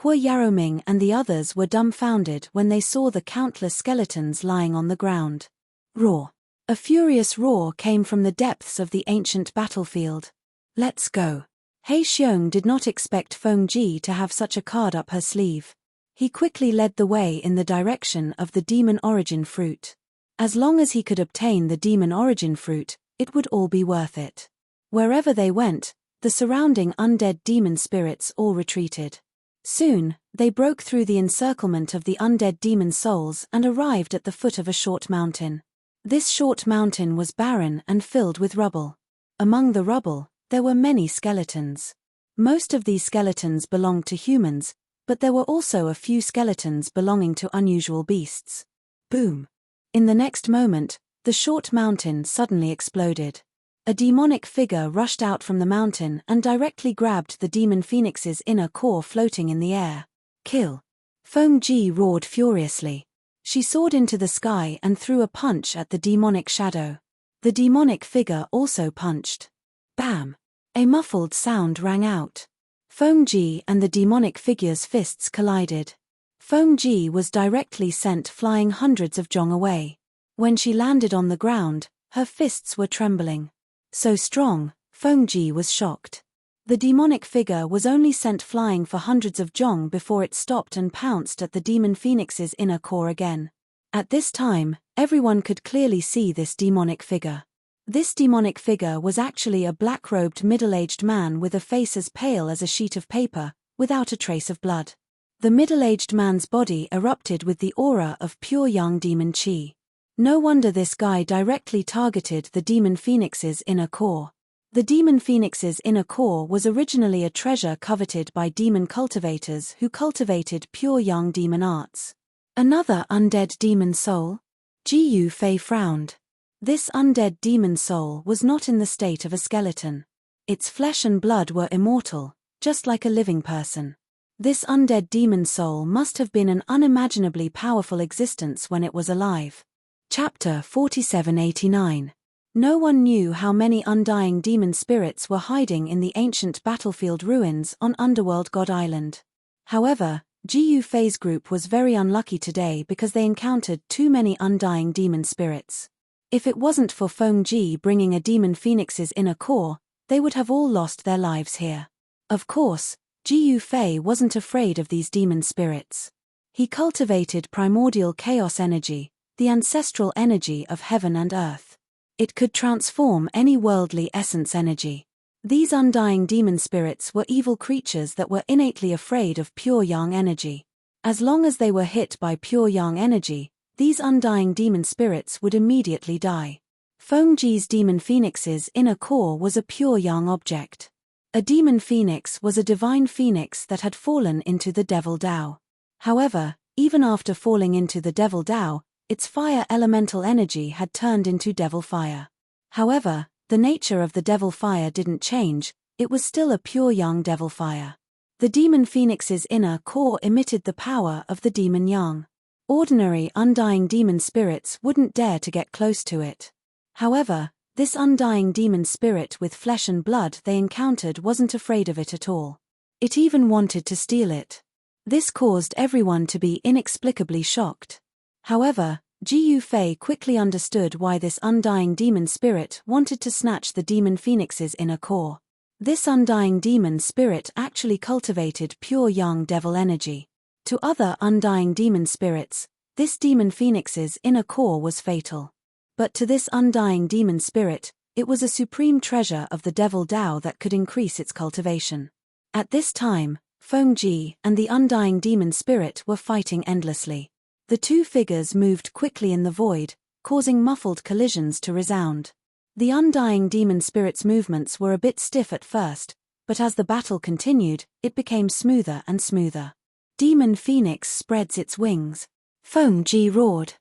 Speaker 1: Hua Yaroming and the others were dumbfounded when they saw the countless skeletons lying on the ground. Roar. A furious roar came from the depths of the ancient battlefield. Let's go. He Xiong did not expect Feng Ji to have such a card up her sleeve. He quickly led the way in the direction of the demon origin fruit. As long as he could obtain the demon origin fruit, it would all be worth it. Wherever they went, the surrounding undead demon spirits all retreated. Soon, they broke through the encirclement of the undead demon souls and arrived at the foot of a short mountain. This short mountain was barren and filled with rubble. Among the rubble, there were many skeletons. Most of these skeletons belonged to humans, but there were also a few skeletons belonging to unusual beasts. Boom! In the next moment, the short mountain suddenly exploded. A demonic figure rushed out from the mountain and directly grabbed the demon phoenix's inner core floating in the air. Kill! Feng Ji roared furiously. She soared into the sky and threw a punch at the demonic shadow. The demonic figure also punched. Bam! A muffled sound rang out. Feng Ji and the demonic figure's fists collided. Feng Ji was directly sent flying hundreds of jong away. When she landed on the ground, her fists were trembling. So strong, Feng Ji was shocked. The demonic figure was only sent flying for hundreds of jong before it stopped and pounced at the demon phoenix's inner core again. At this time, everyone could clearly see this demonic figure. This demonic figure was actually a black-robed middle-aged man with a face as pale as a sheet of paper, without a trace of blood. The middle-aged man's body erupted with the aura of pure young demon chi. No wonder this guy directly targeted the demon phoenix's inner core. The demon phoenix's inner core was originally a treasure coveted by demon cultivators who cultivated pure young demon arts. Another undead demon soul? Jiyu Fei frowned. This undead demon soul was not in the state of a skeleton. Its flesh and blood were immortal, just like a living person. This undead demon soul must have been an unimaginably powerful existence when it was alive. Chapter 4789. No one knew how many undying demon spirits were hiding in the ancient battlefield ruins on Underworld God Island. However, Jiyu Fei's group was very unlucky today because they encountered too many undying demon spirits. If it wasn't for Feng Ji bringing a demon phoenix's inner core, they would have all lost their lives here. Of course, Jiyu Fei wasn't afraid of these demon spirits. He cultivated primordial chaos energy, the ancestral energy of heaven and earth. It could transform any worldly essence energy. These undying demon spirits were evil creatures that were innately afraid of pure yang energy. As long as they were hit by pure yang energy, these undying demon spirits would immediately die. Feng Ji's demon phoenix's inner core was a pure yang object. A demon phoenix was a divine phoenix that had fallen into the devil Dao. However, even after falling into the devil Dao, its fire elemental energy had turned into devil fire. However, the nature of the devil fire didn't change, it was still a pure young devil fire. The demon phoenix's inner core emitted the power of the demon yang. Ordinary undying demon spirits wouldn't dare to get close to it. However, this undying demon spirit with flesh and blood they encountered wasn't afraid of it at all. It even wanted to steal it. This caused everyone to be inexplicably shocked. However, Jiyu Fei quickly understood why this undying demon spirit wanted to snatch the demon phoenix's inner core. This undying demon spirit actually cultivated pure young devil energy. To other undying demon spirits, this demon phoenix's inner core was fatal. But to this undying demon spirit, it was a supreme treasure of the devil Dao that could increase its cultivation. At this time, Feng Ji and the undying demon spirit were fighting endlessly. The two figures moved quickly in the void, causing muffled collisions to resound. The undying demon spirit's movements were a bit stiff at first, but as the battle continued, it became smoother and smoother. Demon Phoenix spreads its wings. Feng Ji roared.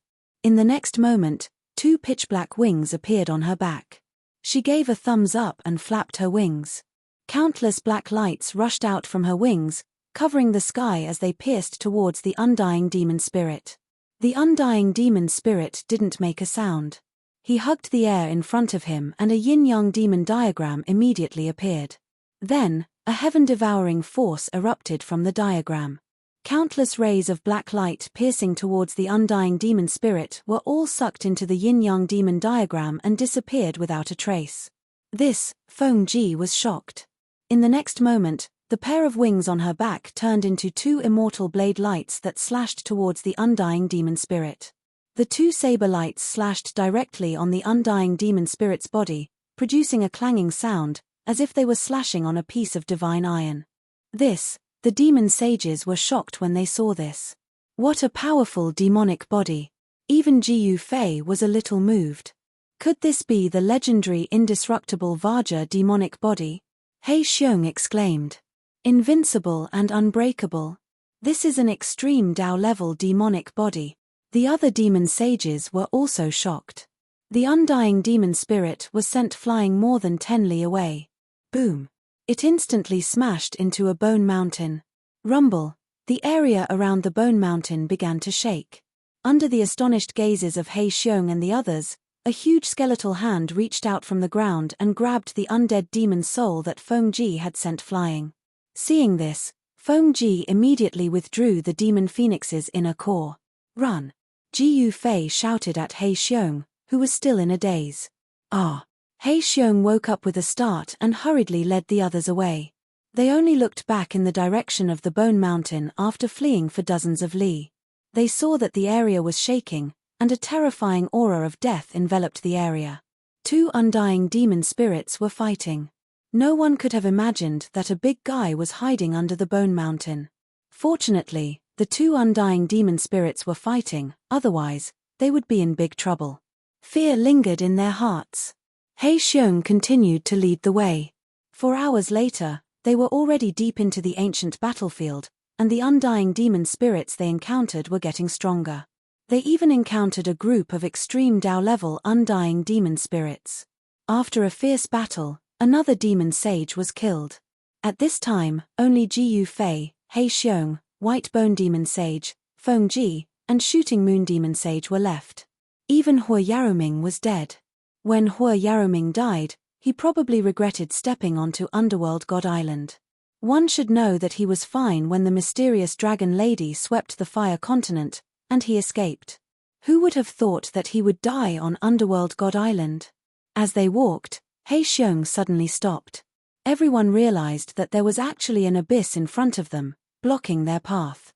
Speaker 1: In the next moment, two pitch-black wings appeared on her back. She gave a thumbs up and flapped her wings. Countless black lights rushed out from her wings, covering the sky as they pierced towards the undying demon spirit. The undying demon spirit didn't make a sound. He hugged the air in front of him and a yin-yang demon diagram immediately appeared. Then, a heaven-devouring force erupted from the diagram. Countless rays of black light piercing towards the undying demon spirit were all sucked into the yin-yang demon diagram and disappeared without a trace. This, Feng Ji was shocked. In the next moment, the pair of wings on her back turned into two immortal blade lights that slashed towards the undying demon spirit. The two saber lights slashed directly on the undying demon spirit's body, producing a clanging sound, as if they were slashing on a piece of divine iron. The demon sages were shocked when they saw this. What a powerful demonic body! Even Jiyu Fei was a little moved. Could this be the legendary indestructible Vajra demonic body? He Xiong exclaimed. Invincible and unbreakable. This is an extreme Dao-level demonic body. The other demon sages were also shocked. The undying demon spirit was sent flying more than 10 li away. Boom! It instantly smashed into a bone mountain. Rumble! The area around the bone mountain began to shake. Under the astonished gazes of He Xiong and the others, a huge skeletal hand reached out from the ground and grabbed the undead demon soul that Feng Ji had sent flying. Seeing this, Feng Ji immediately withdrew the demon phoenix's inner core. Run! Jiyu Fei shouted at He Xiong, who was still in a daze. Ah! He Xiong woke up with a start and hurriedly led the others away. They only looked back in the direction of the bone mountain after fleeing for dozens of li. They saw that the area was shaking, and a terrifying aura of death enveloped the area. Two undying demon spirits were fighting. No one could have imagined that a big guy was hiding under the bone mountain. Fortunately, the two undying demon spirits were fighting, otherwise, they would be in big trouble. Fear lingered in their hearts. He Xiong continued to lead the way. 4 hours later, they were already deep into the ancient battlefield, and the undying demon spirits they encountered were getting stronger. They even encountered a group of extreme Dao-level undying demon spirits. After a fierce battle, another demon sage was killed. At this time, only Jiyu Fei, He Xiong, White Bone Demon Sage, Feng Ji, and Shooting Moon Demon Sage were left. Even Hua Yaroming was dead. When Hua Yaroming died, he probably regretted stepping onto Underworld God Island. One should know that he was fine when the mysterious dragon lady swept the Fire Continent, and he escaped. Who would have thought that he would die on Underworld God Island? As they walked, He Xiong suddenly stopped. Everyone realized that there was actually an abyss in front of them, blocking their path.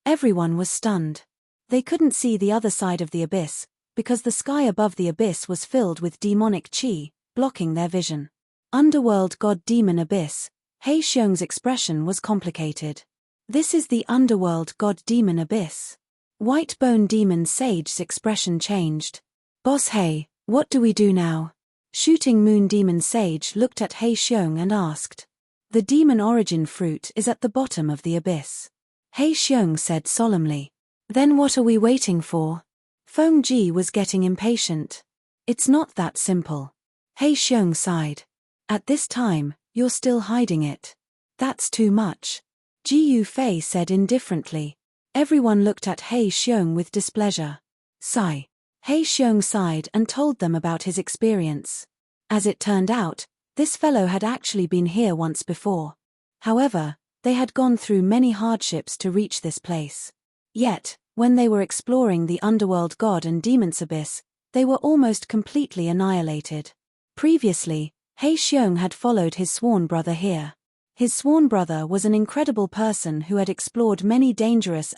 Speaker 1: Everyone was stunned. They couldn't see the other side of the abyss, because the sky above the abyss was filled with demonic qi, blocking their vision. Underworld God Demon Abyss. He Xiong's expression was complicated. This is the Underworld God Demon Abyss. White Bone Demon Sage's expression changed. Boss He, what do we do now? Shooting Moon Demon Sage looked at He Xiong and asked. The demon origin fruit is at the bottom of the abyss. He Xiong said solemnly. Then what are we waiting for? Feng Ji was getting impatient. It's not that simple. He Xiong sighed. At this time, you're still hiding it. That's too much. Jiyu Fei said indifferently. Everyone looked at He Xiong with displeasure. Sigh. He Xiong sighed and told them about his experience. As it turned out, this fellow had actually been here once before. However, they had gone through many hardships to reach this place. Yet, when they were exploring the underworld god and demon's abyss, they were almost completely annihilated. Previously, He Xiong had followed his sworn brother here. His sworn brother was an incredible person who had explored many dangerous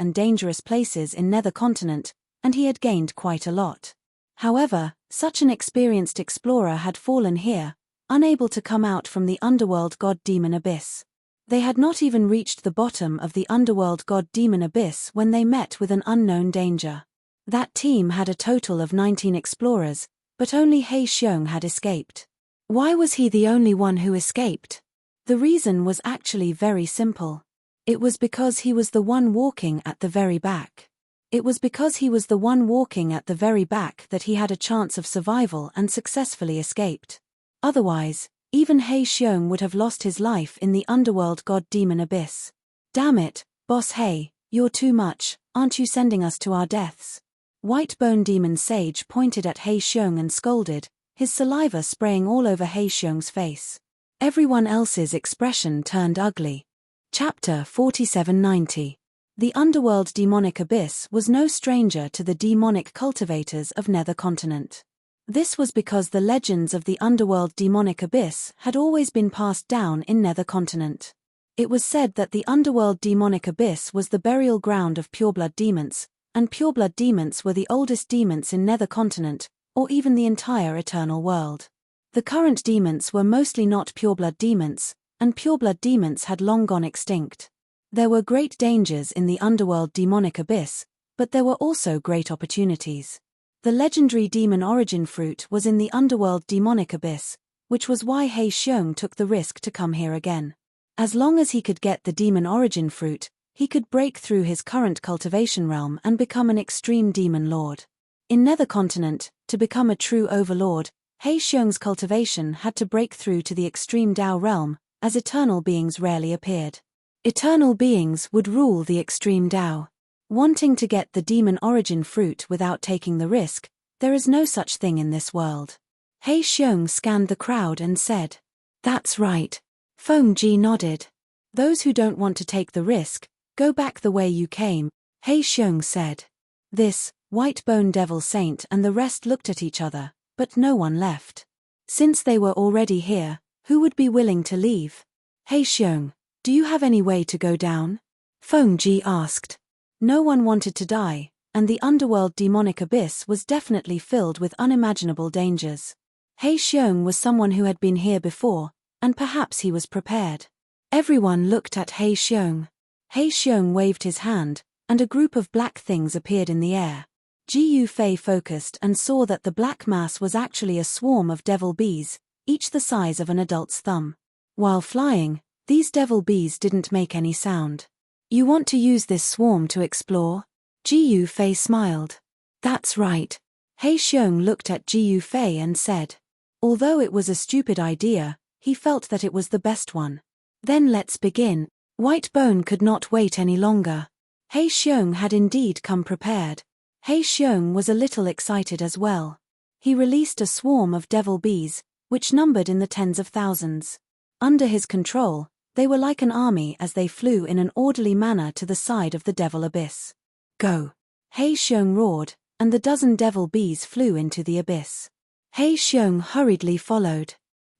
Speaker 1: places in Nether Continent, and he had gained quite a lot. However, such an experienced explorer had fallen here, unable to come out from the underworld god-demon abyss. They had not even reached the bottom of the underworld god-demon abyss when they met with an unknown danger. That team had a total of 19 explorers, but only He Xiong had escaped. Why was he the only one who escaped? The reason was actually very simple. It was because he was the one walking at the very back. It was because he was the one walking at the very back that he had a chance of survival and successfully escaped. Otherwise, even He Xiong would have lost his life in the underworld god-demon abyss. Damn it, Boss He, you're too much, aren't you sending us to our deaths? White Bone Demon Sage pointed at He Xiong and scolded, his saliva spraying all over He Xiong's face. Everyone else's expression turned ugly. Chapter 4790. The underworld demonic abyss was no stranger to the demonic cultivators of Nether Continent. This was because the legends of the underworld demonic abyss had always been passed down in Nether Continent. It was said that the underworld demonic abyss was the burial ground of pureblood demons, and pureblood demons were the oldest demons in Nether Continent, or even the entire eternal world. The current demons were mostly not pureblood demons, and pureblood demons had long gone extinct. There were great dangers in the underworld demonic abyss, but there were also great opportunities. The legendary demon origin fruit was in the underworld demonic abyss, which was why He Xiong took the risk to come here again. As long as he could get the demon origin fruit, he could break through his current cultivation realm and become an extreme demon lord. In Nether Continent, to become a true overlord, He Xiong's cultivation had to break through to the extreme Dao realm, as eternal beings rarely appeared. Eternal beings would rule the extreme Dao. Wanting to get the demon origin fruit without taking the risk, there is no such thing in this world. He Xiong scanned the crowd and said, "That's right." Feng Ji nodded. "Those who don't want to take the risk, go back the way you came," He Xiong said. This, White Bone Devil Saint and the rest looked at each other, but no one left. Since they were already here, who would be willing to leave? "He Xiong, do you have any way to go down?" Feng Ji asked. No one wanted to die, and the underworld demonic abyss was definitely filled with unimaginable dangers. He Xiong was someone who had been here before, and perhaps he was prepared. Everyone looked at He Xiong. He Xiong waved his hand, and a group of black things appeared in the air. Ji Yufei focused and saw that the black mass was actually a swarm of devil bees, each the size of an adult's thumb. While flying, these devil bees didn't make any sound. "You want to use this swarm to explore?" Ji Yufei smiled. "That's right." He Xiong looked at Ji Yufei and said. Although it was a stupid idea, he felt that it was the best one. "Then let's begin." White Bone could not wait any longer. He Xiong had indeed come prepared. He Xiong was a little excited as well. He released a swarm of devil bees, which numbered in the tens of thousands. Under his control, they were like an army as they flew in an orderly manner to the side of the devil abyss. "Go!" He Xiong roared, and the dozen devil bees flew into the abyss. He Xiong hurriedly followed.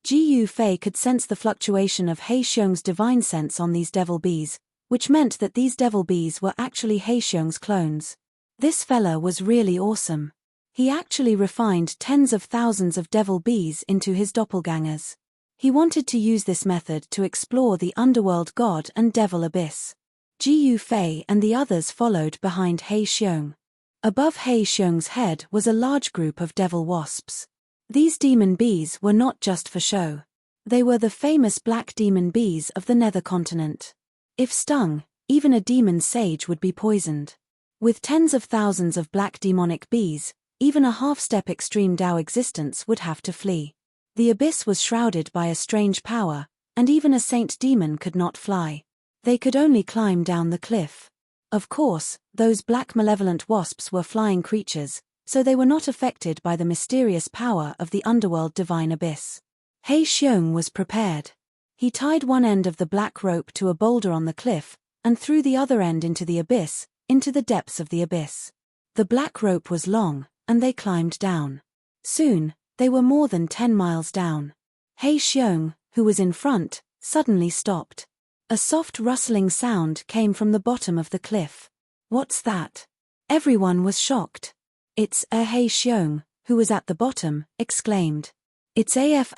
Speaker 1: Ji Yufei could sense the fluctuation of He Xiong's divine sense on these devil bees, which meant that these devil bees were actually He Xiong's clones. This fella was really awesome. He actually refined tens of thousands of devil bees into his doppelgangers. He wanted to use this method to explore the underworld god and devil abyss. Ji Yufei and the others followed behind He Xiong. Above He Xiong's head was a large group of devil wasps. These demon bees were not just for show. They were the famous black demon bees of the Nether Continent. If stung, even a demon sage would be poisoned. With tens of thousands of black demonic bees, even a half-step extreme Dao existence would have to flee. The abyss was shrouded by a strange power, and even a saint demon could not fly. They could only climb down the cliff. Of course, those black malevolent wasps were flying creatures, so they were not affected by the mysterious power of the underworld divine abyss. He Xiong was prepared. He tied one end of the black rope to a boulder on the cliff, and threw the other end into the abyss, into the depths of the abyss. The black rope was long, and they climbed down. Soon, they were more than 10 miles down. He Xiong, who was in front, suddenly stopped. A soft rustling sound came from the bottom of the cliff. "What's that?" Everyone was shocked. "It's He Xiong, who was at the bottom, exclaimed. "It's AF**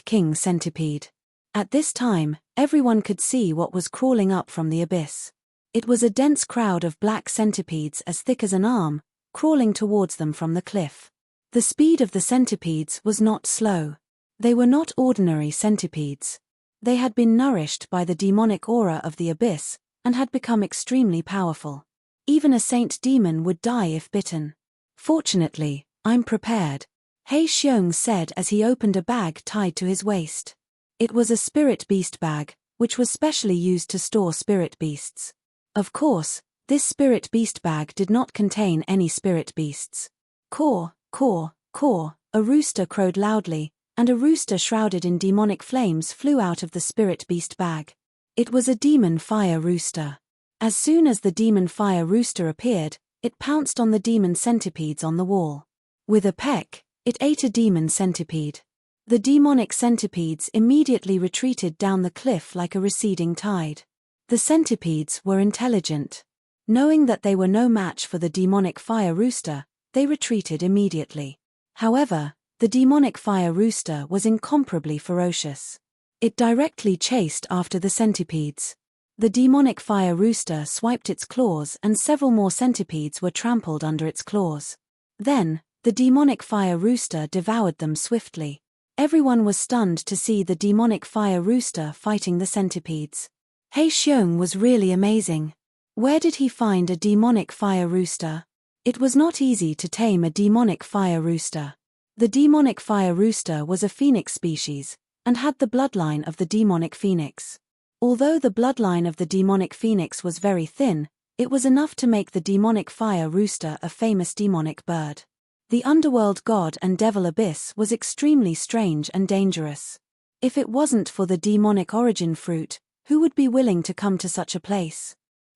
Speaker 1: King Centipede." At this time, everyone could see what was crawling up from the abyss. It was a dense crowd of black centipedes as thick as an arm, crawling towards them from the cliff. The speed of the centipedes was not slow. They were not ordinary centipedes. They had been nourished by the demonic aura of the abyss, and had become extremely powerful. Even a saint demon would die if bitten. "Fortunately, I'm prepared," He Xiong said as he opened a bag tied to his waist. It was a spirit beast bag, which was specially used to store spirit beasts. Of course, this spirit beast bag did not contain any spirit beasts. Caw, caw, caw, a rooster crowed loudly, and a rooster shrouded in demonic flames flew out of the spirit beast bag. It was a demon fire rooster. As soon as the demon fire rooster appeared, it pounced on the demon centipedes on the wall. With a peck, It ate a demon centipede. The demonic centipedes immediately retreated down the cliff like a receding tide. The centipedes were intelligent. Knowing that they were no match for the demonic fire rooster, they retreated immediately. However, the demonic fire rooster was incomparably ferocious. It directly chased after the centipedes. The demonic fire rooster swiped its claws and several more centipedes were trampled under its claws. Then, the demonic fire rooster devoured them swiftly. Everyone was stunned to see the demonic fire rooster fighting the centipedes. He Xiong was really amazing. Where did he find a demonic fire rooster? It was not easy to tame a demonic fire rooster. The demonic fire rooster was a phoenix species, and had the bloodline of the demonic phoenix. Although the bloodline of the demonic phoenix was very thin, it was enough to make the demonic fire rooster a famous demonic bird. The underworld god and devil abyss was extremely strange and dangerous. If it wasn't for the demonic origin fruit, who would be willing to come to such a place?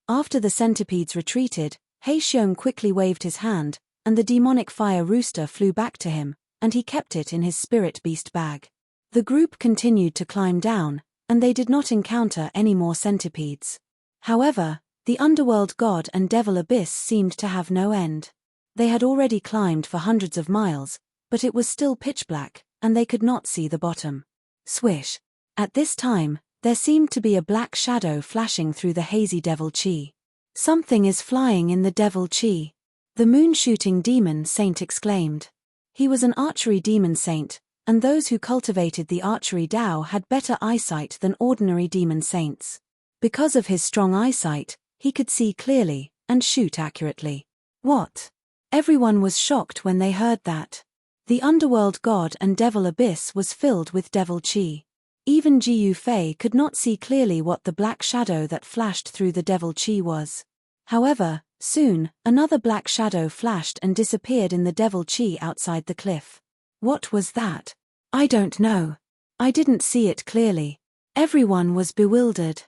Speaker 1: After the centipedes retreated, He Xiong quickly waved his hand, and the demonic fire rooster flew back to him, and he kept it in his spirit beast bag. The group continued to climb down, and they did not encounter any more centipedes. However, the underworld god and devil abyss seemed to have no end. They had already climbed for hundreds of miles, but it was still pitch black, and they could not see the bottom. Swish! At this time, there seemed to be a black shadow flashing through the hazy devil chi. Something is flying in the devil chi. The moon-shooting demon saint exclaimed. He was an archery demon saint, and those who cultivated the archery Dao had better eyesight than ordinary demon saints. Because of his strong eyesight, he could see clearly, and shoot accurately. What? Everyone was shocked when they heard that. The underworld god and devil abyss was filled with devil chi. Even Jiyu Fei could not see clearly what the black shadow that flashed through the devil chi was. However, soon, another black shadow flashed and disappeared in the devil chi outside the cliff. What was that? I don't know. I didn't see it clearly. Everyone was bewildered.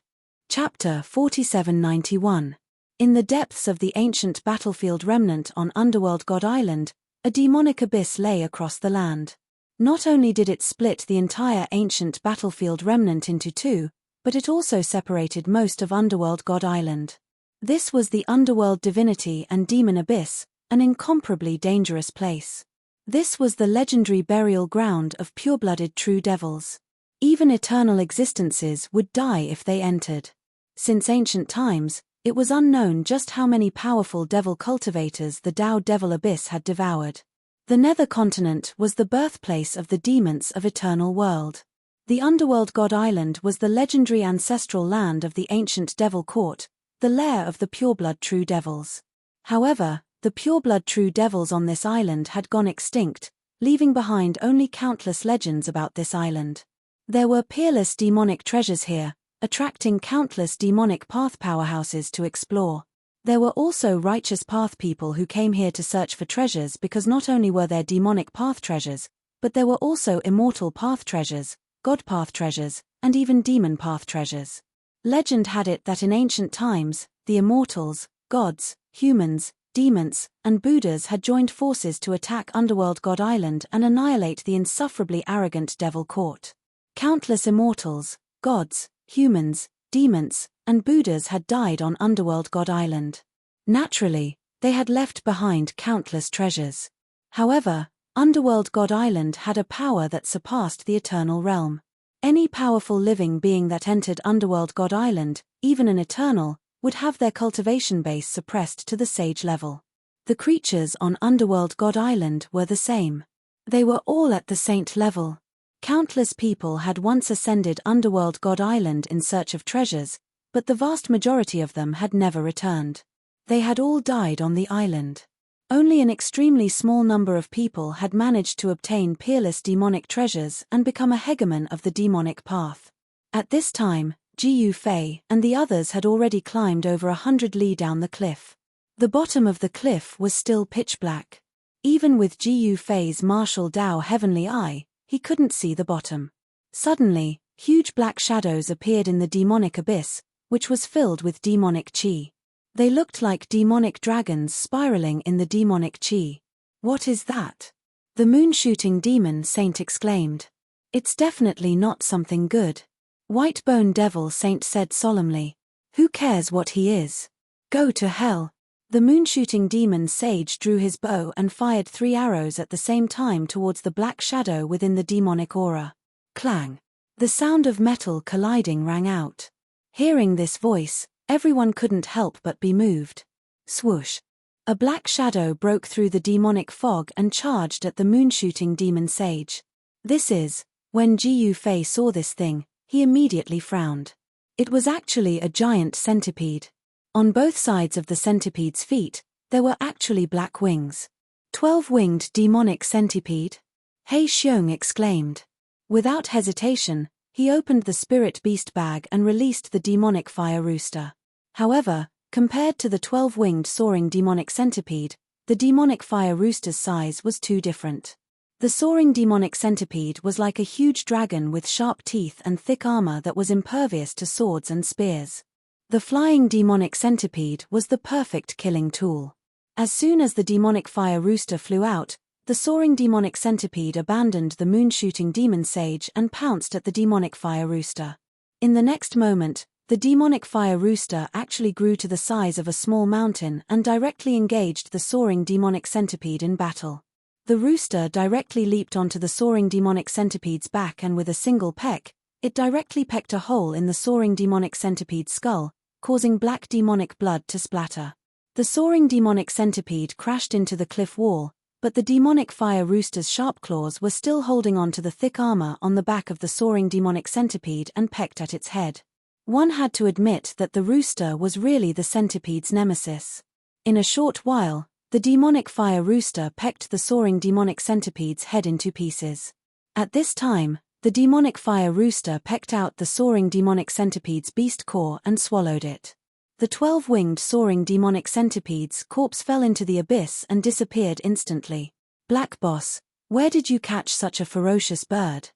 Speaker 1: Chapter 4791. In the depths of the ancient battlefield remnant on Underworld God Island, a demonic abyss lay across the land. Not only did it split the entire ancient battlefield remnant into two, but it also separated most of Underworld God Island. This was the underworld divinity and demon abyss, an incomparably dangerous place. This was the legendary burial ground of pure-blooded true devils. Even eternal existences would die if they entered. Since ancient times, it was unknown just how many powerful devil cultivators the Dao Devil Abyss had devoured. The Nether Continent was the birthplace of the demons of Eternal World. The Underworld God Island was the legendary ancestral land of the ancient Devil Court, the lair of the pureblood true devils. However, the pureblood true devils on this island had gone extinct, leaving behind only countless legends about this island. There were peerless demonic treasures here, attracting countless demonic path powerhouses to explore. There were also righteous path people who came here to search for treasures because not only were there demonic path treasures, but there were also immortal path treasures, god path treasures, and even demon path treasures. Legend had it that in ancient times, the immortals, gods, humans, demons, and Buddhas had joined forces to attack Underworld God Island and annihilate the insufferably arrogant Devil Court. Countless immortals, gods, humans, demons, and Buddhas had died on Underworld God Island. Naturally, they had left behind countless treasures. However, Underworld God Island had a power that surpassed the Eternal Realm. Any powerful living being that entered Underworld God Island, even an Eternal, would have their cultivation base suppressed to the sage level. The creatures on Underworld God Island were the same. They were all at the saint level. Countless people had once ascended Underworld God Island in search of treasures, but the vast majority of them had never returned. They had all died on the island. Only an extremely small number of people had managed to obtain peerless demonic treasures and become a hegemon of the demonic path. At this time, Jiyu Fei and the others had already climbed over 100 li down the cliff. The bottom of the cliff was still pitch black. Even with Jiyu Fei's martial Dao heavenly eye, he couldn't see the bottom. Suddenly, huge black shadows appeared in the demonic abyss, which was filled with demonic chi. They looked like demonic dragons spiraling in the demonic chi. What is that? The moon-shooting demon saint exclaimed. It's definitely not something good. White Bone Devil Saint said solemnly. Who cares what he is? Go to hell. The moon-shooting demon sage drew his bow and fired 3 arrows at the same time towards the black shadow within the demonic aura. Clang. The sound of metal colliding rang out. Hearing this voice, everyone couldn't help but be moved. Swoosh. A black shadow broke through the demonic fog and charged at the moon-shooting demon sage. This is, when Ji Fei saw this thing, he immediately frowned. It was actually a giant centipede. On both sides of the centipede's feet, there were actually black wings. 12-winged demonic centipede? He Xiong exclaimed. Without hesitation, he opened the spirit beast bag and released the demonic fire rooster. However, compared to the 12-winged soaring demonic centipede, the demonic fire rooster's size was too different. The soaring demonic centipede was like a huge dragon with sharp teeth and thick armor that was impervious to swords and spears. The flying demonic centipede was the perfect killing tool. As soon as the demonic fire rooster flew out, the soaring demonic centipede abandoned the moon-shooting demon sage and pounced at the demonic fire rooster. In the next moment, the demonic fire rooster actually grew to the size of a small mountain and directly engaged the soaring demonic centipede in battle. The rooster directly leaped onto the soaring demonic centipede's back and with a single peck, it directly pecked a hole in the soaring demonic centipede's skull, causing black demonic blood to splatter. The soaring demonic centipede crashed into the cliff wall, but the demonic fire rooster's sharp claws were still holding on to the thick armor on the back of the soaring demonic centipede and pecked at its head. One had to admit that the rooster was really the centipede's nemesis. In a short while, the demonic fire rooster pecked the soaring demonic centipede's head into pieces. At this time, the demonic fire rooster pecked out the soaring demonic centipede's beast core and swallowed it. The 12-winged soaring demonic centipede's corpse fell into the abyss and disappeared instantly. Black Boss, where did you catch such a ferocious bird?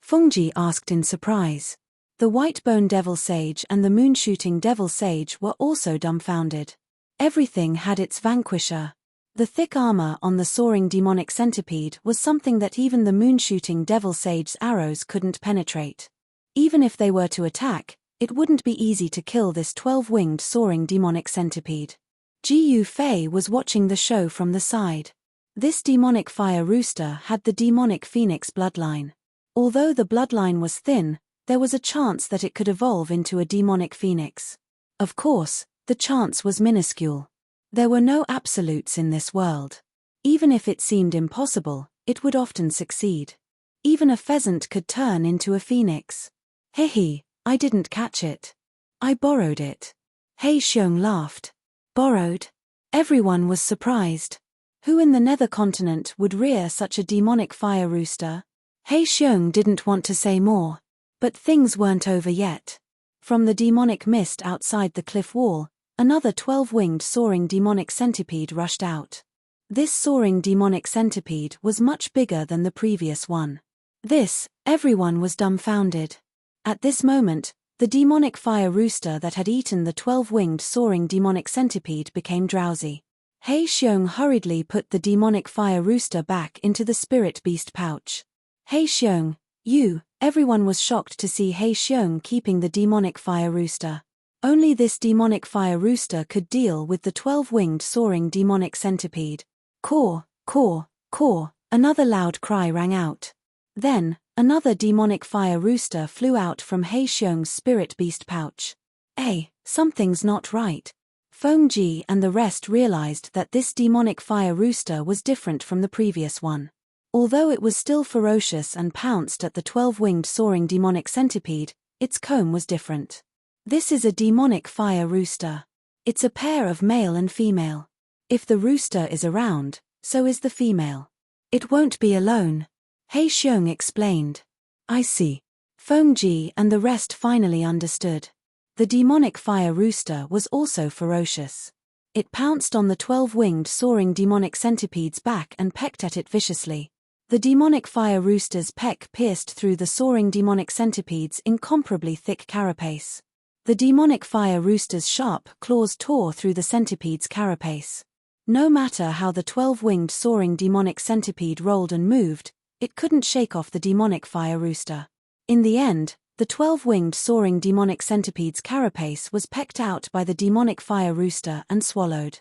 Speaker 1: Fengji asked in surprise. The White Bone Devil Sage and the Moon-Shooting Devil Sage were also dumbfounded. Everything had its vanquisher. The thick armor on the soaring demonic centipede was something that even the moon-shooting devil sage's arrows couldn't penetrate. Even if they were to attack, it wouldn't be easy to kill this 12-winged soaring demonic centipede. Ji Fei was watching the show from the side. This demonic fire rooster had the demonic phoenix bloodline. Although the bloodline was thin, there was a chance that it could evolve into a demonic phoenix. Of course, the chance was minuscule. There were no absolutes in this world. Even if it seemed impossible, it would often succeed. Even a pheasant could turn into a phoenix. Hehe, I didn't catch it. I borrowed it. He Xiong laughed. Borrowed? Everyone was surprised. Who in the nether continent would rear such a demonic fire rooster? He Xiong didn't want to say more. But things weren't over yet. From the demonic mist outside the cliff wall, another 12-winged soaring demonic centipede rushed out. This soaring demonic centipede was much bigger than the previous one. Everyone was dumbfounded. At this moment, the demonic fire rooster that had eaten the 12-winged soaring demonic centipede became drowsy. He Xiong hurriedly put the demonic fire rooster back into the spirit beast pouch. He Xiong, everyone was shocked to see He Xiong keeping the demonic fire rooster. Only this demonic fire rooster could deal with the 12-winged soaring demonic centipede. Caw, caw, caw, another loud cry rang out. Then, another demonic fire rooster flew out from He Xiong's spirit beast pouch. Something's not right. Fengji and the rest realized that this demonic fire rooster was different from the previous one. Although it was still ferocious and pounced at the 12-winged soaring demonic centipede, its comb was different. This is a demonic fire rooster. It's a pair of male and female. If the rooster is around, so is the female. It won't be alone. He Xiong explained. I see. Fengji and the rest finally understood. The demonic fire rooster was also ferocious. It pounced on the 12-winged soaring demonic centipede's back and pecked at it viciously. The demonic fire rooster's peck pierced through the soaring demonic centipede's incomparably thick carapace. The demonic fire rooster's sharp claws tore through the centipede's carapace. No matter how the 12-winged soaring demonic centipede rolled and moved, it couldn't shake off the demonic fire rooster. In the end, the 12-winged soaring demonic centipede's carapace was pecked out by the demonic fire rooster and swallowed.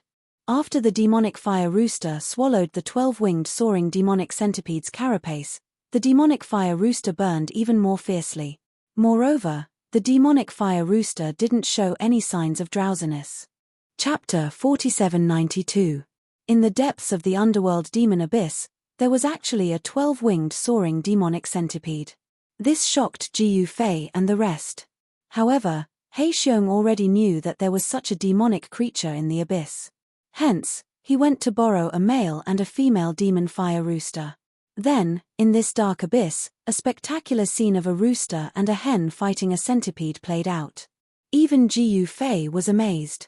Speaker 1: After the demonic fire rooster swallowed the 12-winged soaring demonic centipede's carapace, the demonic fire rooster burned even more fiercely. Moreover, the demonic fire rooster didn't show any signs of drowsiness. Chapter 4792. In the depths of the underworld demon abyss, there was actually a 12-winged soaring demonic centipede. This shocked Ji Yufei and the rest. However, He Xiong already knew that there was such a demonic creature in the abyss. Hence, he went to borrow a male and a female demon fire rooster. Then, in this dark abyss, a spectacular scene of a rooster and a hen fighting a centipede played out. Even Ji Yufei was amazed.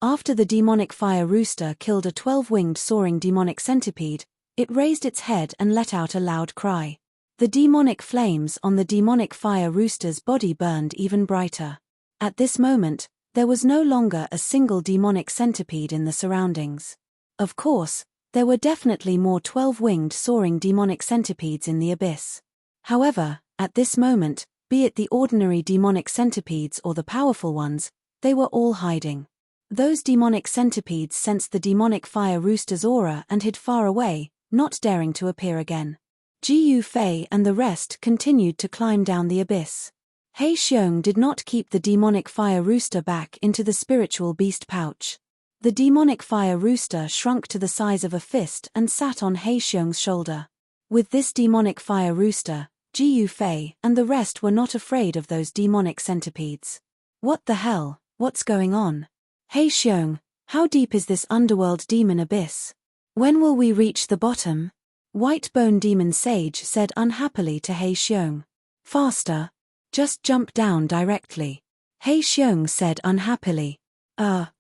Speaker 1: After the demonic fire rooster killed a 12-winged soaring demonic centipede, it raised its head and let out a loud cry. The demonic flames on the demonic fire rooster's body burned even brighter. At this moment, there was no longer a single demonic centipede in the surroundings. Of course, there were definitely more 12-winged soaring demonic centipedes in the abyss. However, at this moment, be it the ordinary demonic centipedes or the powerful ones, they were all hiding. Those demonic centipedes sensed the demonic fire rooster's aura and hid far away, not daring to appear again. Ji Yufei and the rest continued to climb down the abyss. He Xiong did not keep the demonic fire rooster back into the spiritual beast pouch. The demonic fire rooster shrunk to the size of a fist and sat on He Xiong's shoulder. With this demonic fire rooster, Ji Yufei and the rest were not afraid of those demonic centipedes. What the hell, what's going on? He Xiong, how deep is this underworld demon abyss? When will we reach the bottom? White Bone Demon Sage said unhappily to He Xiong. Faster. Just jump down directly. He Xiong said unhappily.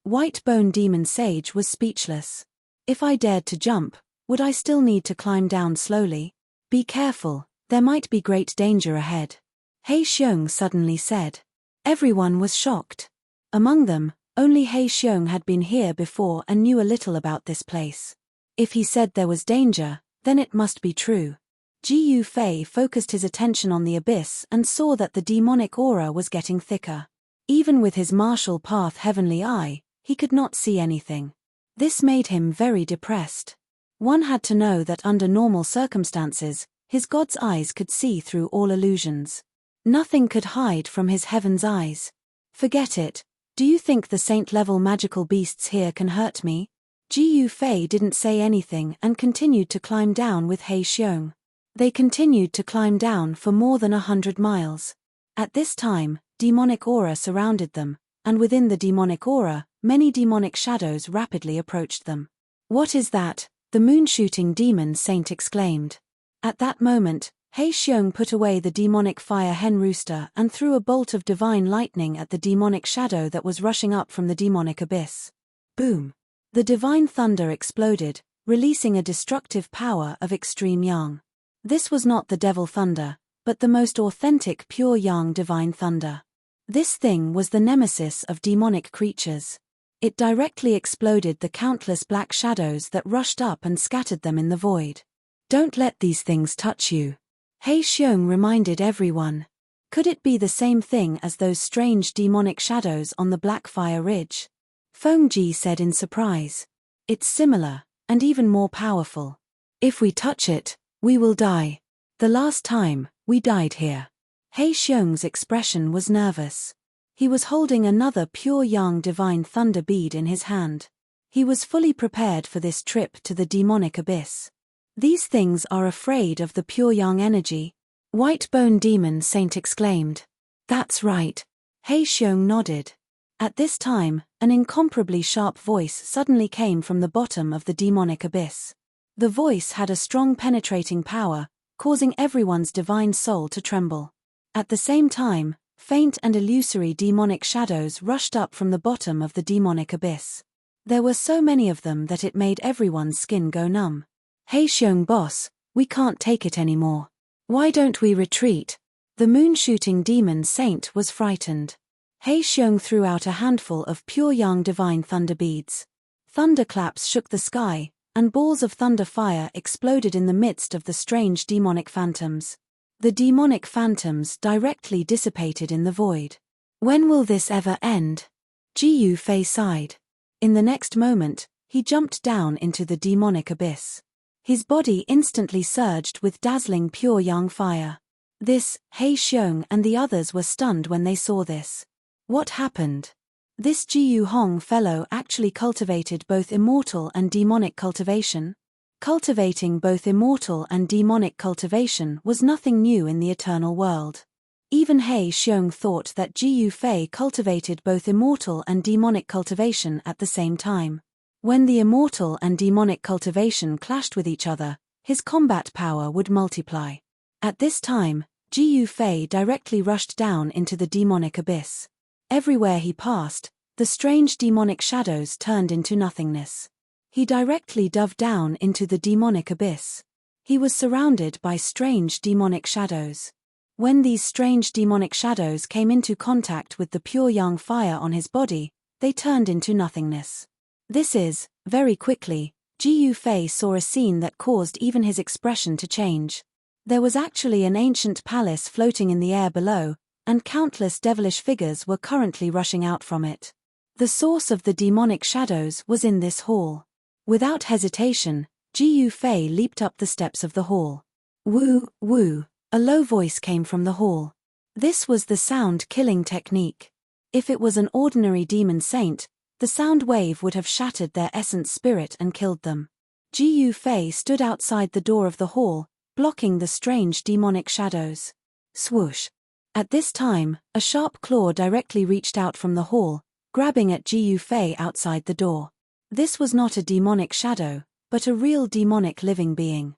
Speaker 1: White Bone Demon Sage was speechless. If I dared to jump, would I still need to climb down slowly? Be careful, there might be great danger ahead. He Xiong suddenly said. Everyone was shocked. Among them, only He Xiong had been here before and knew a little about this place. If he said there was danger, then it must be true. Ji Yufei focused his attention on the abyss and saw that the demonic aura was getting thicker. Even with his martial path heavenly eye, he could not see anything. This made him very depressed. One had to know that under normal circumstances, his god's eyes could see through all illusions. Nothing could hide from his heaven's eyes. Forget it. Do you think the saint-level magical beasts here can hurt me? Ji Yufei didn't say anything and continued to climb down with He Xiong. They continued to climb down for more than 100 miles. At this time, demonic aura surrounded them, and within the demonic aura, many demonic shadows rapidly approached them. What is that? The moon-shooting demon saint exclaimed. At that moment, He Xiong put away the demonic fire hen rooster and threw a bolt of divine lightning at the demonic shadow that was rushing up from the demonic abyss. Boom! The divine thunder exploded, releasing a destructive power of extreme yang. This was not the devil thunder, but the most authentic pure yang divine thunder. This thing was the nemesis of demonic creatures. It directly exploded the countless black shadows that rushed up and scattered them in the void. Don't let these things touch you. He Xiong reminded everyone. Could it be the same thing as those strange demonic shadows on the Black Fire Ridge? Fengji said in surprise. It's similar, and even more powerful. If we touch it, we will die. The last time, we died here. He Xiong's expression was nervous. He was holding another pure yang divine thunder bead in his hand. He was fully prepared for this trip to the demonic abyss. These things are afraid of the pure yang energy. White Bone Demon Saint exclaimed. That's right. He Xiong nodded. At this time, an incomparably sharp voice suddenly came from the bottom of the demonic abyss. The voice had a strong penetrating power, causing everyone's divine soul to tremble. At the same time, faint and illusory demonic shadows rushed up from the bottom of the demonic abyss. There were so many of them that it made everyone's skin go numb. He Xiong boss, we can't take it anymore. Why don't we retreat? The moon-shooting demon saint was frightened. He Xiong threw out a handful of pure yang divine thunder beads. Thunderclaps shook the sky, and balls of thunder fire exploded in the midst of the strange demonic phantoms. The demonic phantoms directly dissipated in the void. When will this ever end? Jiyu Fei sighed. In the next moment, he jumped down into the demonic abyss. His body instantly surged with dazzling pure yang fire. He Xiong and the others were stunned when they saw this. What happened? This Jiyu Hong fellow actually cultivated both immortal and demonic cultivation? Cultivating both immortal and demonic cultivation was nothing new in the eternal world. Even He Xiong thought that Jiyu Fei cultivated both immortal and demonic cultivation at the same time. When the immortal and demonic cultivation clashed with each other, his combat power would multiply. At this time, Jiyu Fei directly rushed down into the demonic abyss. Everywhere he passed, the strange demonic shadows turned into nothingness. He directly dove down into the demonic abyss. He was surrounded by strange demonic shadows. When these strange demonic shadows came into contact with the pure yang fire on his body, they turned into nothingness. Very quickly, Jiyu Fei saw a scene that caused even his expression to change. There was actually an ancient palace floating in the air below, and countless devilish figures were currently rushing out from it. The source of the demonic shadows was in this hall. Without hesitation, Jiyu Fei leaped up the steps of the hall. Woo, woo, a low voice came from the hall. This was the sound-killing technique. If it was an ordinary demon saint, the sound wave would have shattered their essence spirit and killed them. Jiyu Fei stood outside the door of the hall, blocking the strange demonic shadows. Swoosh. At this time, a sharp claw directly reached out from the hall, grabbing at Jiyu Fei outside the door. This was not a demonic shadow, but a real demonic living being.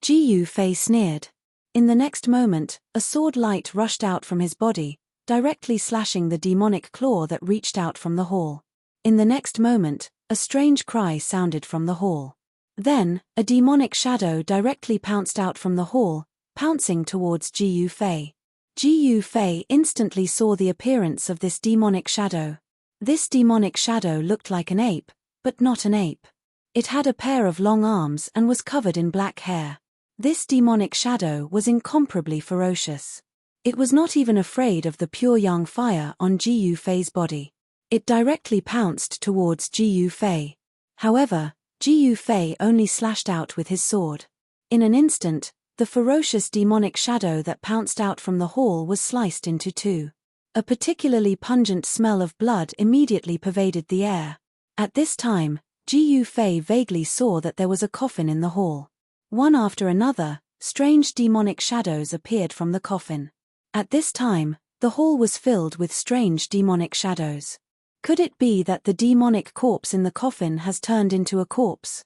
Speaker 1: Jiyu Fei sneered. In the next moment, a sword light rushed out from his body, directly slashing the demonic claw that reached out from the hall. In the next moment, a strange cry sounded from the hall. Then, a demonic shadow directly pounced out from the hall, pouncing towards Jiyu Fei. Jiyu Fei instantly saw the appearance of this demonic shadow. This demonic shadow looked like an ape, but not an ape. It had a pair of long arms and was covered in black hair. This demonic shadow was incomparably ferocious. It was not even afraid of the pure yang fire on Jiyu Fei's body. It directly pounced towards Jiyu Fei. However, Jiyu Fei only slashed out with his sword. In an instant, the ferocious demonic shadow that pounced out from the hall was sliced into two. A particularly pungent smell of blood immediately pervaded the air. At this time, Jiyu Fei vaguely saw that there was a coffin in the hall. One after another, strange demonic shadows appeared from the coffin. At this time, the hall was filled with strange demonic shadows. Could it be that the demonic corpse in the coffin has turned into a corpse?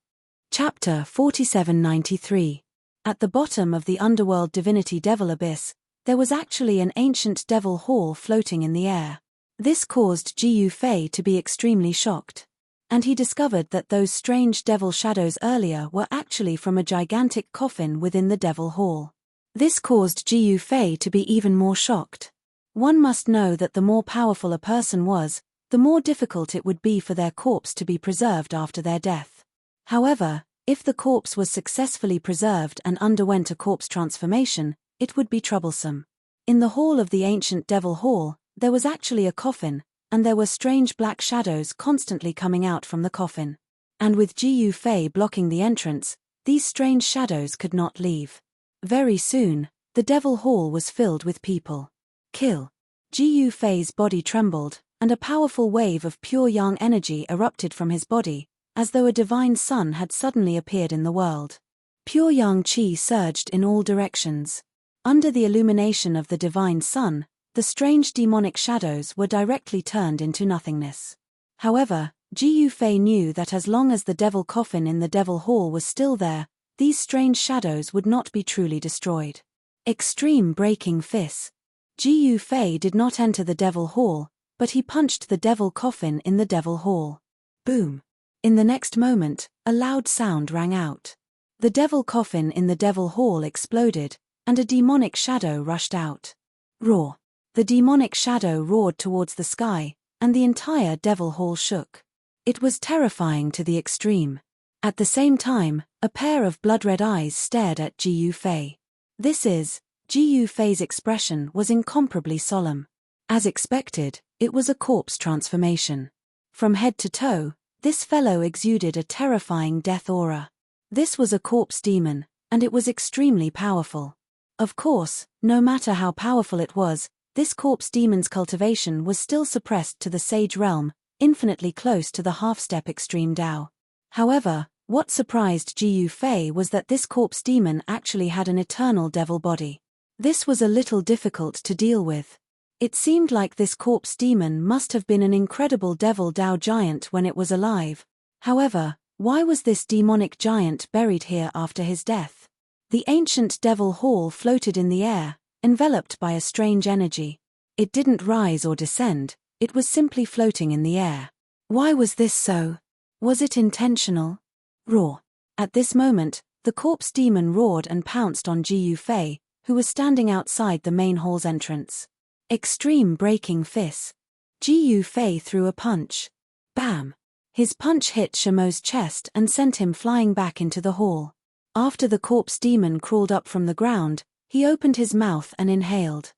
Speaker 1: Chapter 4793. At the bottom of the underworld divinity devil abyss, there was actually an ancient devil hall floating in the air. This caused Jiyu Fei to be extremely shocked. And he discovered that those strange devil shadows earlier were actually from a gigantic coffin within the devil hall. This caused Jiyu Fei to be even more shocked. One must know that the more powerful a person was, the more difficult it would be for their corpse to be preserved after their death. However, if the corpse was successfully preserved and underwent a corpse transformation, it would be troublesome. In the hall of the ancient devil hall, there was actually a coffin, and there were strange black shadows constantly coming out from the coffin. And with Jiyu Fei blocking the entrance, these strange shadows could not leave. Very soon, the devil hall was filled with people. Kill. Jiyu Fei's body trembled, and a powerful wave of pure yang energy erupted from his body, as though a divine sun had suddenly appeared in the world. Pure yang qi surged in all directions. Under the illumination of the divine sun, the strange demonic shadows were directly turned into nothingness. However, Jiyu Fei knew that as long as the devil coffin in the devil hall was still there, these strange shadows would not be truly destroyed. Extreme breaking fist. Jiyu Fei did not enter the devil hall, but he punched the devil coffin in the devil hall. Boom. In the next moment, a loud sound rang out. The devil coffin in the devil hall exploded, and a demonic shadow rushed out. Roar. The demonic shadow roared towards the sky, and the entire devil hall shook. It was terrifying to the extreme. At the same time, a pair of blood-red eyes stared at Ji Yufei. Ji Yufei's expression was incomparably solemn. As expected, it was a corpse transformation. From head to toe, this fellow exuded a terrifying death aura. This was a corpse demon, and it was extremely powerful. Of course, no matter how powerful it was, this corpse demon's cultivation was still suppressed to the sage realm, infinitely close to the half-step extreme Dao. However, what surprised Ji Yufei was that this corpse demon actually had an eternal devil body. This was a little difficult to deal with. It seemed like this corpse demon must have been an incredible devil Dao giant when it was alive. However, why was this demonic giant buried here after his death? The ancient devil hall floated in the air, enveloped by a strange energy. It didn't rise or descend, it was simply floating in the air. Why was this so? Was it intentional? Roar. At this moment, the corpse demon roared and pounced on Ji Yufei, who was standing outside the main hall's entrance. Extreme breaking fist. Ji Yufei threw a punch. Bam! His punch hit Shamo's chest and sent him flying back into the hall. After the corpse demon crawled up from the ground, he opened his mouth and inhaled.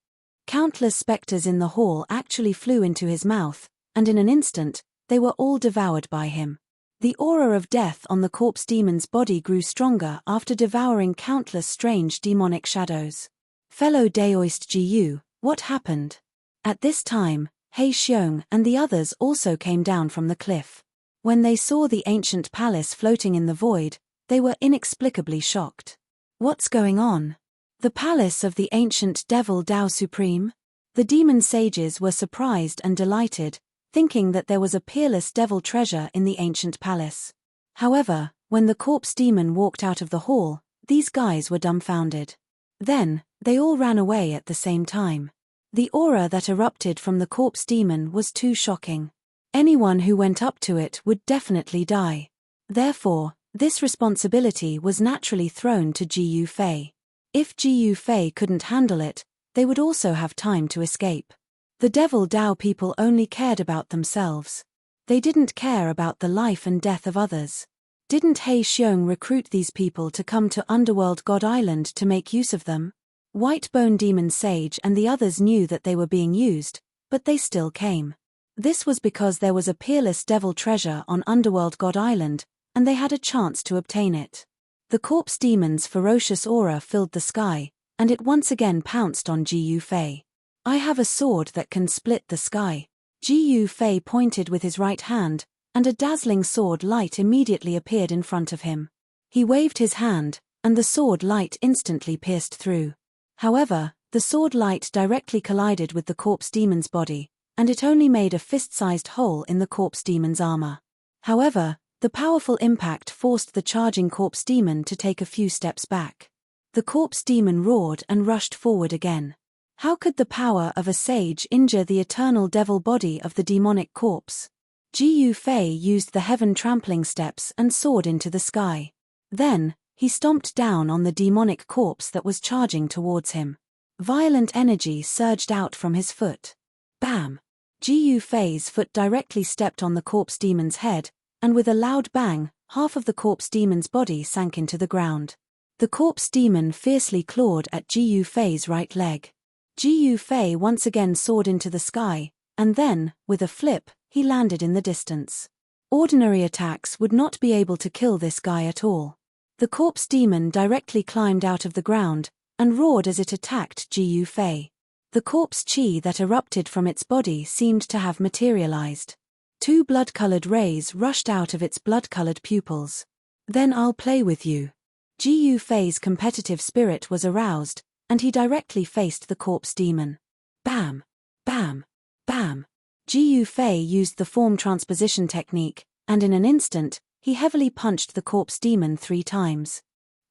Speaker 1: Countless specters in the hall actually flew into his mouth, and in an instant, they were all devoured by him. The aura of death on the corpse demon's body grew stronger after devouring countless strange demonic shadows. Fellow Daoist Ji, what happened? At this time, He Xiong and the others also came down from the cliff. When they saw the ancient palace floating in the void, they were inexplicably shocked. What's going on? The palace of the ancient devil Dao Supreme? The demon sages were surprised and delighted, thinking that there was a peerless devil treasure in the ancient palace. However, when the corpse demon walked out of the hall, these guys were dumbfounded. Then, they all ran away at the same time. The aura that erupted from the corpse demon was too shocking. Anyone who went up to it would definitely die. Therefore, this responsibility was naturally thrown to Ji Yufei. If Ji Yufei couldn't handle it, they would also have time to escape. The devil Dao people only cared about themselves. They didn't care about the life and death of others. Didn't He Xiong recruit these people to come to Underworld God Island to make use of them? White Bone Demon Sage and the others knew that they were being used, but they still came. This was because there was a peerless devil treasure on Underworld God Island, and they had a chance to obtain it. The corpse demon's ferocious aura filled the sky, and it once again pounced on Ji Yufei. I have a sword that can split the sky. Ji Yufei pointed with his right hand, and a dazzling sword light immediately appeared in front of him. He waved his hand, and the sword light instantly pierced through. However, the sword light directly collided with the corpse demon's body, and it only made a fist-sized hole in the corpse demon's armor. However, the powerful impact forced the charging corpse demon to take a few steps back. The corpse demon roared and rushed forward again. How could the power of a sage injure the eternal devil body of the demonic corpse? Ji Yufei used the heaven trampling steps and soared into the sky. Then, he stomped down on the demonic corpse that was charging towards him. Violent energy surged out from his foot. Bam! Ji Yufei's foot directly stepped on the corpse demon's head, and with a loud bang, half of the corpse demon's body sank into the ground. The corpse demon fiercely clawed at Ji Yufei's right leg. Ji Yufei once again soared into the sky, and then, with a flip, he landed in the distance. Ordinary attacks would not be able to kill this guy at all. The corpse demon directly climbed out of the ground, and roared as it attacked Ji Yufei. The corpse chi that erupted from its body seemed to have materialized. Two blood-colored rays rushed out of its blood-colored pupils. Then I'll play with you. Ji Yufei's competitive spirit was aroused, and he directly faced the corpse demon. Bam! Bam! Bam! Ji Yufei used the form transposition technique, and in an instant, he heavily punched the corpse demon 3 times.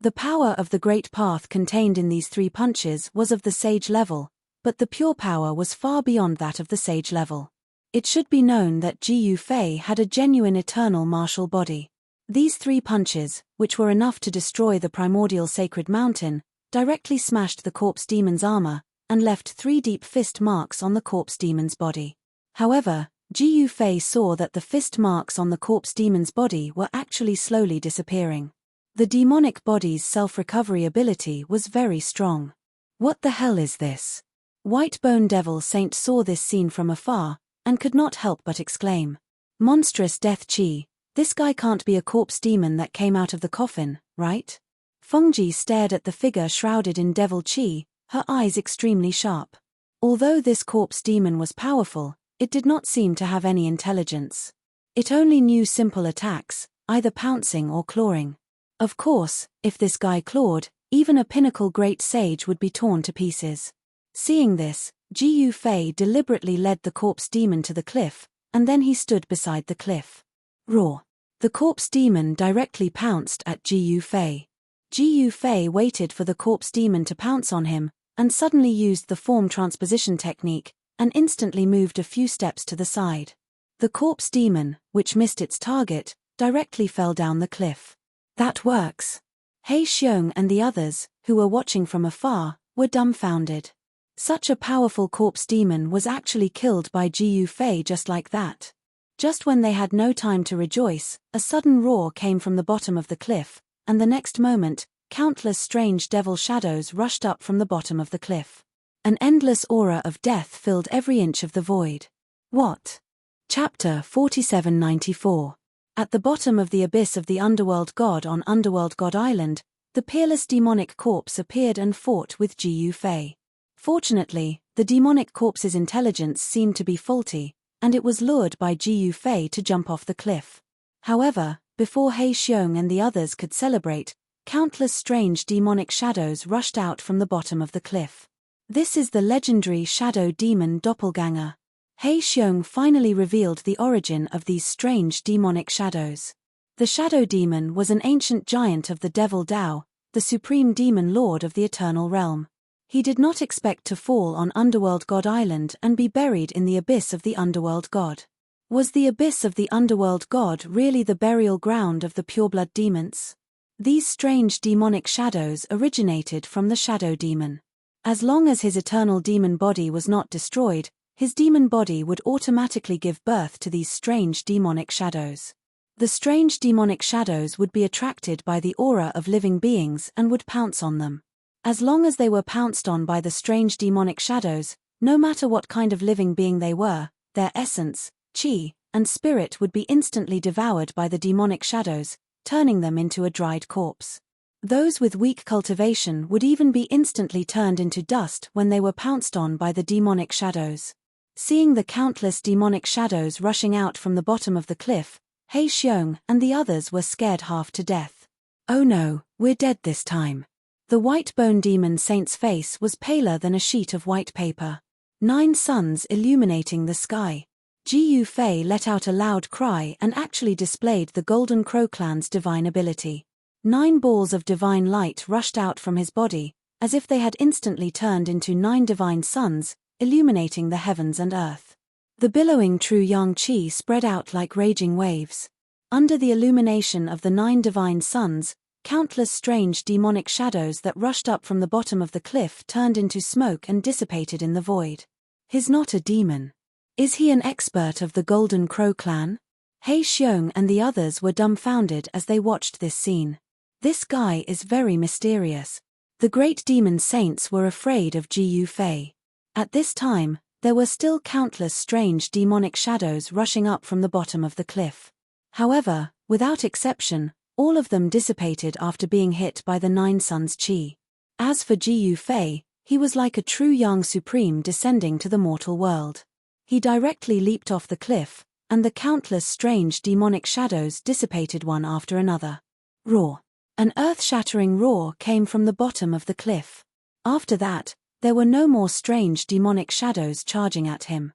Speaker 1: The power of the great path contained in these 3 punches was of the sage level, but the pure power was far beyond that of the sage level. It should be known that Ji Yufei had a genuine eternal martial body. These 3 punches, which were enough to destroy the primordial sacred mountain, directly smashed the corpse demon's armor, and left 3 deep fist marks on the corpse demon's body. However, Ji Yufei saw that the fist marks on the corpse demon's body were actually slowly disappearing. The demonic body's self-recovery ability was very strong. What the hell is this? White Bone Devil Saint saw this scene from afar, and could not help but exclaim. Monstrous death chi, this guy can't be a corpse demon that came out of the coffin, right? Fengji stared at the figure shrouded in devil chi, her eyes extremely sharp. Although this corpse demon was powerful, it did not seem to have any intelligence. It only knew simple attacks, either pouncing or clawing. Of course, if this guy clawed, even a pinnacle great sage would be torn to pieces. Seeing this, Ji Yufei deliberately led the corpse demon to the cliff, and then he stood beside the cliff. Roar. The corpse demon directly pounced at Ji Yufei. Ji Yufei waited for the corpse demon to pounce on him, and suddenly used the form transposition technique, and instantly moved a few steps to the side. The corpse demon, which missed its target, directly fell down the cliff. That works. He Xiong and the others, who were watching from afar, were dumbfounded. Such a powerful corpse demon was actually killed by Ji Yufei just like that. Just when they had no time to rejoice, a sudden roar came from the bottom of the cliff, and the next moment, countless strange devil shadows rushed up from the bottom of the cliff. An endless aura of death filled every inch of the void. What? Chapter 4794. At the bottom of the abyss of the Underworld God on Underworld God Island, the peerless demonic corpse appeared and fought with Ji Yufei. Fortunately, the demonic corpse's intelligence seemed to be faulty, and it was lured by Ji Yufei to jump off the cliff. However, before He Xiong and the others could celebrate, countless strange demonic shadows rushed out from the bottom of the cliff. This is the legendary shadow demon doppelganger. He Xiong finally revealed the origin of these strange demonic shadows. The shadow demon was an ancient giant of the devil Dao, the supreme demon lord of the eternal realm. He did not expect to fall on Underworld God Island and be buried in the abyss of the Underworld God. Was the abyss of the Underworld God really the burial ground of the pureblood demons? These strange demonic shadows originated from the shadow demon. As long as his eternal demon body was not destroyed, his demon body would automatically give birth to these strange demonic shadows. The strange demonic shadows would be attracted by the aura of living beings and would pounce on them. As long as they were pounced on by the strange demonic shadows, no matter what kind of living being they were, their essence, chi, and spirit would be instantly devoured by the demonic shadows, turning them into a dried corpse. Those with weak cultivation would even be instantly turned into dust when they were pounced on by the demonic shadows. Seeing the countless demonic shadows rushing out from the bottom of the cliff, He Xiong and the others were scared half to death. Oh no, we're dead this time. The white bone demon saint's face was paler than a sheet of white paper. 9 suns illuminating the sky. Ji Yufei let out a loud cry and actually displayed the Golden Crow clan's divine ability. 9 balls of divine light rushed out from his body, as if they had instantly turned into 9 divine suns, illuminating the heavens and earth. The billowing true yang qi spread out like raging waves. Under the illumination of the 9 divine suns, countless strange demonic shadows that rushed up from the bottom of the cliff turned into smoke and dissipated in the void. He's not a demon. Is he an expert of the Golden Crow clan? He Xiong and the others were dumbfounded as they watched this scene. This guy is very mysterious. The great demon saints were afraid of Ji Yufei. At this time, there were still countless strange demonic shadows rushing up from the bottom of the cliff. However, without exception, all of them dissipated after being hit by the 9 suns chi. As for Ji Yufei, he was like a true Yang Supreme descending to the mortal world. He directly leaped off the cliff, and the countless strange demonic shadows dissipated one after another. Roar. An earth-shattering roar came from the bottom of the cliff. After that, there were no more strange demonic shadows charging at him.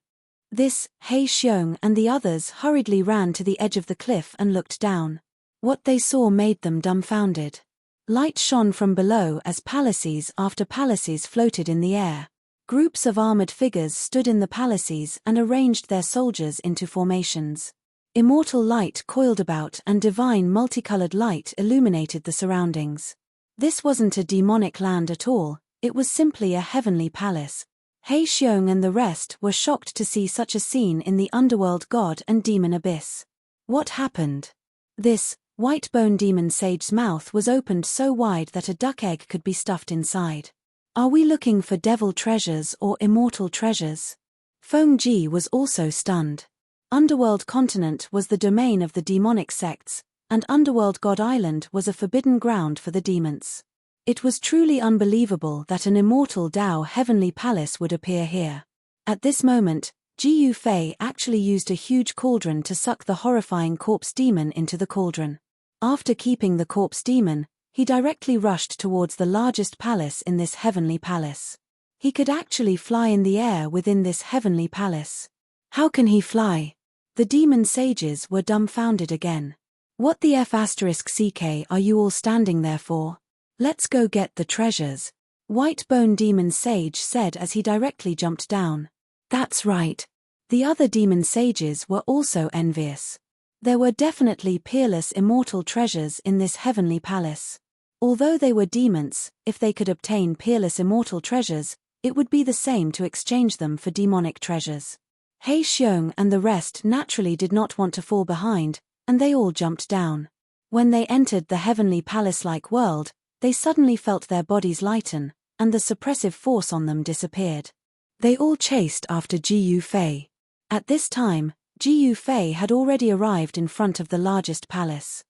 Speaker 1: This, He Xiong and the others hurriedly ran to the edge of the cliff and looked down. What they saw made them dumbfounded. Light shone from below as palaces after palaces floated in the air. Groups of armored figures stood in the palaces and arranged their soldiers into formations. Immortal light coiled about and divine multicolored light illuminated the surroundings. This wasn't a demonic land at all, it was simply a heavenly palace. He Xiong and the rest were shocked to see such a scene in the underworld god and demon abyss. What happened? This white bone demon sage's mouth was opened so wide that a duck egg could be stuffed inside. Are we looking for devil treasures or immortal treasures? Feng Ji was also stunned. Underworld continent was the domain of the demonic sects, and Underworld God Island was a forbidden ground for the demons. It was truly unbelievable that an immortal Dao heavenly palace would appear here. At this moment, Ji Yufei actually used a huge cauldron to suck the horrifying corpse demon into the cauldron. After keeping the corpse demon, he directly rushed towards the largest palace in this heavenly palace. He could actually fly in the air within this heavenly palace. How can he fly? The demon sages were dumbfounded again. What the F***ck are you all standing there for? Let's go get the treasures, White Bone Demon Sage said as he directly jumped down. That's right. The other demon sages were also envious. There were definitely peerless immortal treasures in this heavenly palace. Although they were demons, if they could obtain peerless immortal treasures, it would be the same to exchange them for demonic treasures. He Xiong and the rest naturally did not want to fall behind, and they all jumped down. When they entered the heavenly palace-like world, they suddenly felt their bodies lighten, and the suppressive force on them disappeared. They all chased after Ji Yufei. At this time, Ji Yufei had already arrived in front of the largest palace.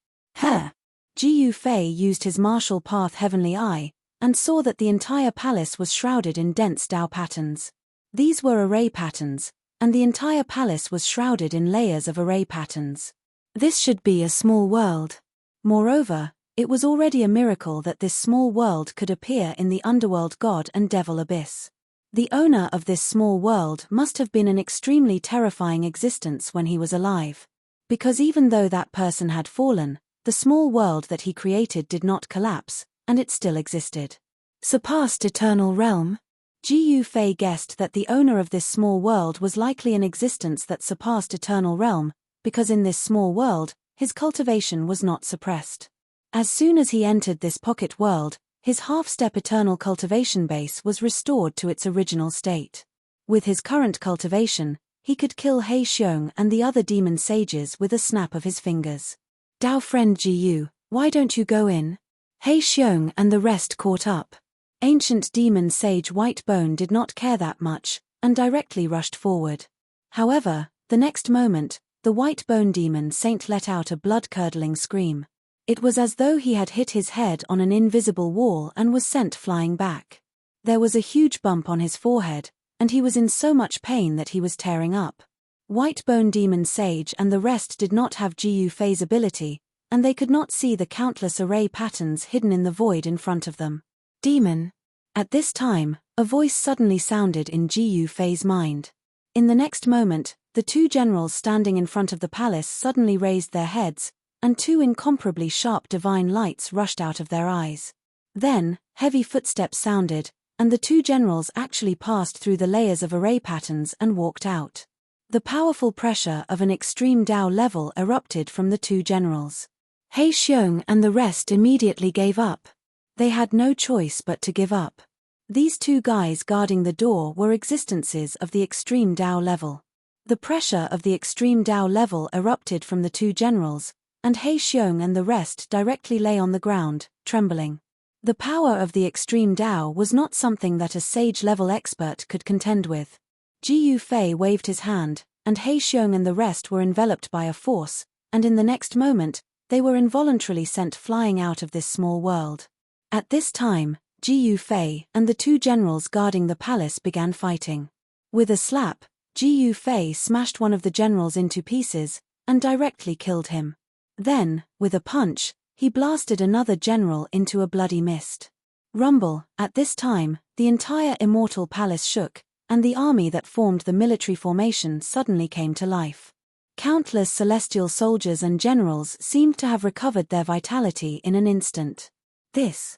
Speaker 1: Ji Yufei used his martial path heavenly eye, and saw that the entire palace was shrouded in dense Dao patterns. These were array patterns, and the entire palace was shrouded in layers of array patterns. This should be a small world. Moreover, it was already a miracle that this small world could appear in the underworld god and devil abyss. The owner of this small world must have been an extremely terrifying existence when he was alive. Because even though that person had fallen, the small world that he created did not collapse, and it still existed. Surpassed eternal realm? Ji Yufei guessed that the owner of this small world was likely an existence that surpassed eternal realm, because in this small world, his cultivation was not suppressed. As soon as he entered this pocket world, his half-step eternal cultivation base was restored to its original state. With his current cultivation, he could kill He Xiong and the other demon sages with a snap of his fingers. Dao friend Ji Yu, why don't you go in? He Xiong and the rest caught up. Ancient demon sage Whitebone did not care that much, and directly rushed forward. However, the next moment, the Whitebone demon saint let out a blood-curdling scream. It was as though he had hit his head on an invisible wall and was sent flying back. There was a huge bump on his forehead, and he was in so much pain that he was tearing up. Whitebone demon sage and the rest did not have Ji Yufei's ability, and they could not see the countless array patterns hidden in the void in front of them. Demon. At this time, a voice suddenly sounded in Ji Yufei's mind. In the next moment, the two generals standing in front of the palace suddenly raised their heads, and two incomparably sharp divine lights rushed out of their eyes. Then, heavy footsteps sounded, and the two generals actually passed through the layers of array patterns and walked out. The powerful pressure of an extreme Dao level erupted from the two generals. He Xiong and the rest immediately gave up. They had no choice but to give up. These two guys guarding the door were existences of the extreme Dao level. The pressure of the extreme Dao level erupted from the two generals, and He Xiong and the rest directly lay on the ground, trembling. The power of the extreme Dao was not something that a sage-level expert could contend with. Ji Yufei waved his hand, and He Xiong and the rest were enveloped by a force, and in the next moment, they were involuntarily sent flying out of this small world. At this time, Ji Yufei and the two generals guarding the palace began fighting. With a slap, Ji Yufei smashed one of the generals into pieces, and directly killed him. Then, with a punch, he blasted another general into a bloody mist. Rumble. At this time, the entire immortal palace shook, and the army that formed the military formation suddenly came to life. Countless celestial soldiers and generals seemed to have recovered their vitality in an instant. This.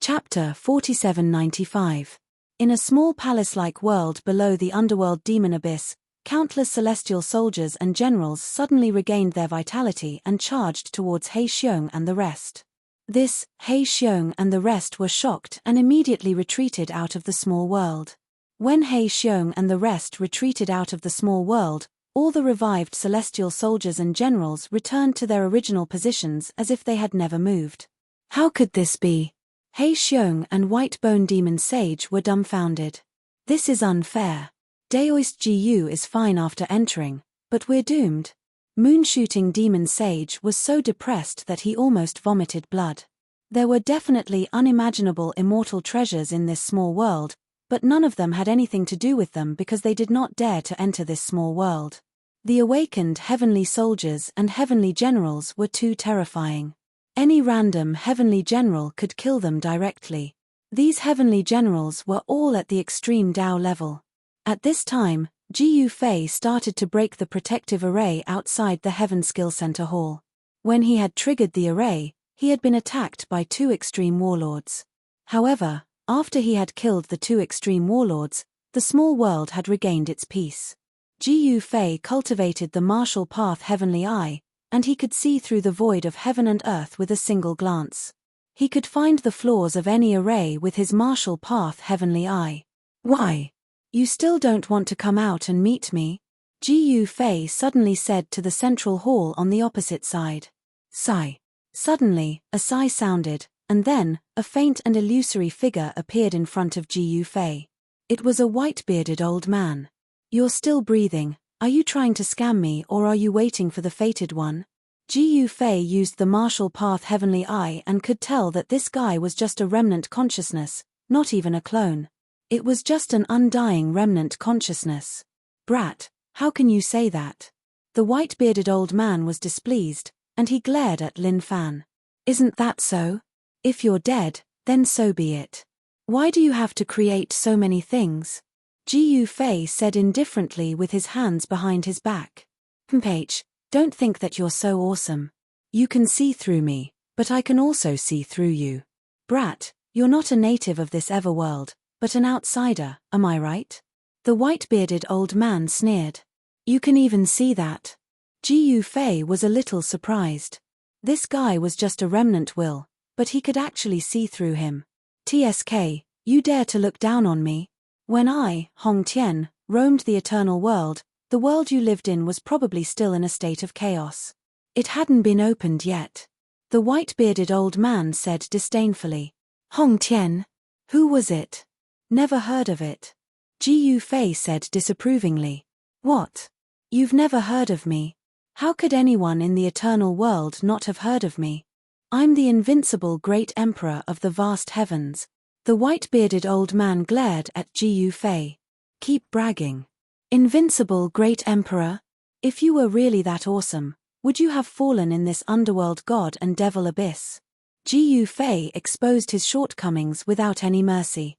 Speaker 1: Chapter 4795. In a small palace-like world below the underworld demon abyss, countless celestial soldiers and generals suddenly regained their vitality and charged towards He Xiong and the rest. He Xiong and the rest were shocked and immediately retreated out of the small world. When He Xiong and the rest retreated out of the small world, all the revived celestial soldiers and generals returned to their original positions as if they had never moved. How could this be? He Xiong and White Bone Demon Sage were dumbfounded. This is unfair. Daoist Gu is fine after entering, but we're doomed. Moon-shooting Demon Sage was so depressed that he almost vomited blood. There were definitely unimaginable immortal treasures in this small world, but none of them had anything to do with them because they did not dare to enter this small world. The awakened heavenly soldiers and heavenly generals were too terrifying. Any random heavenly general could kill them directly. These heavenly generals were all at the extreme Dao level. At this time, Jiu Fei started to break the protective array outside the Heaven Skill Center Hall. When he had triggered the array, he had been attacked by two extreme warlords. However, after he had killed the two extreme warlords, the small world had regained its peace. Jiu Fei cultivated the martial path Heavenly Eye, and he could see through the void of heaven and earth with a single glance. He could find the flaws of any array with his martial path Heavenly Eye. Why? You still don't want to come out and meet me? Jiu Fei suddenly said to the central hall on the opposite side. Sigh. Suddenly, a sigh sounded, and then, a faint and illusory figure appeared in front of Jiu Fei. It was a white-bearded old man. You're still breathing. Are you trying to scam me or are you waiting for the fated one? Jiu Fei used the martial path Heavenly Eye and could tell that this guy was just a remnant consciousness, not even a clone. It was just an undying remnant consciousness. Brat, how can you say that? The white-bearded old man was displeased, and he glared at Lin Fan. Isn't that so? If you're dead, then so be it. Why do you have to create so many things? Jiu Fei said indifferently with his hands behind his back. H, don't think that you're so awesome. You can see through me, but I can also see through you. Brat, you're not a native of this everworld, but an outsider, am I right? The white-bearded old man sneered. You can even see that. Jiu Fei was a little surprised. This guy was just a remnant will, but he could actually see through him. TSK, you dare to look down on me? When I, Hong Tian, roamed the eternal world, the world you lived in was probably still in a state of chaos. It hadn't been opened yet. The white-bearded old man said disdainfully. Hong Tian? Who was it? Never heard of it. Jiu Fei said disapprovingly. What? You've never heard of me? How could anyone in the eternal world not have heard of me? I'm the invincible great emperor of the vast heavens. The white-bearded old man glared at Jiu Fei. Keep bragging. Invincible great emperor? If you were really that awesome, would you have fallen in this underworld god and devil abyss? Jiu Fei exposed his shortcomings without any mercy.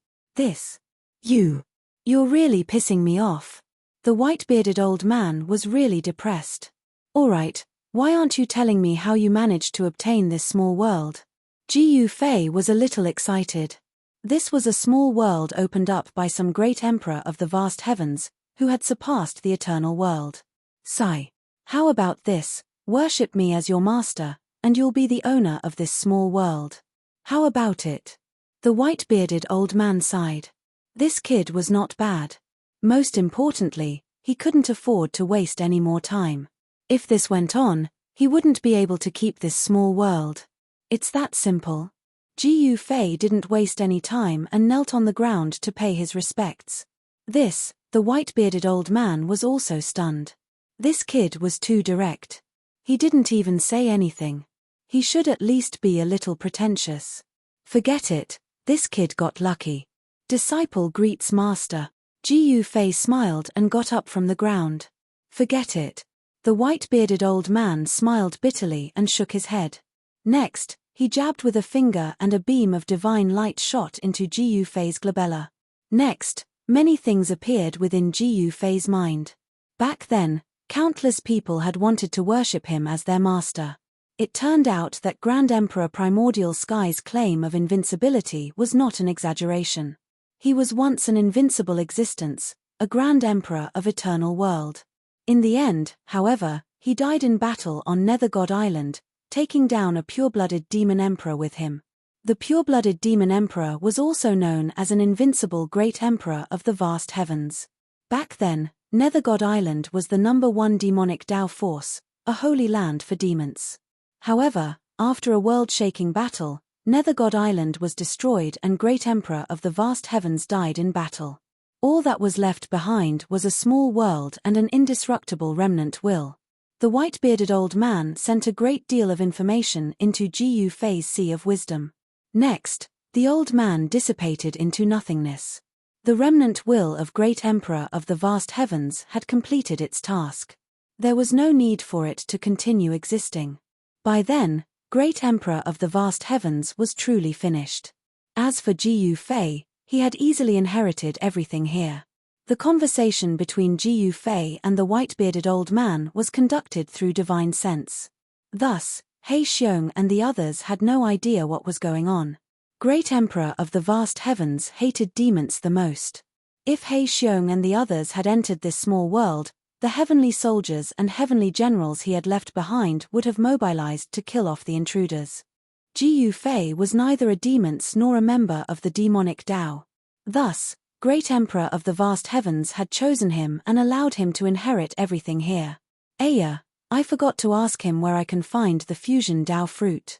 Speaker 1: You're really pissing me off. The white-bearded old man was really depressed. Alright, why aren't you telling me how you managed to obtain this small world? Jiu Fei was a little excited. This was a small world opened up by some great emperor of the vast heavens, who had surpassed the eternal world. Sigh. How about this, worship me as your master, and you'll be the owner of this small world. How about it? The white-bearded old man sighed. This kid was not bad. Most importantly, he couldn't afford to waste any more time. If this went on, he wouldn't be able to keep this small world. It's that simple. Jiu Fei didn't waste any time and knelt on the ground to pay his respects. The white-bearded old man was also stunned. This kid was too direct. He didn't even say anything. He should at least be a little pretentious. Forget it, this kid got lucky. Disciple greets master. Jiu Fei smiled and got up from the ground. Forget it. The white-bearded old man smiled bitterly and shook his head. Next, he jabbed with a finger and a beam of divine light shot into Jiu Fei's glabella. Next, many things appeared within Jiu Fei's mind. Back then, countless people had wanted to worship him as their master. It turned out that Grand Emperor Primordial Sky's claim of invincibility was not an exaggeration. He was once an invincible existence, a Grand Emperor of Eternal World. In the end, however, he died in battle on Nether God Island, taking down a pure-blooded demon emperor with him. The pure-blooded demon emperor was also known as an invincible great emperor of the vast heavens. Back then, Nether God Island was the #1 demonic Tao force, a holy land for demons. However, after a world-shaking battle, Nether God Island was destroyed and Great Emperor of the vast heavens died in battle. All that was left behind was a small world and an indestructible remnant will. The white-bearded old man sent a great deal of information into Gu Fei's Sea of Wisdom. Next, the old man dissipated into nothingness. The remnant will of Great Emperor of the vast heavens had completed its task. There was no need for it to continue existing. By then, Great Emperor of the vast heavens was truly finished. As for Gu Fei, he had easily inherited everything here. The conversation between Gu Fei and the white-bearded old man was conducted through divine sense. Thus, He Xiong and the others had no idea what was going on. Great Emperor of the vast heavens hated demons the most. If He Xiong and the others had entered this small world, the heavenly soldiers and heavenly generals he had left behind would have mobilized to kill off the intruders. Gu Fei was neither a demon nor a member of the demonic Tao. Thus, Great Emperor of the vast heavens had chosen him and allowed him to inherit everything here. Aya, I forgot to ask him where I can find the fusion Tao fruit.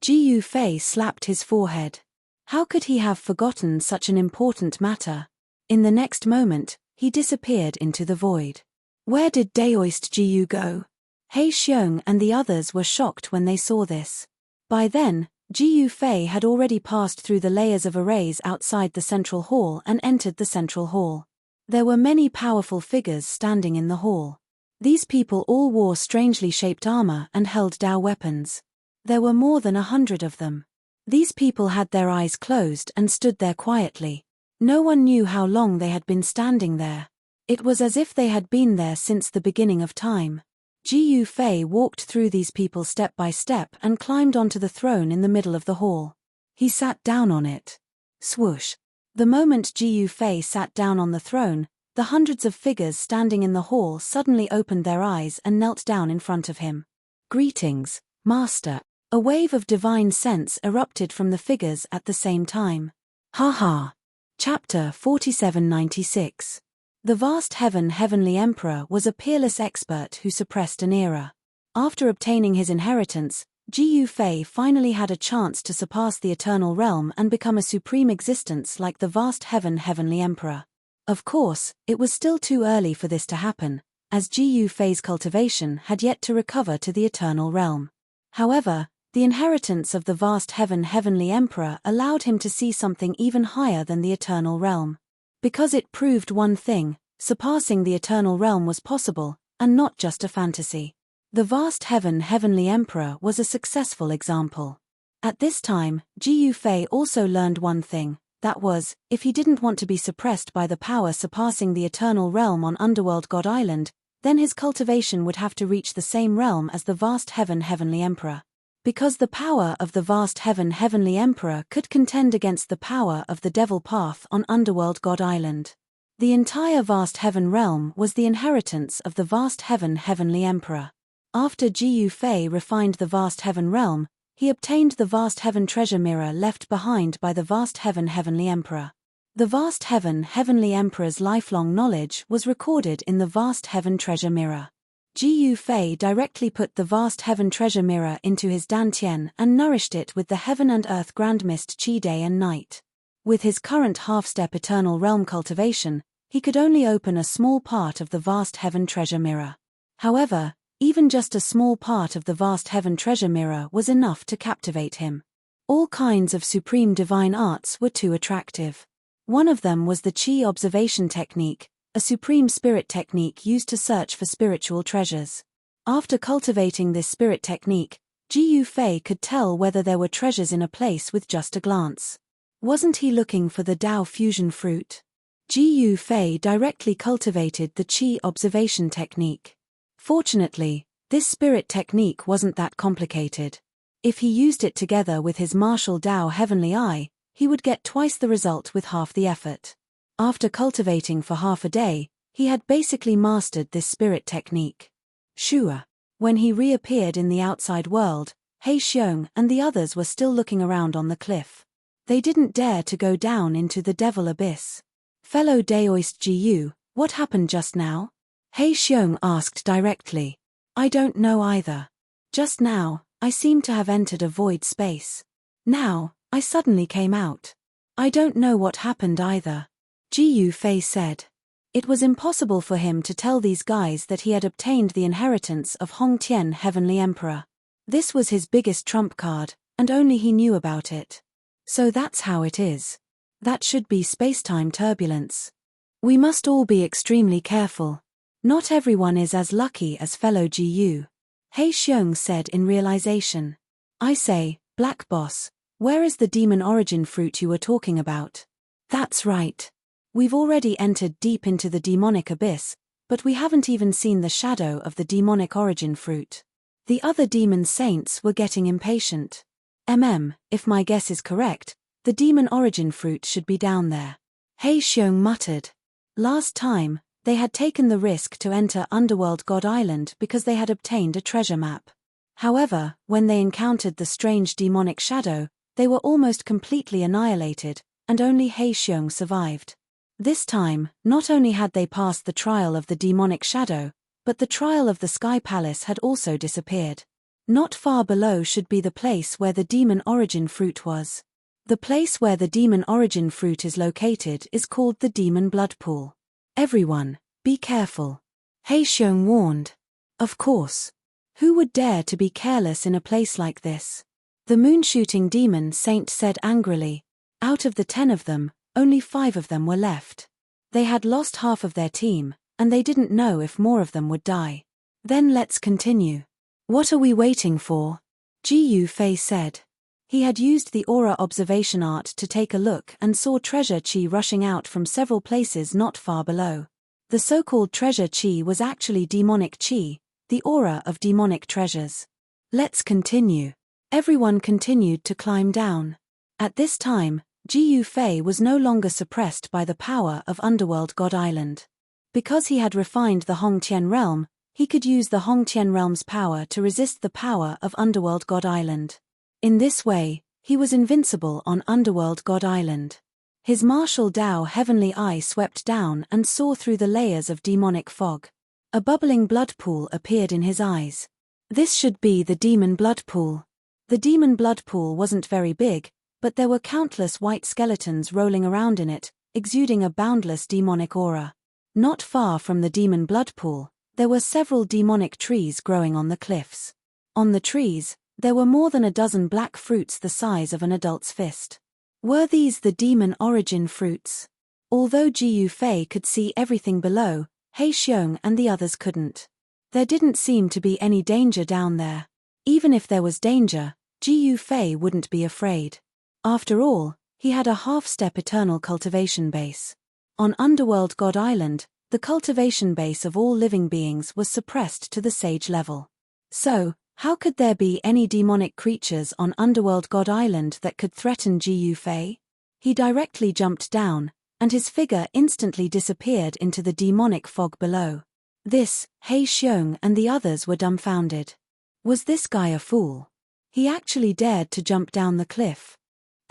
Speaker 1: Gu Fei slapped his forehead. How could he have forgotten such an important matter? In the next moment, he disappeared into the void. Where did Daoist Gu go? He Xiong and the others were shocked when they saw this. By then, Gu Fei had already passed through the layers of arrays outside the central hall and entered the central hall. There were many powerful figures standing in the hall. These people all wore strangely shaped armor and held Tao weapons. There were more than 100 of them. These people had their eyes closed and stood there quietly. No one knew how long they had been standing there. It was as if they had been there since the beginning of time. Gu Fei walked through these people step by step and climbed onto the throne in the middle of the hall. He sat down on it. Swoosh. The moment Gu Fei sat down on the throne, the hundreds of figures standing in the hall suddenly opened their eyes and knelt down in front of him. Greetings, Master. A wave of divine sense erupted from the figures at the same time. Ha ha. Chapter 4796. The vast heavenly emperor was a peerless expert who suppressed an era. After obtaining his inheritance, Gu Fei finally had a chance to surpass the eternal realm and become a supreme existence like the vast heavenly emperor. Of course, it was still too early for this to happen, as Gu Fei's cultivation had yet to recover to the eternal realm. However, the inheritance of the vast heavenly emperor allowed him to see something even higher than the eternal realm. Because it proved one thing, surpassing the eternal realm was possible, and not just a fantasy. The vast heavenly emperor was a successful example. At this time, Gu Fei also learned one thing, that was, if he didn't want to be suppressed by the power surpassing the eternal realm on Underworld God Island, then his cultivation would have to reach the same realm as the vast heavenly emperor. Because the power of the vast heavenly emperor could contend against the power of the devil path on Underworld God Island. The entire vast heaven realm was the inheritance of the vast heavenly emperor. After Gu Fei refined the vast heaven realm, he obtained the vast heaven treasure mirror left behind by the vast heavenly emperor. The vast heavenly emperor's lifelong knowledge was recorded in the vast heaven treasure mirror. Gu Fei directly put the vast heaven treasure mirror into his dantian and nourished it with the heaven and earth grand mist qi day and night. With his current half-step eternal realm cultivation, he could only open a small part of the vast heaven treasure mirror. However, even just a small part of the vast heaven treasure mirror was enough to captivate him. All kinds of supreme divine arts were too attractive. One of them was the qi observation technique, a supreme spirit technique used to search for spiritual treasures. After cultivating this spirit technique, Gu Fei could tell whether there were treasures in a place with just a glance. Wasn't he looking for the Tao fusion fruit? Gu Fei directly cultivated the qi observation technique. Fortunately, this spirit technique wasn't that complicated. If he used it together with his martial Tao heavenly eye, he would get twice the result with half the effort. After cultivating for half a day, he had basically mastered this spirit technique. Sure. When he reappeared in the outside world, He Xiong and the others were still looking around on the cliff. They didn't dare to go down into the devil abyss. Fellow Daoist Jiu, what happened just now? He Xiong asked directly. I don't know either. Just now, I seemed to have entered a void space. Now, I suddenly came out. I don't know what happened either. Jiu Fei said. It was impossible for him to tell these guys that he had obtained the inheritance of Hongtian Heavenly Emperor. This was his biggest trump card, and only he knew about it. So that's how it is. That should be space-time turbulence. We must all be extremely careful. Not everyone is as lucky as fellow Jiu. He Xiong said in realization. I say, Black Boss, where is the demon origin fruit you were talking about? That's right. We've already entered deep into the demonic abyss, but we haven't even seen the shadow of the demonic origin fruit. The other demon saints were getting impatient. If my guess is correct, the demon origin fruit should be down there. He Xiong muttered. Last time, they had taken the risk to enter Underworld God Island because they had obtained a treasure map. However, when they encountered the strange demonic shadow, they were almost completely annihilated, and only He Xiong survived. This time, not only had they passed the trial of the demonic shadow, but the trial of the Sky Palace had also disappeared. Not far below should be the place where the demon origin fruit was. The place where the demon origin fruit is located is called the demon blood pool. Everyone, be careful. He Xiong warned. Of course. Who would dare to be careless in a place like this? The moon-shooting demon saint said angrily. Out of the 10 of them, only 5 of them were left. They had lost half of their team, and they didn't know if more of them would die. Then let's continue. What are we waiting for? Jiu Fei said. He had used the aura observation art to take a look and saw treasure chi rushing out from several places not far below. The so-called treasure chi was actually demonic chi, the aura of demonic treasures. Let's continue. Everyone continued to climb down. At this time, Jiu Fei was no longer suppressed by the power of Underworld God Island. Because he had refined the Hongtian realm, he could use the Hongtian realm's power to resist the power of Underworld God Island. In this way, he was invincible on Underworld God Island. His martial Dao heavenly eye swept down and saw through the layers of demonic fog. A bubbling blood pool appeared in his eyes. This should be the demon blood pool. The demon blood pool wasn't very big, but there were countless white skeletons rolling around in it, exuding a boundless demonic aura. Not far from the demon blood pool, there were several demonic trees growing on the cliffs. On the trees, there were more than a dozen black fruits the size of an adult's fist. Were these the demon origin fruits? Although Jiu Fei could see everything below, He Xiong and the others couldn't. There didn't seem to be any danger down there. Even if there was danger, Jiu Fei wouldn't be afraid. After all, he had a half-step eternal cultivation base. On Underworld God Island, the cultivation base of all living beings was suppressed to the sage level. So, how could there be any demonic creatures on Underworld God Island that could threaten Jiu Fei? He directly jumped down, and his figure instantly disappeared into the demonic fog below. This, He Xiong and the others were dumbfounded. Was this guy a fool? He actually dared to jump down the cliff.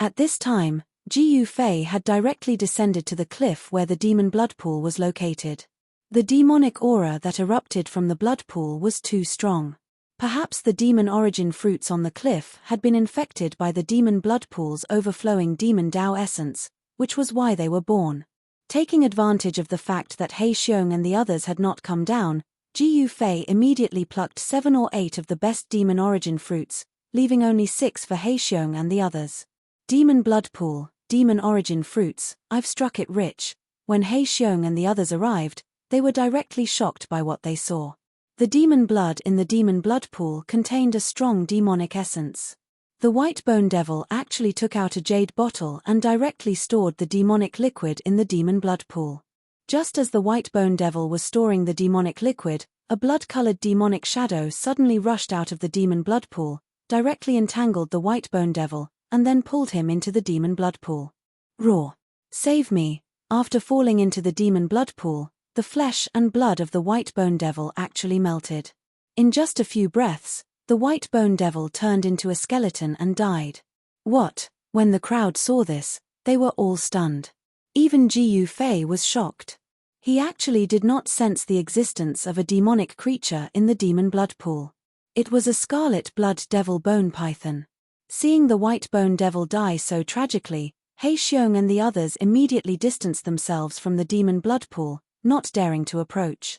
Speaker 1: At this time, Jiu Fei had directly descended to the cliff where the demon blood pool was located. The demonic aura that erupted from the blood pool was too strong. Perhaps the demon origin fruits on the cliff had been infected by the demon blood pool's overflowing demon Dao essence, which was why they were born. Taking advantage of the fact that He Xiong and the others had not come down, Jiu Fei immediately plucked 7 or 8 of the best demon origin fruits, leaving only 6 for He Xiong and the others. Demon blood pool, demon origin fruits, I've struck it rich. When He Xiong and the others arrived, they were directly shocked by what they saw. The demon blood in the demon blood pool contained a strong demonic essence. The white bone devil actually took out a jade bottle and directly stored the demonic liquid in the demon blood pool. Just as the white bone devil was storing the demonic liquid, a blood-colored demonic shadow suddenly rushed out of the demon blood pool, directly entangled the white bone devil, and then pulled him into the demon blood pool. Roar! Save me! After falling into the demon blood pool, the flesh and blood of the white bone devil actually melted. In just a few breaths, the The white bone devil turned into a skeleton and died. What? When the crowd saw this, they were all stunned. Even Jiu Fei was shocked. He actually did not sense the existence of a demonic creature in the demon blood pool. It was a scarlet blood devil bone python. Seeing the white bone devil die so tragically, He Xiong and the others immediately distanced themselves from the demon blood pool, not daring to approach.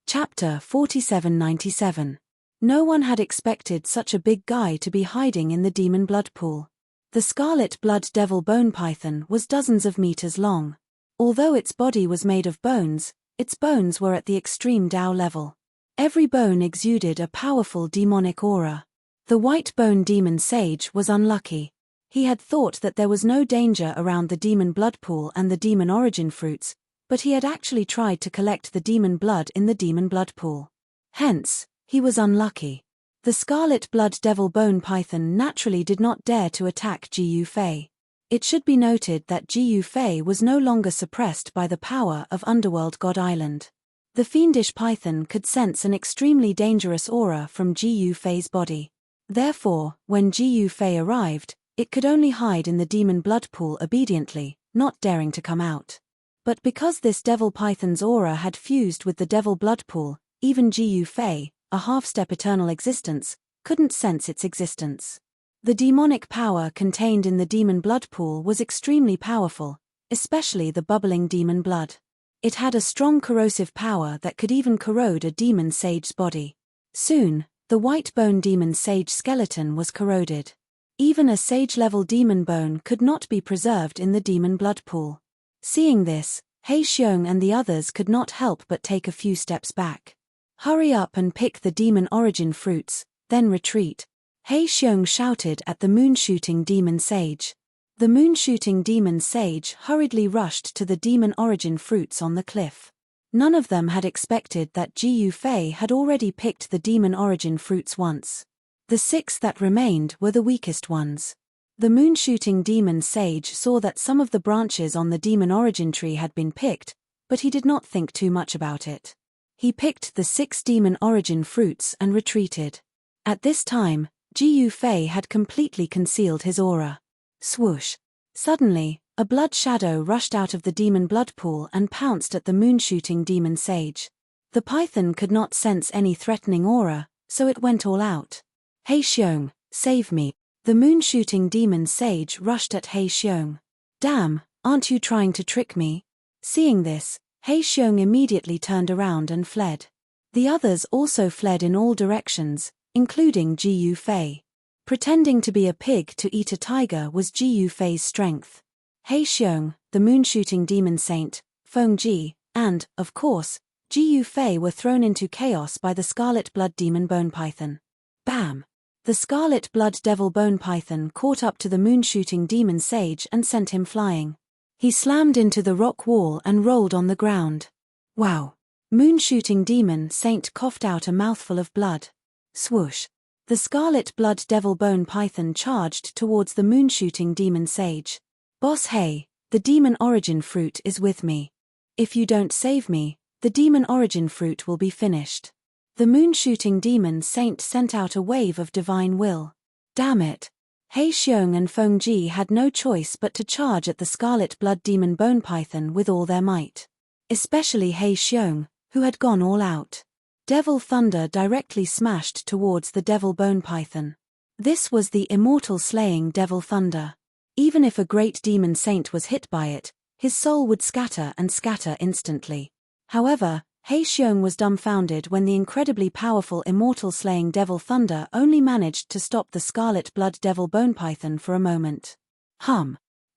Speaker 1: Chapter 4797. No one had expected such a big guy to be hiding in the demon blood pool. The scarlet blood devil bone python was dozens of meters long. Although its body was made of bones, its bones were at the extreme Dao level. Every bone exuded a powerful demonic aura. The white bone demon sage was unlucky. He had thought that there was no danger around the demon blood pool and the demon origin fruits, but he had actually tried to collect the demon blood in the demon blood pool. Hence, he was unlucky. The scarlet blood devil bone python naturally did not dare to attack Jiu Fei. It should be noted that Jiu Fei was no longer suppressed by the power of Underworld God Island. The fiendish python could sense an extremely dangerous aura from Jiu Fei's body. Therefore, when Jiu Fei arrived, it could only hide in the demon blood pool obediently, not daring to come out. But because this devil python's aura had fused with the devil blood pool, even Jiu Fei, a half-step eternal existence, couldn't sense its existence. The demonic power contained in the demon blood pool was extremely powerful, especially the bubbling demon blood. It had a strong corrosive power that could even corrode a demon sage's body. Soon, the white bone demon sage skeleton was corroded. Even a sage-level demon bone could not be preserved in the demon blood pool. Seeing this, He Xiong and the others could not help but take a few steps back. Hurry up and pick the demon origin fruits, then retreat. He Xiong shouted at the moon-shooting demon sage. The moon-shooting demon sage hurriedly rushed to the demon origin fruits on the cliff. None of them had expected that Jiu Fei had already picked the demon origin fruits once. The 6 that remained were the weakest ones. The moon-shooting demon sage saw that some of the branches on the demon origin tree had been picked, but he did not think too much about it. He picked the 6 demon origin fruits and retreated. At this time, Jiu Fei had completely concealed his aura. Swoosh! Suddenly, a blood shadow rushed out of the demon blood pool and pounced at the moon-shooting demon sage. The python could not sense any threatening aura, so it went all out. He Xiong, save me! The moon-shooting demon sage rushed at He Xiong. Damn, aren't you trying to trick me? Seeing this, He Xiong immediately turned around and fled. The others also fled in all directions, including Jiu Fei. Pretending to be a pig to eat a tiger was Jiu Fei's strength. He Xiong, the moon-shooting demon saint, Feng Ji, and, of course, Jiu Fei were thrown into chaos by the scarlet blood demon bone python. Bam! The scarlet blood devil bone python caught up to the moon-shooting demon sage and sent him flying. He slammed into the rock wall and rolled on the ground. Wow! Moon-shooting demon saint coughed out a mouthful of blood. Swoosh! The scarlet blood devil bone python charged towards the moon-shooting demon sage. Boss Hey, the demon origin fruit is with me. If you don't save me, the demon origin fruit will be finished. The moon-shooting demon saint sent out a wave of divine will. Damn it! He Xiong and Feng Ji had no choice but to charge at the scarlet blood demon bone python with all their might. Especially He Xiong, who had gone all out. Devil thunder directly smashed towards the devil bone python. This was the immortal slaying devil thunder. Even if a great demon saint was hit by it, his soul would scatter and scatter instantly. However, He Xiong was dumbfounded when the incredibly powerful immortal slaying devil thunder only managed to stop the scarlet blood devil bone python for a moment.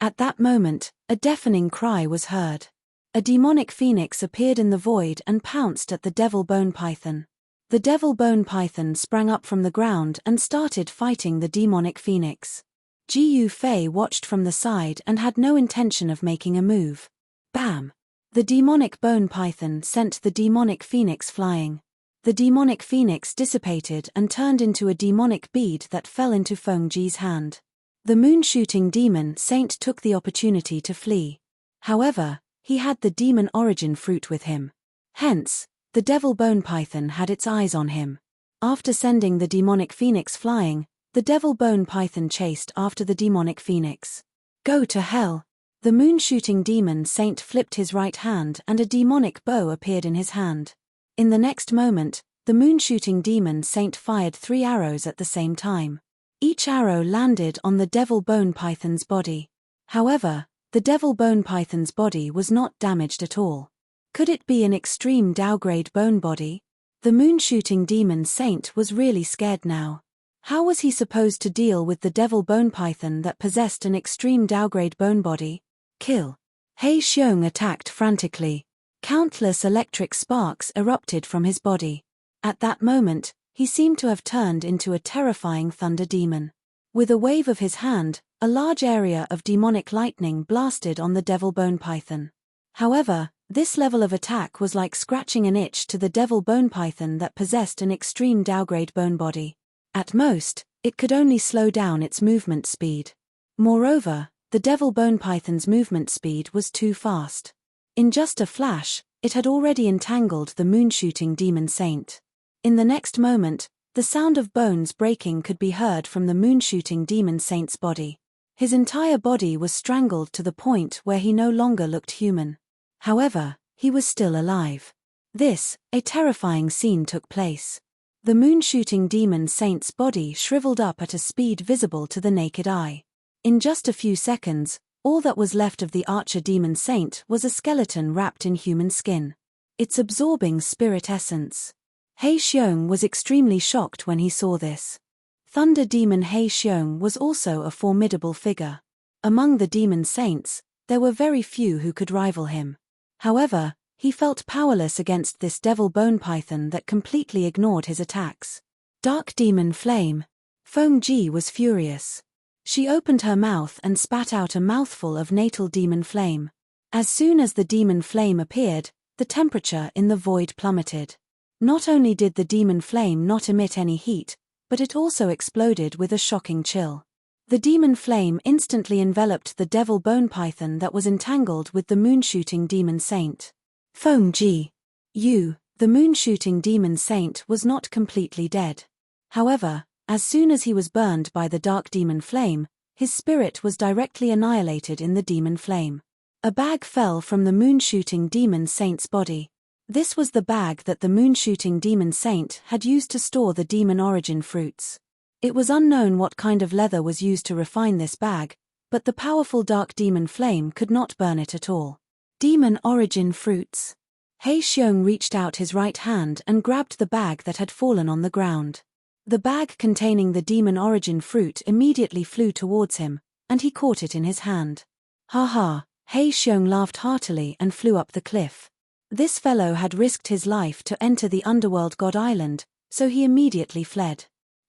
Speaker 1: At that moment, a deafening cry was heard. A demonic phoenix appeared in the void and pounced at the devil bone python. The devil bone python sprang up from the ground and started fighting the demonic phoenix. Jiu Fei watched from the side and had no intention of making a move. Bam! The demonic bone python sent the demonic phoenix flying. The demonic phoenix dissipated and turned into a demonic bead that fell into Feng Ji's hand. The moon-shooting demon saint took the opportunity to flee. However, he had the demon origin fruit with him. Hence, the devil bone python had its eyes on him. After sending the demonic phoenix flying, the devil bone python chased after the demonic phoenix. Go to hell! The moon-shooting demon saint flipped his right hand and a demonic bow appeared in his hand. In the next moment, the moon-shooting demon saint fired 3 arrows at the same time. Each arrow landed on the devil bone python's body. However, the devil bone python's body was not damaged at all. Could it be an extreme downgrade bone body? The moon-shooting demon saint was really scared now. How was he supposed to deal with the devil bone python that possessed an extreme downgrade bone body? Kill. He Xiong attacked frantically. Countless electric sparks erupted from his body. At that moment, he seemed to have turned into a terrifying thunder demon. With a wave of his hand, a large area of demonic lightning blasted on the devil bone python. However, this level of attack was like scratching an itch to the devil bone python that possessed an extreme downgrade bone body. At most, it could only slow down its movement speed. Moreover, the devil bone python's movement speed was too fast. In just a flash, it had already entangled the moon-shooting demon saint. In the next moment, the sound of bones breaking could be heard from the moon-shooting demon saint's body. His entire body was strangled to the point where he no longer looked human. However, he was still alive. A terrifying scene took place. The moon-shooting demon saint's body shriveled up at a speed visible to the naked eye. In just a few seconds, all that was left of the archer demon saint was a skeleton wrapped in human skin. Its absorbing spirit essence. He Xiong was extremely shocked when he saw this. Thunder demon He Xiong was also a formidable figure. Among the demon saints, there were very few who could rival him. However, he felt powerless against this devil bone python that completely ignored his attacks. Dark demon flame. Feng Ji was furious. She opened her mouth and spat out a mouthful of natal demon flame. As soon as the demon flame appeared, the temperature in the void plummeted. Not only did the demon flame not emit any heat, but it also exploded with a shocking chill. The demon flame instantly enveloped the devil bone python that was entangled with the moon-shooting demon saint. Feng Ji. The moon-shooting demon saint was not completely dead. However, as soon as he was burned by the dark demon flame, his spirit was directly annihilated in the demon flame. A bag fell from the moon-shooting demon saint's body. This was the bag that the moon-shooting demon saint had used to store the demon origin fruits. It was unknown what kind of leather was used to refine this bag, but the powerful dark demon flame could not burn it at all. Demon origin fruits. He Xiong reached out his right hand and grabbed the bag that had fallen on the ground. The bag containing the demon origin fruit immediately flew towards him, and he caught it in his hand. Ha ha, He Xiong laughed heartily and flew up the cliff. This fellow had risked his life to enter the underworld god island, so he immediately fled.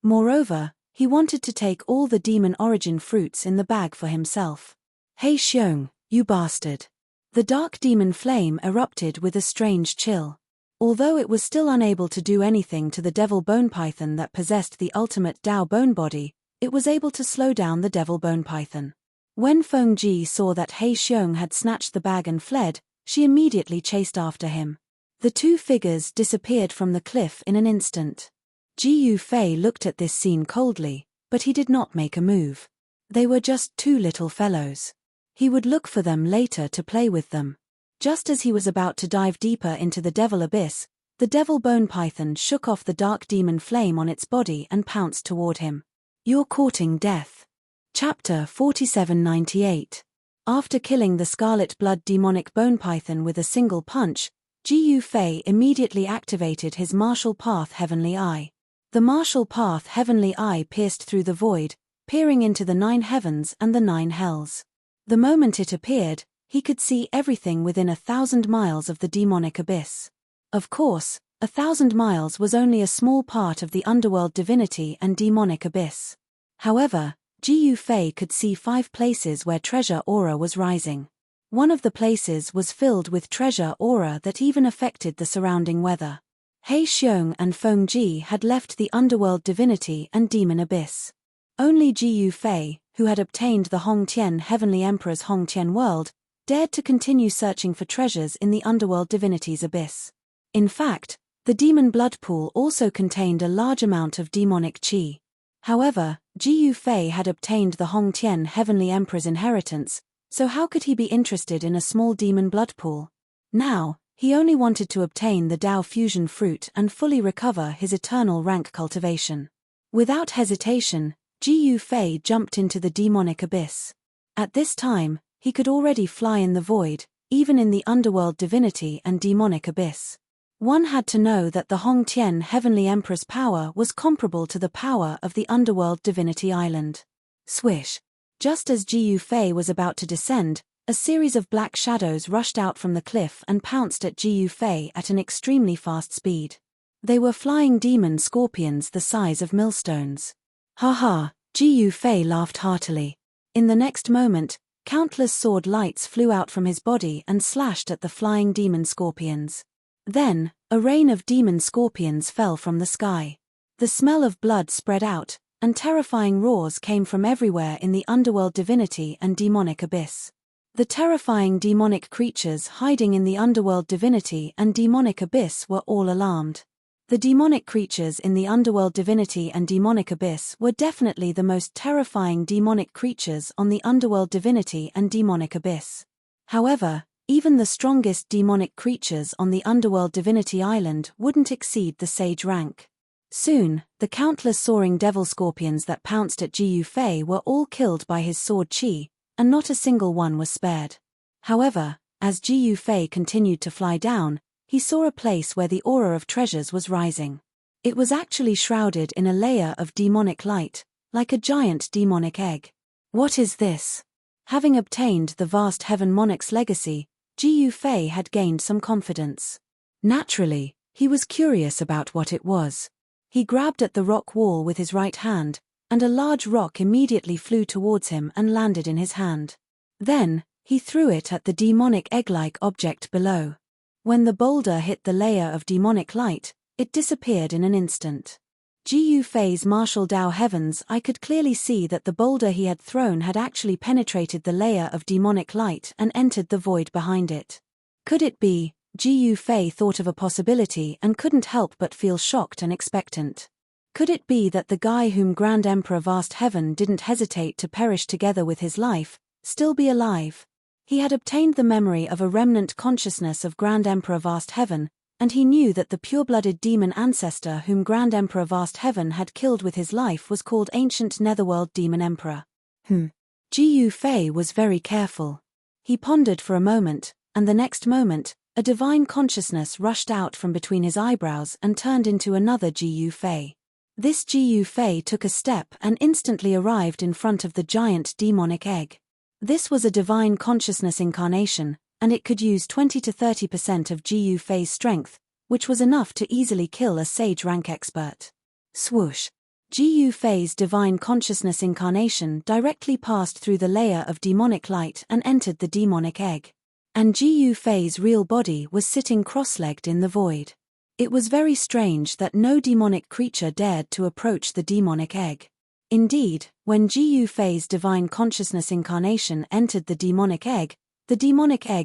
Speaker 1: Moreover, he wanted to take all the demon origin fruits in the bag for himself. He Xiong, you bastard. The dark demon flame erupted with a strange chill. Although it was still unable to do anything to the devil bone python that possessed the ultimate Dao bone body, it was able to slow down the devil bone python. When Feng Ji saw that He Xiong had snatched the bag and fled, she immediately chased after him. The two figures disappeared from the cliff in an instant. Ji Yufei looked at this scene coldly, but he did not make a move. They were just two little fellows. He would look for them later to play with them. Just as he was about to dive deeper into the devil abyss, the devil bone python shook off the dark demon flame on its body and pounced toward him. You're courting death. Chapter 4798. After killing the scarlet blood demonic bone python with a single punch, Ji Yufei immediately activated his martial path heavenly eye. The martial path heavenly eye pierced through the void, peering into the 9 heavens and the 9 hells. The moment it appeared, he could see everything within 1,000 miles of the demonic abyss. Of course, 1,000 miles was only a small part of the underworld divinity and demonic abyss. However, Ji Yufei could see 5 places where treasure aura was rising. One of the places was filled with treasure aura that even affected the surrounding weather. He Xiong and Feng Ji had left the underworld divinity and demon abyss. Only Ji Yufei, who had obtained the Hongtian Heavenly Emperor's Hongtian world, dared to continue searching for treasures in the underworld divinity's abyss. In fact, The demon blood pool also contained a large amount of demonic qi. However, Ji Yufei had obtained the Hongtian Heavenly Emperor's inheritance, so how could he be interested in a small demon blood pool? Now, he only wanted to obtain the Dao fusion fruit and fully recover his eternal rank cultivation. Without hesitation, Ji Yufei jumped into the demonic abyss. At this time, he could already fly in the void, even in the underworld divinity and demonic abyss. One had to know that the Hongtian Heavenly Emperor's power was comparable to the power of the underworld divinity island. Swish! Just as Ji Yufei was about to descend, a series of black shadows rushed out from the cliff and pounced at Ji Yufei at an extremely fast speed. They were flying demon scorpions the size of millstones. Ha ha! Ji Yufei laughed heartily. In the next moment, countless sword lights flew out from his body and slashed at the flying demon scorpions. Then, a rain of demon scorpions fell from the sky. The smell of blood spread out, and terrifying roars came from everywhere in the underworld divinity and demonic abyss. The terrifying demonic creatures hiding in the underworld divinity and demonic abyss were all alarmed. The demonic creatures in the underworld divinity and demonic abyss were definitely the most terrifying demonic creatures on the underworld divinity and demonic abyss. However, even the strongest demonic creatures on the underworld divinity island wouldn't exceed the sage rank. Soon, the countless soaring devil scorpions that pounced at Ji Yufei were all killed by his sword qi, and not a single one was spared. However, as Ji Yufei continued to fly down, he saw a place where the aura of treasures was rising. It was actually shrouded in a layer of demonic light, like a giant demonic egg. What is this? Having obtained the vast heaven monarch's legacy, Ji Yufei had gained some confidence. Naturally, he was curious about what it was. He grabbed at the rock wall with his right hand, and a large rock immediately flew towards him and landed in his hand. Then, he threw it at the demonic egg-like object below. When the boulder hit the layer of demonic light, it disappeared in an instant. Ji Yufei's martial Dao heavens, I could clearly see that the boulder he had thrown had actually penetrated the layer of demonic light and entered the void behind it. Could it be? Ji Yufei thought of a possibility and couldn't help but feel shocked and expectant. Could it be that the guy whom Grand Emperor Vast Heaven didn't hesitate to perish together with his life, still be alive? He had obtained the memory of a remnant consciousness of Grand Emperor Vast Heaven, and he knew that the pure-blooded demon ancestor whom Grand Emperor Vast Heaven had killed with his life was called Ancient Netherworld Demon Emperor. Ji Yufei was very careful. He pondered for a moment, and the next moment, a divine consciousness rushed out from between his eyebrows and turned into another Ji Yufei. This Ji Yufei took a step and instantly arrived in front of the giant demonic egg. This was a divine consciousness incarnation, and it could use 20 to 30% of Ji Yufei's strength, which was enough to easily kill a sage rank expert. Swoosh! Ji Yufei's divine consciousness incarnation directly passed through the layer of demonic light and entered the demonic egg. And Ji Yufei's real body was sitting cross-legged in the void. It was very strange that no demonic creature dared to approach the demonic egg. Indeed, when Ji Yufei's divine consciousness incarnation entered the demonic egg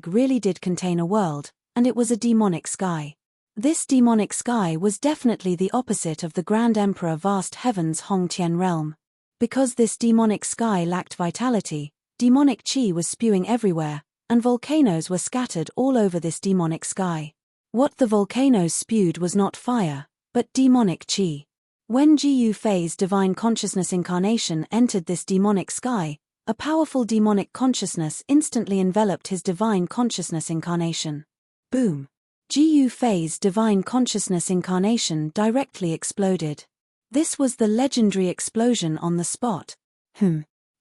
Speaker 1: really did contain a world, and it was a demonic sky. This demonic sky was definitely the opposite of the Grand Emperor Vast Heaven's Hongtian realm. Because this demonic sky lacked vitality, demonic qi was spewing everywhere, and volcanoes were scattered all over this demonic sky. What the volcanoes spewed was not fire, but demonic qi. When Ji Yufei's divine consciousness incarnation entered this demonic sky, a powerful demonic consciousness instantly enveloped his divine consciousness incarnation. Boom! Ji Yufei's divine consciousness incarnation directly exploded. This was the legendary explosion on the spot.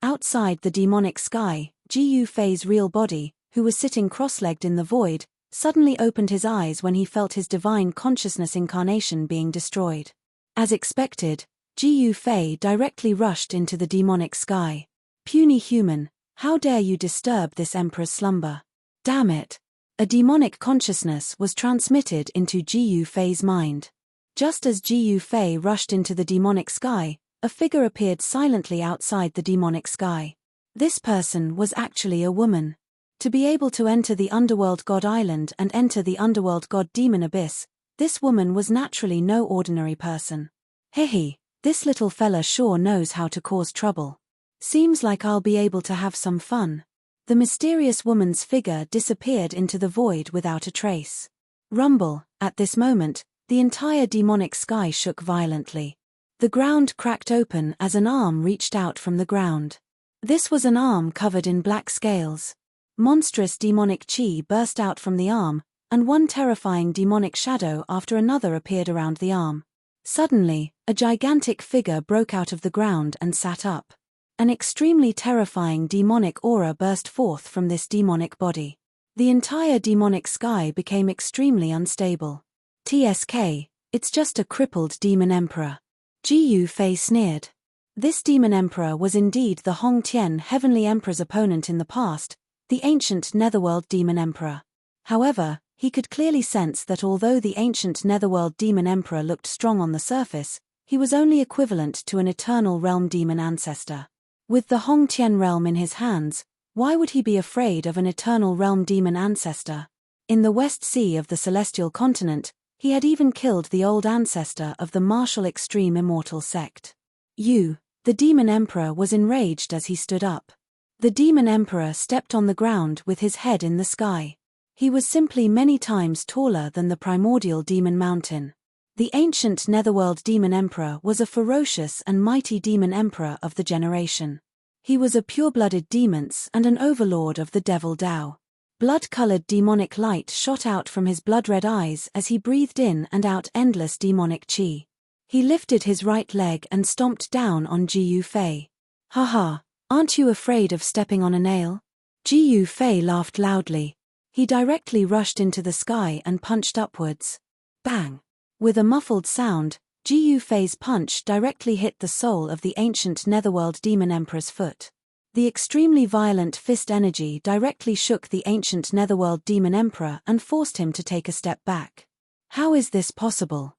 Speaker 1: Outside the demonic sky, Ji Yufei's real body, who was sitting cross-legged in the void, suddenly opened his eyes when he felt his divine consciousness incarnation being destroyed. As expected, Ji Yufei directly rushed into the demonic sky. Puny human, how dare you disturb this emperor's slumber? Damn it! A demonic consciousness was transmitted into Ji Yufei's mind. Just as Ji Yufei rushed into the demonic sky, a figure appeared silently outside the demonic sky. This person was actually a woman. To be able to enter the Underworld God Island and enter the Underworld God Demon Abyss, This woman was naturally no ordinary person. Hehe, this little fella sure knows how to cause trouble. Seems like I'll be able to have some fun. The mysterious woman's figure disappeared into the void without a trace. Rumble, at this moment, the entire demonic sky shook violently. The ground cracked open as an arm reached out from the ground. This was an arm covered in black scales. Monstrous demonic chi burst out from the arm, and one terrifying demonic shadow after another appeared around the arm. Suddenly, a gigantic figure broke out of the ground and sat up. An extremely terrifying demonic aura burst forth from this demonic body. The entire demonic sky became extremely unstable. TSK, it's just a crippled demon emperor. Jiyu Fei sneered. This demon emperor was indeed the Hong Tian heavenly emperor's opponent in the past, the ancient netherworld demon emperor. However, he could clearly sense that although the ancient netherworld demon emperor looked strong on the surface, he was only equivalent to an eternal realm demon ancestor. With the Hong Tian realm in his hands, why would he be afraid of an eternal realm demon ancestor? In the West Sea of the celestial continent, he had even killed the old ancestor of the martial extreme immortal sect. The demon emperor was enraged as he stood up. The demon emperor stepped on the ground with his head in the sky. He was simply many times taller than the primordial demon mountain. The ancient netherworld demon emperor was a ferocious and mighty demon emperor of the generation. He was a pure-blooded demon and an overlord of the devil Tao. Blood-colored demonic light shot out from his blood-red eyes as he breathed in and out endless demonic chi. He lifted his right leg and stomped down on Jiyu Fei. Haha, aren't you afraid of stepping on a nail? Jiyu Fei laughed loudly. He directly rushed into the sky and punched upwards. Bang! With a muffled sound, Jiyu Fei's punch directly hit the sole of the ancient netherworld demon emperor's foot. The extremely violent fist energy directly shook the ancient netherworld demon emperor and forced him to take a step back. How is this possible?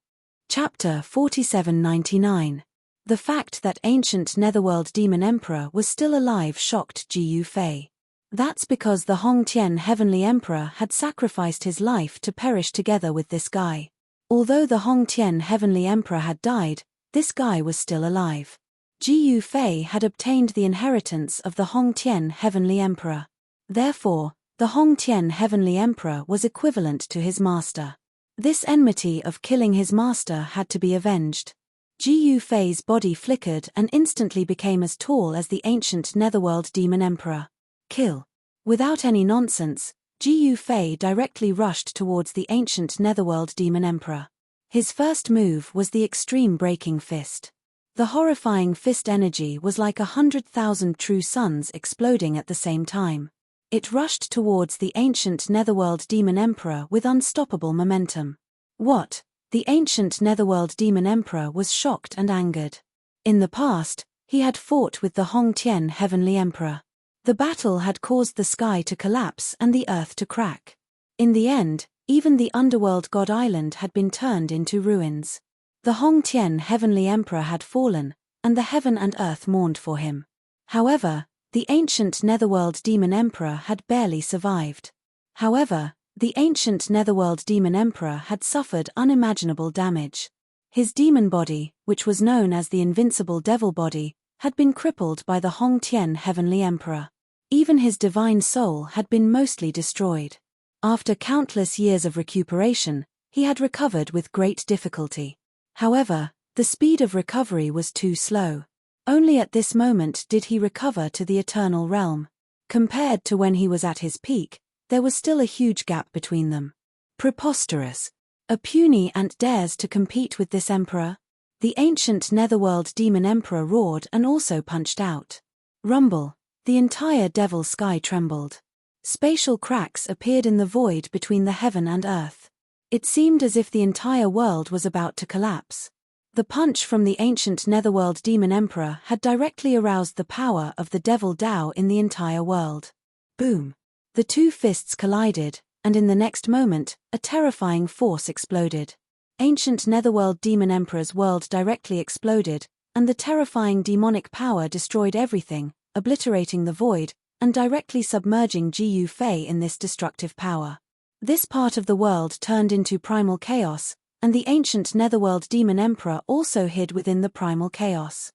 Speaker 1: Chapter 4799. The fact that ancient netherworld demon emperor was still alive shocked Jiyu Fei. That's because the Hong Tian heavenly emperor had sacrificed his life to perish together with this guy. Although the Hong Tian heavenly emperor had died, this guy was still alive. Jiyu Fei had obtained the inheritance of the Hong Tian heavenly emperor. Therefore, the Hong Tian heavenly emperor was equivalent to his master. This enmity of killing his master had to be avenged. Jiyu Fei's body flickered and instantly became as tall as the ancient netherworld demon emperor. Kill. Without any nonsense, Jiyu Fei directly rushed towards the ancient netherworld demon emperor. His first move was the extreme breaking fist. The horrifying fist energy was like 100,000 true suns exploding at the same time. It rushed towards the ancient netherworld demon emperor with unstoppable momentum. What? The ancient netherworld demon emperor was shocked and angered. In the past, he had fought with the Hong Tian heavenly emperor. The battle had caused the sky to collapse and the earth to crack. In the end, even the underworld god island had been turned into ruins. The Hong Tian heavenly emperor had fallen, and the heaven and earth mourned for him. However, the ancient netherworld demon emperor had barely survived. The ancient netherworld demon emperor had suffered unimaginable damage. His demon body, which was known as the invincible devil body, had been crippled by the Hong Tian heavenly emperor. Even his divine soul had been mostly destroyed. After countless years of recuperation, he had recovered with great difficulty. However, the speed of recovery was too slow. Only at this moment did he recover to the eternal realm. Compared to when he was at his peak, there was still a huge gap between them. Preposterous. A puny ant dares to compete with this emperor? The ancient netherworld demon emperor roared and also punched out. Rumble. The entire devil sky trembled. Spatial cracks appeared in the void between the heaven and earth. It seemed as if the entire world was about to collapse. The punch from the ancient netherworld demon emperor had directly aroused the power of the devil Tao in the entire world. Boom! The two fists collided, and in the next moment, a terrifying force exploded. Ancient netherworld demon emperor's world directly exploded, and the terrifying demonic power destroyed everything, obliterating the void, and directly submerging Jiyu Fei in this destructive power. This part of the world turned into primal chaos, and the ancient Netherworld Demon Emperor also hid within the primal chaos.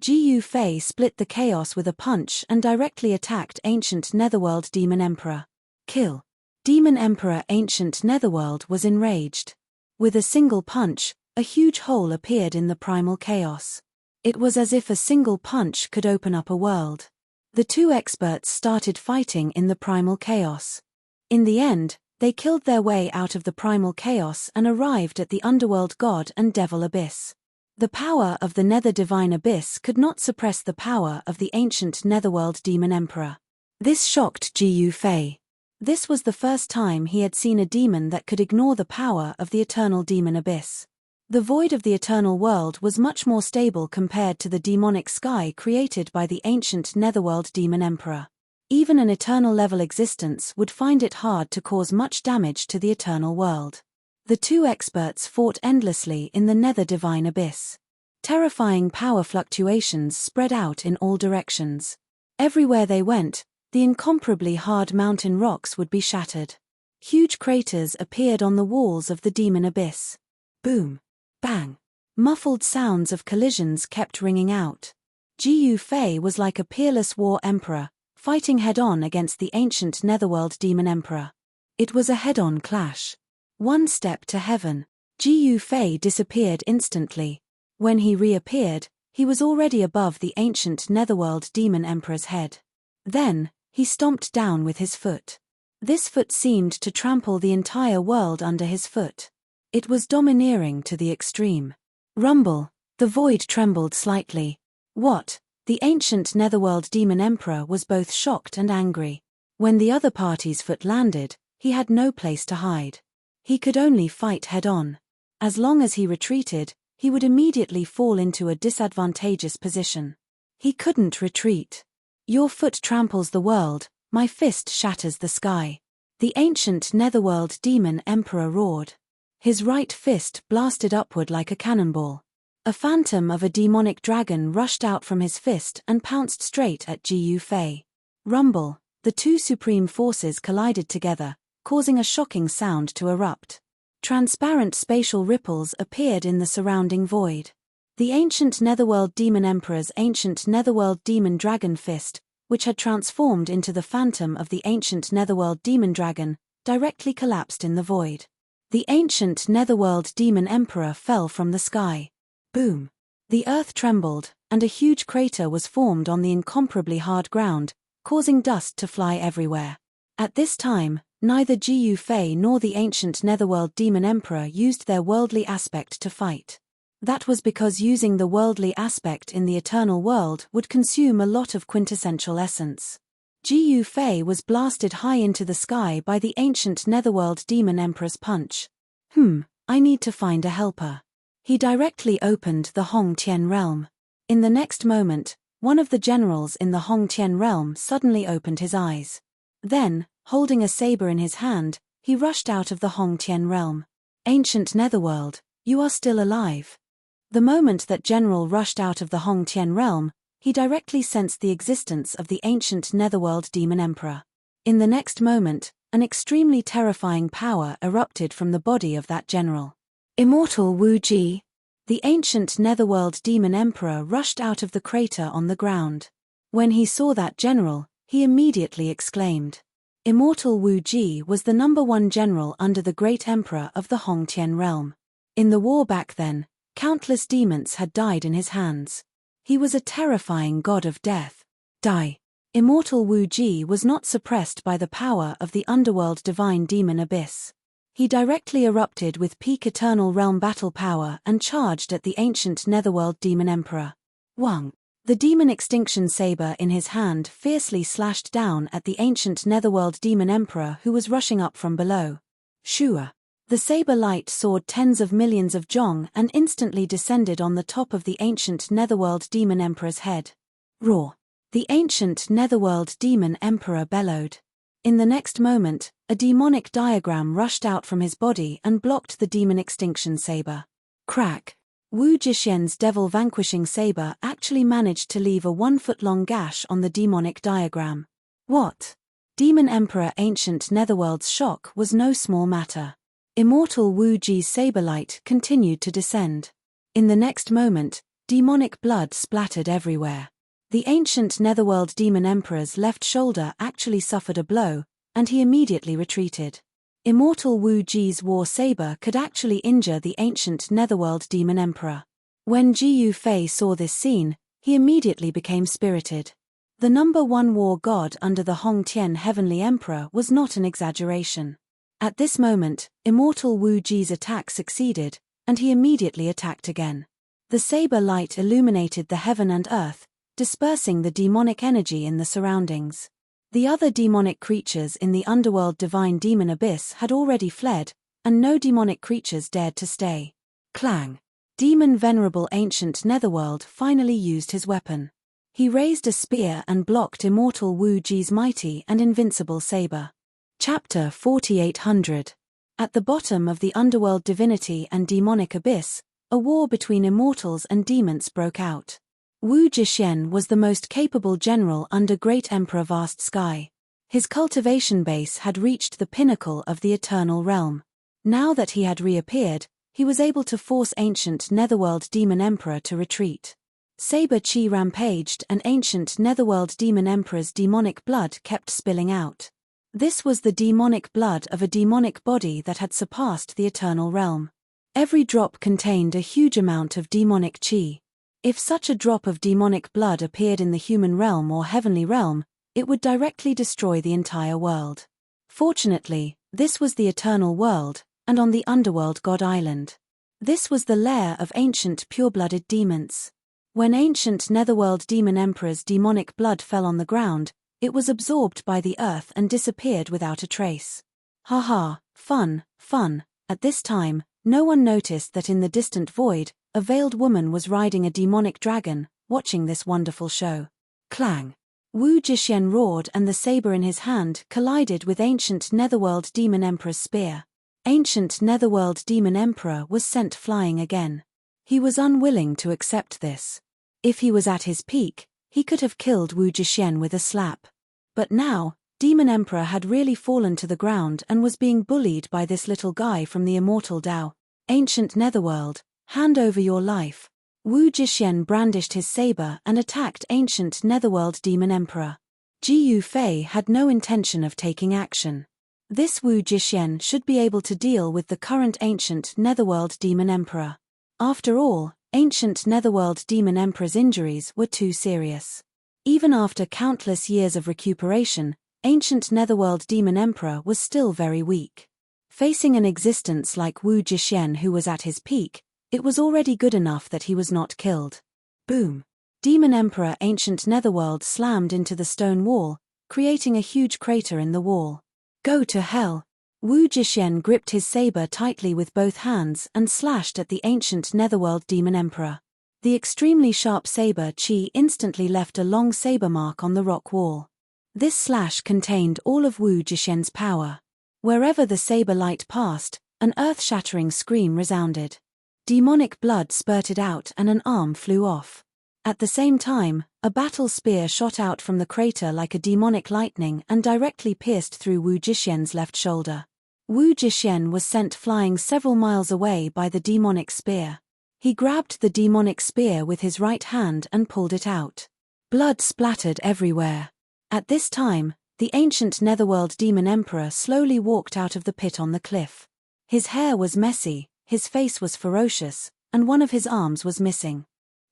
Speaker 1: Ji Fei split the chaos with a punch and directly attacked ancient Netherworld Demon Emperor. Kill. Demon Emperor Ancient Netherworld was enraged. With a single punch, a huge hole appeared in the primal chaos. It was as if a single punch could open up a world. The two experts started fighting in the primal chaos. In the end, they killed their way out of the primal chaos and arrived at the underworld god and devil abyss. The power of the nether divine abyss could not suppress the power of the ancient netherworld demon emperor. This shocked Ji Fei. This was the first time he had seen a demon that could ignore the power of the eternal demon abyss. The void of the eternal world was much more stable compared to the demonic sky created by the ancient netherworld demon emperor. Even an eternal level existence would find it hard to cause much damage to the eternal world. The two experts fought endlessly in the nether divine abyss. Terrifying power fluctuations spread out in all directions. Everywhere they went, the incomparably hard mountain rocks would be shattered. Huge craters appeared on the walls of the demon abyss. Boom. Bang. Muffled sounds of collisions kept ringing out. Ji Fei was like a peerless war emperor, fighting head-on against the ancient netherworld demon emperor. It was a head-on clash. One step to heaven. Ji Fei disappeared instantly. When he reappeared, he was already above the ancient netherworld demon emperor's head. Then, he stomped down with his foot. This foot seemed to trample the entire world under his foot. It was domineering to the extreme. Rumble. The void trembled slightly. What? The ancient netherworld demon emperor was both shocked and angry. When the other party's foot landed, he had no place to hide. He could only fight head-on. As long as he retreated, he would immediately fall into a disadvantageous position. He couldn't retreat. Your foot tramples the world, my fist shatters the sky. The ancient netherworld demon emperor roared. His right fist blasted upward like a cannonball. A phantom of a demonic dragon rushed out from his fist and pounced straight at Ji Fei. Rumble. The two supreme forces collided together, causing a shocking sound to erupt. Transparent spatial ripples appeared in the surrounding void. The ancient netherworld demon emperor's ancient netherworld demon dragon fist, which had transformed into the phantom of the ancient netherworld demon dragon, directly collapsed in the void. The ancient netherworld demon emperor fell from the sky. Boom. The earth trembled, and a huge crater was formed on the incomparably hard ground, causing dust to fly everywhere. At this time, neither Ji Fei nor the ancient netherworld demon emperor used their worldly aspect to fight. That was because using the worldly aspect in the eternal world would consume a lot of quintessential essence. Ji Fei was blasted high into the sky by the ancient netherworld demon emperor's punch. I need to find a helper. He directly opened the Hong Tian realm. In the next moment, one of the generals in the Hong Tian realm suddenly opened his eyes. Then, holding a saber in his hand, he rushed out of the Hong Tian realm. Ancient Netherworld, you are still alive. The moment that general rushed out of the Hong Tian realm, he directly sensed the existence of the ancient netherworld demon emperor. In the next moment, an extremely terrifying power erupted from the body of that general. Immortal Wu Ji. The ancient netherworld demon emperor rushed out of the crater on the ground. When he saw that general, he immediately exclaimed. Immortal Wu Ji was the #1 general under the great emperor of the Hong Tian realm. In the war back then, countless demons had died in his hands. He was a terrifying god of death. Die. Immortal Wu Ji was not suppressed by the power of the underworld divine demon abyss. He directly erupted with peak eternal realm battle power and charged at the ancient netherworld demon emperor. Wang. The demon extinction saber in his hand fiercely slashed down at the ancient netherworld demon emperor who was rushing up from below. Shua. The saber light soared tens of millions of jong and instantly descended on the top of the ancient netherworld demon emperor's head. Roar. The ancient netherworld demon emperor bellowed. In the next moment, a demonic diagram rushed out from his body and blocked the demon extinction saber. Crack. Wu Jixian's devil vanquishing saber actually managed to leave a 1-foot-long gash on the demonic diagram. What? Demon Emperor Ancient Netherworld's shock was no small matter. Immortal Wu Ji's saber light continued to descend. In the next moment, demonic blood splattered everywhere. The ancient Netherworld Demon Emperor's left shoulder actually suffered a blow, and he immediately retreated. Immortal Wu Ji's war saber could actually injure the ancient Netherworld Demon Emperor. When Jiyu Fei saw this scene, he immediately became spirited. The number one war god under the Hong Tian Heavenly Emperor was not an exaggeration. At this moment, Immortal Wu Ji's attack succeeded, and he immediately attacked again. The saber light illuminated the heaven and earth, dispersing the demonic energy in the surroundings. The other demonic creatures in the underworld divine demon abyss had already fled, and no demonic creatures dared to stay. Clang! Demon Venerable Ancient Netherworld finally used his weapon. He raised a spear and blocked Immortal Wu Ji's mighty and invincible saber. Chapter 4800. At the bottom of the underworld divinity and demonic abyss, a war between immortals and demons broke out. Wu Jixian was the most capable general under Great Emperor Vast Sky. His cultivation base had reached the pinnacle of the Eternal Realm. Now that he had reappeared, he was able to force ancient Netherworld Demon Emperor to retreat. Saber Chi rampaged and ancient Netherworld Demon Emperor's demonic blood kept spilling out. This was the demonic blood of a demonic body that had surpassed the Eternal Realm. Every drop contained a huge amount of demonic chi. If such a drop of demonic blood appeared in the human realm or heavenly realm, it would directly destroy the entire world. Fortunately, this was the Eternal World, and on the Underworld God Island. This was the lair of ancient pure-blooded demons. When ancient Netherworld Demon Emperor's demonic blood fell on the ground, it was absorbed by the earth and disappeared without a trace. Haha, fun, fun. At this time, no one noticed that in the distant void, a veiled woman was riding a demonic dragon, watching this wonderful show. Clang! Wu Jixian roared and the saber in his hand collided with ancient Netherworld Demon Emperor's spear. Ancient Netherworld Demon Emperor was sent flying again. He was unwilling to accept this. If he was at his peak, he could have killed Wu Jixian with a slap. But now, Demon Emperor had really fallen to the ground and was being bullied by this little guy from the immortal Dao. Ancient Netherworld, hand over your life. Wu Jixian brandished his saber and attacked ancient Netherworld Demon Emperor. Jiyu Fei had no intention of taking action. This Wu Jixian should be able to deal with the current ancient Netherworld Demon Emperor. After all, ancient Netherworld Demon Emperor's injuries were too serious. Even after countless years of recuperation, ancient Netherworld Demon Emperor was still very weak. Facing an existence like Wu Jixian who was at his peak, it was already good enough that he was not killed. Boom! Demon Emperor Ancient Netherworld slammed into the stone wall, creating a huge crater in the wall. Go to hell! Wu Jixian gripped his saber tightly with both hands and slashed at the ancient Netherworld Demon Emperor. The extremely sharp saber chi instantly left a long saber mark on the rock wall. This slash contained all of Wu Jixian's power. Wherever the saber light passed, an earth-shattering scream resounded. Demonic blood spurted out and an arm flew off. At the same time, a battle spear shot out from the crater like a demonic lightning and directly pierced through Wu Jixian's left shoulder. Wu Jixian was sent flying several miles away by the demonic spear. He grabbed the demonic spear with his right hand and pulled it out. Blood splattered everywhere. At this time, the ancient Netherworld Demon Emperor slowly walked out of the pit on the cliff. His hair was messy, his face was ferocious, and one of his arms was missing.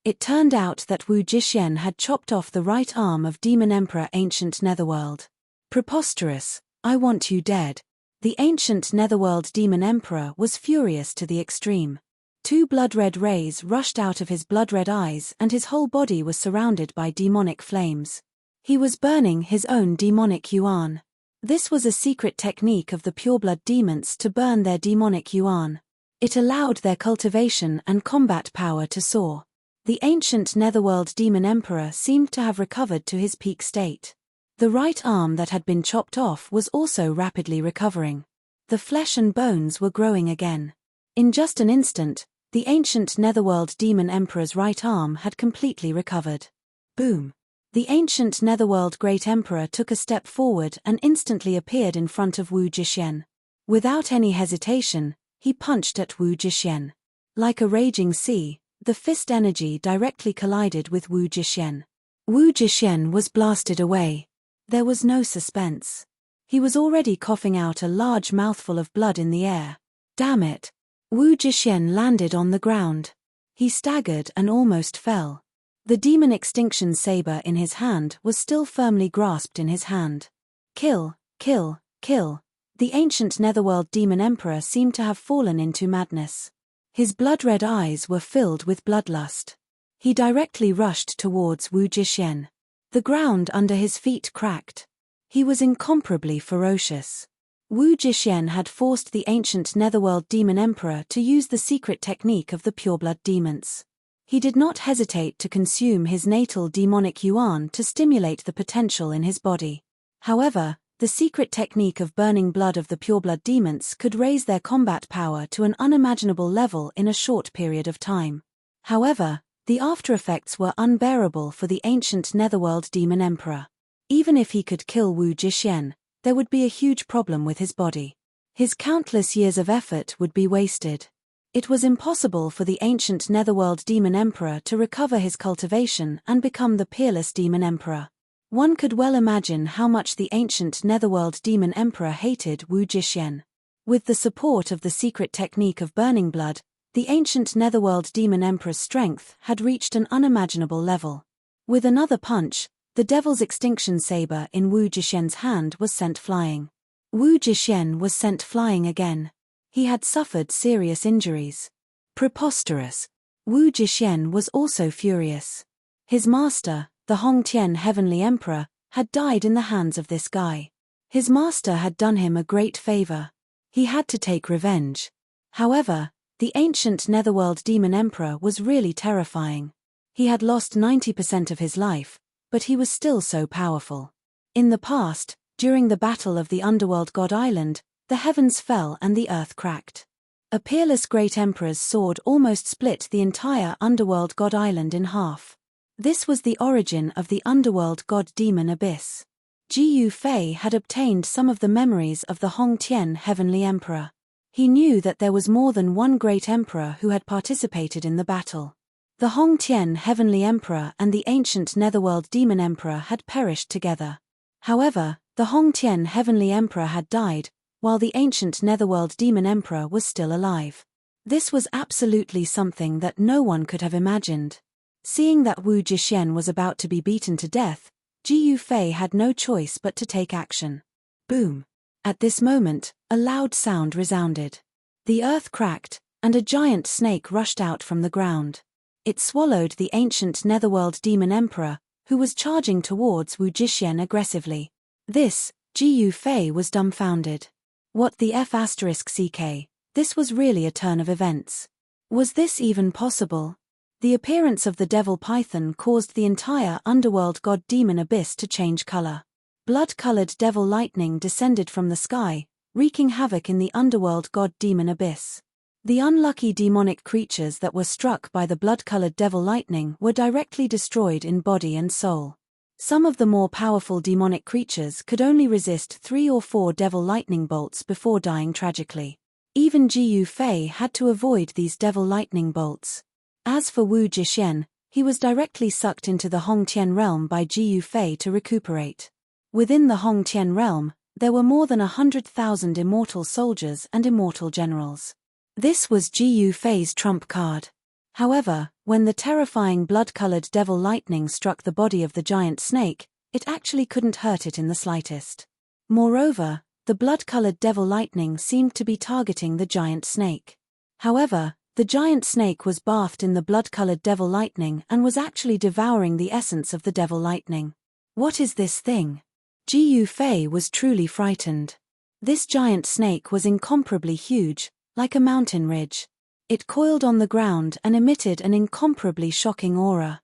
Speaker 1: It turned out that Wu Jixian had chopped off the right arm of Demon Emperor Ancient Netherworld. Preposterous, I want you dead. The ancient Netherworld Demon Emperor was furious to the extreme. Two blood-red rays rushed out of his blood-red eyes and his whole body was surrounded by demonic flames. He was burning his own demonic yuan. This was a secret technique of the pureblood demons to burn their demonic yuan. It allowed their cultivation and combat power to soar. The ancient Netherworld Demon Emperor seemed to have recovered to his peak state. The right arm that had been chopped off was also rapidly recovering. The flesh and bones were growing again. In just an instant, the ancient Netherworld Demon Emperor's right arm had completely recovered. Boom! The ancient Netherworld Great Emperor took a step forward and instantly appeared in front of Wu Jixian. Without any hesitation, he punched at Wu Jixuan. Like a raging sea, the fist energy directly collided with Wu Jixuan. Wu Jixuan was blasted away. There was no suspense. He was already coughing out a large mouthful of blood in the air. Damn it! Wu Jixuan landed on the ground. He staggered and almost fell. The demon extinction saber in his hand was still firmly grasped in his hand. Kill, kill, kill. The ancient Netherworld Demon Emperor seemed to have fallen into madness. His blood-red eyes were filled with bloodlust. He directly rushed towards Wu Jixuan. The ground under his feet cracked. He was incomparably ferocious. Wu Jixuan had forced the ancient Netherworld Demon Emperor to use the secret technique of the pureblood demons. He did not hesitate to consume his natal demonic yuan to stimulate the potential in his body. However, the secret technique of burning blood of the pureblood demons could raise their combat power to an unimaginable level in a short period of time. However, the aftereffects were unbearable for the ancient Netherworld Demon Emperor. Even if he could kill Wu Jixuan, there would be a huge problem with his body. His countless years of effort would be wasted. It was impossible for the ancient Netherworld Demon Emperor to recover his cultivation and become the peerless Demon Emperor. One could well imagine how much the ancient Netherworld Demon Emperor hated Wu Jixuan. With the support of the secret technique of burning blood, the ancient Netherworld Demon Emperor's strength had reached an unimaginable level. With another punch, the Devil's Extinction Saber in Wu Jixuan's hand was sent flying. Wu Jixuan was sent flying again. He had suffered serious injuries. Preposterous. Wu Jixuan was also furious. His master, the Hongtian Heavenly Emperor, had died in the hands of this guy. His master had done him a great favor. He had to take revenge. However, the ancient Netherworld Demon Emperor was really terrifying. He had lost 90% of his life, but he was still so powerful. In the past, during the battle of the Underworld God Island, the heavens fell and the earth cracked. A peerless great emperor's sword almost split the entire Underworld God Island in half. This was the origin of the Underworld God Demon Abyss. Ji Yufei had obtained some of the memories of the Hongtian Heavenly Emperor. He knew that there was more than one great emperor who had participated in the battle. The Hongtian Heavenly Emperor and the ancient Netherworld Demon Emperor had perished together. However, the Hongtian Heavenly Emperor had died, while the ancient Netherworld Demon Emperor was still alive. This was absolutely something that no one could have imagined. Seeing that Wu Jixuan was about to be beaten to death, Ji Yufei had no choice but to take action. Boom! At this moment, a loud sound resounded. The earth cracked, and a giant snake rushed out from the ground. It swallowed the ancient Netherworld Demon Emperor, who was charging towards Wu Jixuan aggressively. This, Ji Yufei was dumbfounded. What the F***ck? This was really a turn of events. Was this even possible? The appearance of the devil python caused the entire Underworld God Demon Abyss to change color. Blood-colored devil lightning descended from the sky, wreaking havoc in the Underworld God Demon Abyss. The unlucky demonic creatures that were struck by the blood-colored devil lightning were directly destroyed in body and soul. Some of the more powerful demonic creatures could only resist 3 or 4 devil lightning bolts before dying tragically. Even Ji Yufei had to avoid these devil lightning bolts. As for Wu Jixuan, he was directly sucked into the Hongtian realm by Ji Yufei to recuperate. Within the Hongtian realm, there were more than 100,000 immortal soldiers and immortal generals. This was Ji Yufei's trump card. However, when the terrifying blood-colored devil lightning struck the body of the giant snake, it actually couldn't hurt it in the slightest. Moreover, the blood-colored devil lightning seemed to be targeting the giant snake. However, the giant snake was bathed in the blood-colored devil lightning and was actually devouring the essence of the devil lightning. What is this thing? Ji Yufei was truly frightened. This giant snake was incomparably huge, like a mountain ridge. It coiled on the ground and emitted an incomparably shocking aura.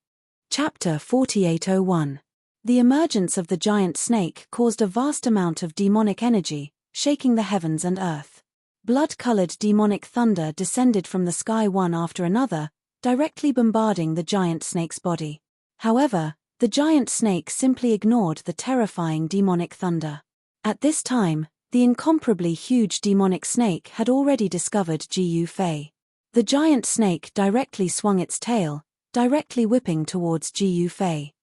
Speaker 1: Chapter 4801. The emergence of the giant snake caused a vast amount of demonic energy, shaking the heavens and earth. Blood-colored demonic thunder descended from the sky one after another, directly bombarding the giant snake's body. However, the giant snake simply ignored the terrifying demonic thunder. At this time, The incomparably huge demonic snake had already discovered Ji Fei. The giant snake directly swung its tail, directly whipping towards Ji Fei.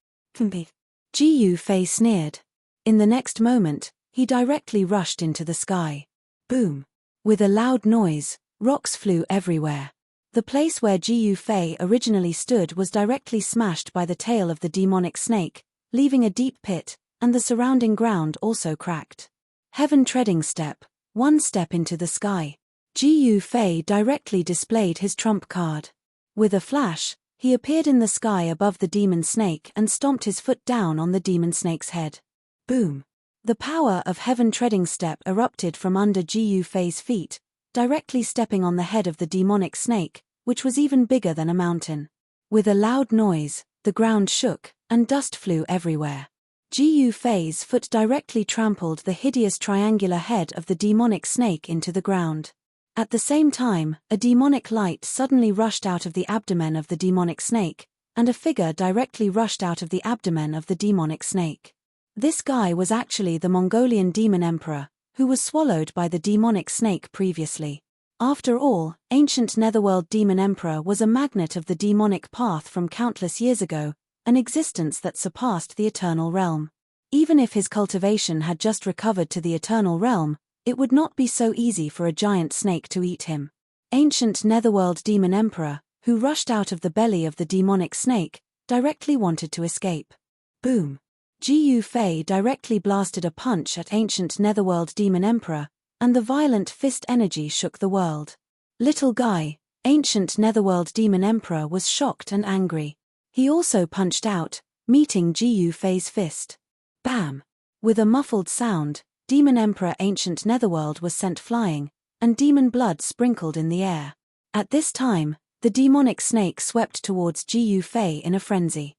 Speaker 1: Ji Fei sneered. In the next moment, he directly rushed into the sky. Boom! With a loud noise, rocks flew everywhere. The place where Ji Fei originally stood was directly smashed by the tail of the demonic snake, leaving a deep pit, and the surrounding ground also cracked. Heaven treading step, one step into the sky. Ji Fei directly displayed his trump card. With a flash, he appeared in the sky above the demon snake and stomped his foot down on the demon snake's head. Boom! The power of heaven treading step erupted from under Ji Fei's feet, directly stepping on the head of the demonic snake, which was even bigger than a mountain. With a loud noise, the ground shook, and dust flew everywhere. Ji Fei's foot directly trampled the hideous triangular head of the demonic snake into the ground. At the same time, a demonic light suddenly rushed out of the abdomen of the demonic snake, and a figure directly rushed out of the abdomen of the demonic snake. This guy was actually the Mongolian demon emperor, who was swallowed by the demonic snake previously. After all, ancient netherworld demon emperor was a magnet of the demonic path from countless years ago, an existence that surpassed the eternal realm. Even if his cultivation had just recovered to the eternal realm, it would not be so easy for a giant snake to eat him. Ancient netherworld demon emperor, who rushed out of the belly of the demonic snake, directly wanted to escape. Boom! Ji Fei directly blasted a punch at ancient netherworld demon emperor, and the violent fist energy shook the world. Little guy, ancient netherworld demon emperor was shocked and angry. He also punched out, meeting Ji Fei's fist. Bam! With a muffled sound, demon emperor ancient netherworld was sent flying, and demon blood sprinkled in the air. At this time, the demonic snake swept towards Ji Fei in a frenzy.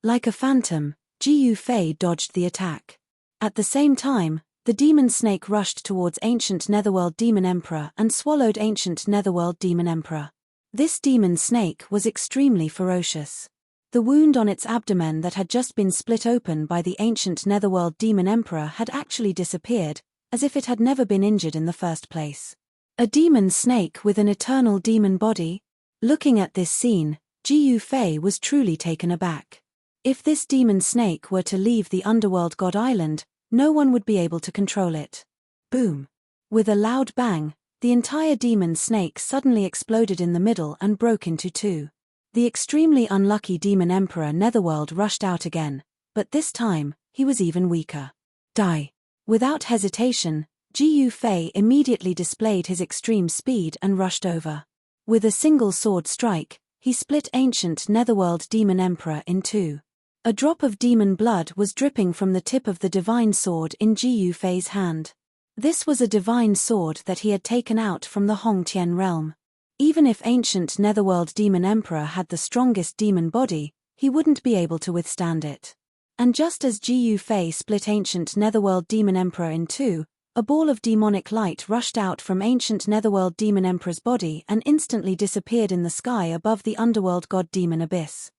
Speaker 1: Like a phantom, Ji Fei dodged the attack. At the same time, the demon snake rushed towards ancient netherworld demon emperor and swallowed ancient netherworld demon emperor. This demon snake was extremely ferocious. The wound on its abdomen that had just been split open by the ancient netherworld demon emperor had actually disappeared, as if it had never been injured in the first place. A demon snake with an eternal demon body? Looking at this scene, Ji Fei was truly taken aback. If this demon snake were to leave the underworld god island, no one would be able to control it. Boom! With a loud bang, the entire demon snake suddenly exploded in the middle and broke into two. The extremely unlucky demon emperor netherworld rushed out again, but this time, he was even weaker. Die! Without hesitation, Ji Fei immediately displayed his extreme speed and rushed over. With a single sword strike, he split ancient netherworld demon emperor in two. A drop of demon blood was dripping from the tip of the divine sword in Ji Fei's hand. This was a divine sword that he had taken out from the Hongtian realm. Even if ancient netherworld demon emperor had the strongest demon body, he wouldn't be able to withstand it. And just as Ji Fei split ancient netherworld demon emperor in two, a ball of demonic light rushed out from ancient netherworld demon emperor's body and instantly disappeared in the sky above the underworld god demon abyss.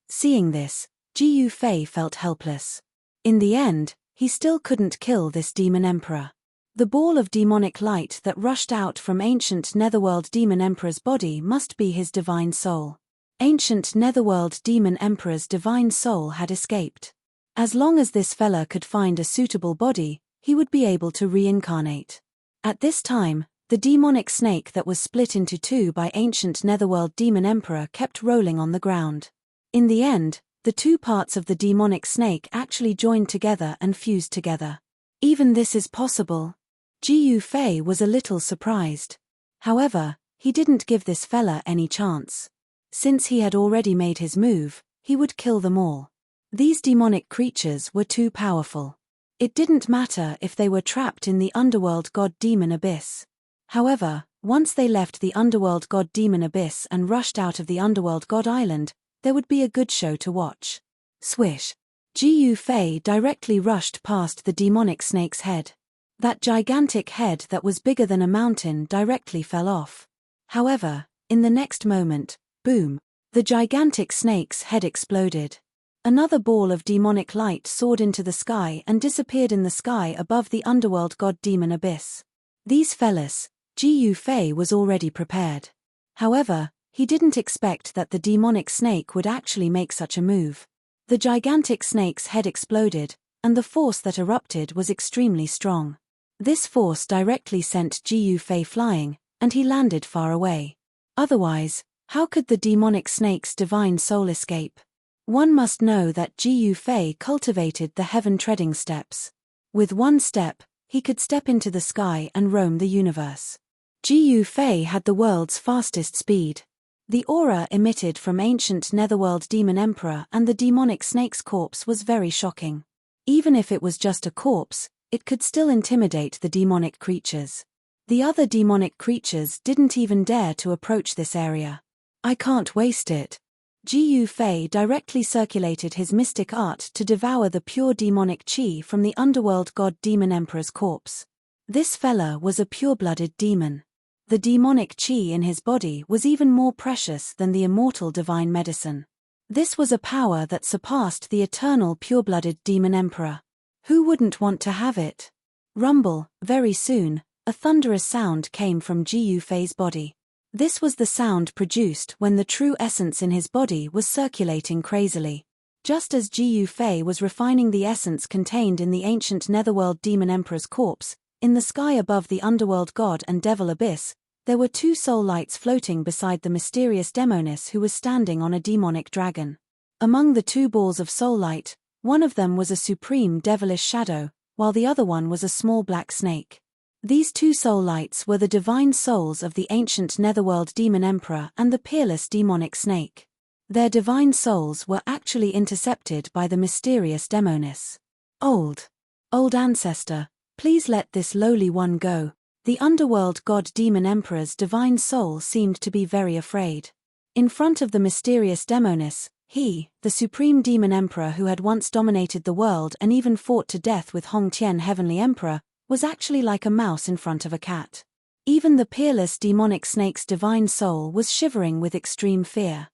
Speaker 1: Seeing this, Ji Fei felt helpless. In the end, he still couldn't kill this demon emperor. The ball of demonic light that rushed out from ancient netherworld demon emperor's body must be his divine soul. Ancient netherworld demon emperor's divine soul had escaped. As long as this fella could find a suitable body, he would be able to reincarnate. At this time, the demonic snake that was split into two by ancient netherworld demon emperor kept rolling on the ground. In the end, the two parts of the demonic snake actually joined together and fused together. Even this is possible. Ji Fei was a little surprised. However, he didn't give this fella any chance. Since he had already made his move, he would kill them all. These demonic creatures were too powerful. It didn't matter if they were trapped in the underworld god demon abyss. However, once they left the underworld god demon abyss and rushed out of the underworld god island, there would be a good show to watch. Swish! Ji Fei directly rushed past the demonic snake's head. That gigantic head that was bigger than a mountain directly fell off. However, in the next moment, boom! The gigantic snake's head exploded. Another ball of demonic light soared into the sky and disappeared in the sky above the underworld god-demon abyss. These fellas, Gu Fei was already prepared. However, he didn't expect that the demonic snake would actually make such a move. The gigantic snake's head exploded, and the force that erupted was extremely strong. This force directly sent Gu Fei flying, and he landed far away. Otherwise, how could the demonic snake's divine soul escape? One must know that Gu Fei cultivated the heaven-treading steps. With one step, he could step into the sky and roam the universe. Gu Fei had the world's fastest speed. The aura emitted from ancient netherworld demon emperor and the demonic snake's corpse was very shocking. Even if it was just a corpse, it could still intimidate the demonic creatures. The other demonic creatures didn't even dare to approach this area. I can't waste it. Gu Fei directly circulated his mystic art to devour the pure demonic qi from the underworld god demon emperor's corpse. This fella was a pure-blooded demon. The demonic qi in his body was even more precious than the immortal divine medicine. This was a power that surpassed the eternal pure-blooded demon emperor. Who wouldn't want to have it? Rumble, very soon, a thunderous sound came from Gu Fei's body. This was the sound produced when the true essence in his body was circulating crazily. Just as Gu Fei was refining the essence contained in the ancient netherworld demon emperor's corpse, in the sky above the underworld god and devil abyss, there were two soul lights floating beside the mysterious demoness who was standing on a demonic dragon. Among the two balls of soul light, one of them was a supreme devilish shadow, while the other one was a small black snake. These two soul lights were the divine souls of the ancient netherworld demon emperor and the peerless demonic snake. Their divine souls were actually intercepted by the mysterious demoness. Old ancestor, please let this lowly one go. The underworld god demon emperor's divine soul seemed to be very afraid. In front of the mysterious demoness, he, the supreme demon emperor who had once dominated the world and even fought to death with Hong Tian heavenly emperor, was actually like a mouse in front of a cat. Even the peerless demonic snake's divine soul was shivering with extreme fear.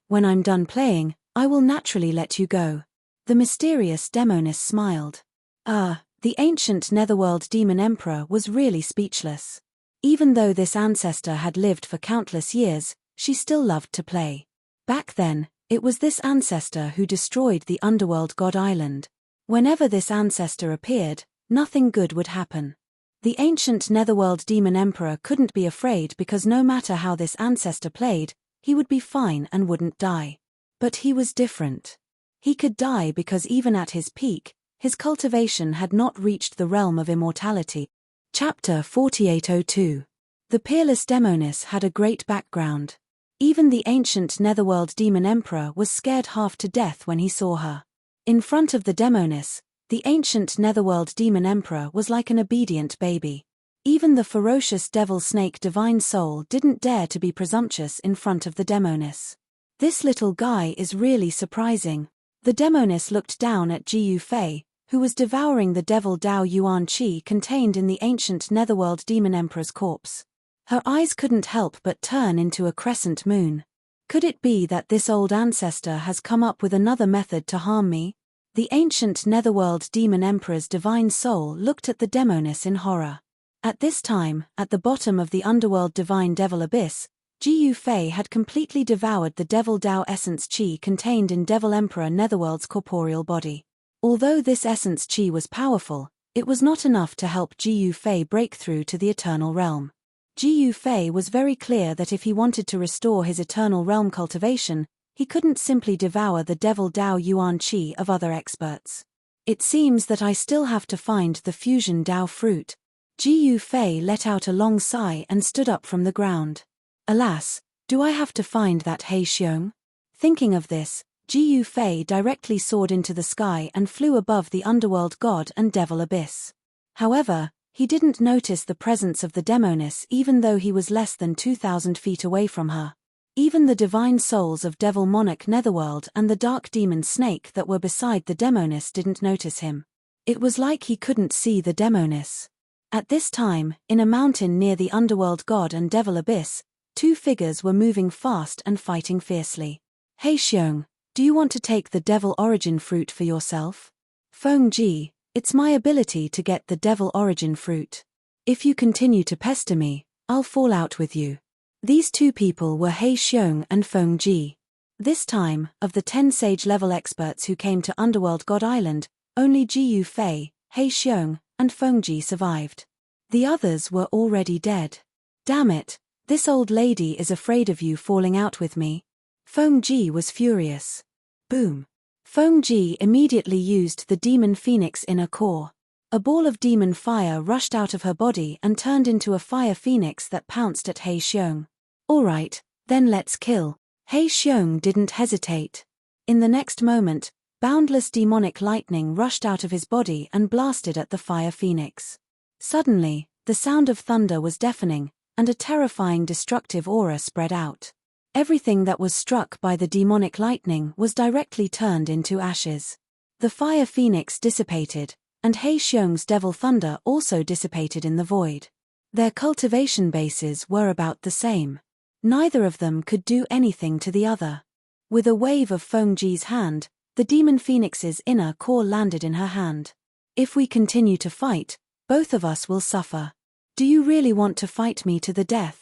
Speaker 1: When I'm done playing, I will naturally let you go. The mysterious demoness smiled. The ancient netherworld demon emperor was really speechless. Even though this ancestor had lived for countless years, she still loved to play. Back then, it was this ancestor who destroyed the underworld god island. Whenever this ancestor appeared, nothing good would happen. The ancient netherworld demon emperor couldn't be afraid because no matter how this ancestor played, he would be fine and wouldn't die. But he was different. He could die because even at his peak, his cultivation had not reached the realm of immortality. Chapter 4802. The peerless demoness had a great background. Even the ancient netherworld demon emperor was scared half to death when he saw her. In front of the demoness, the ancient netherworld demon emperor was like an obedient baby. Even the ferocious devil snake divine soul didn't dare to be presumptuous in front of the demoness. This little guy is really surprising. The demoness looked down at Gu Fei, who was devouring the devil Dao Yuan Qi contained in the ancient netherworld demon emperor's corpse. Her eyes couldn't help but turn into a crescent moon. Could it be that this old ancestor has come up with another method to harm me? The ancient netherworld demon emperor's divine soul looked at the demoness in horror. At this time, at the bottom of the underworld divine devil abyss, Gu Fei had completely devoured the devil Dao essence qi contained in devil emperor netherworld's corporeal body. Although this essence qi was powerful, it was not enough to help Gu Fei break through to the eternal realm. Gu Fei was very clear that if he wanted to restore his eternal realm cultivation, he couldn't simply devour the devil Dao Yuan Qi of other experts. It seems that I still have to find the fusion Dao fruit. Gu Fei let out a long sigh and stood up from the ground. Alas, do I have to find that He Xiong? Thinking of this, Gu Fei directly soared into the sky and flew above the underworld god and devil abyss. However, he didn't notice the presence of the demoness even though he was less than 2,000 feet away from her. Even the divine souls of Devil Monarch Netherworld and the dark demon snake that were beside the demoness didn't notice him. It was like he couldn't see the demoness. At this time, in a mountain near the underworld god and devil abyss, two figures were moving fast and fighting fiercely. He Xiong, Do you want to take the devil origin fruit for yourself? Feng Ji, it's my ability to get the devil origin fruit. If you continue to pester me, I'll fall out with you. These two people were He Xiong and Feng Ji. This time, of the 10 sage-level experts who came to Underworld God Island, only Ji Fei, He Xiong, and Feng Ji survived. The others were already dead. Damn it, this old lady is afraid of you falling out with me. Feng Ji was furious. Boom. Feng Ji immediately used the demon phoenix inner core. A ball of demon fire rushed out of her body and turned into a fire phoenix that pounced at He Xiong. Alright, then let's kill. He Xiong didn't hesitate. In the next moment, boundless demonic lightning rushed out of his body and blasted at the fire phoenix. Suddenly, the sound of thunder was deafening, and a terrifying destructive aura spread out. Everything that was struck by the demonic lightning was directly turned into ashes. The fire phoenix dissipated, and He Xiong's devil thunder also dissipated in the void. Their cultivation bases were about the same. Neither of them could do anything to the other. With a wave of Feng Ji's hand, the demon phoenix's inner core landed in her hand. If we continue to fight, both of us will suffer. Do you really want to fight me to the death?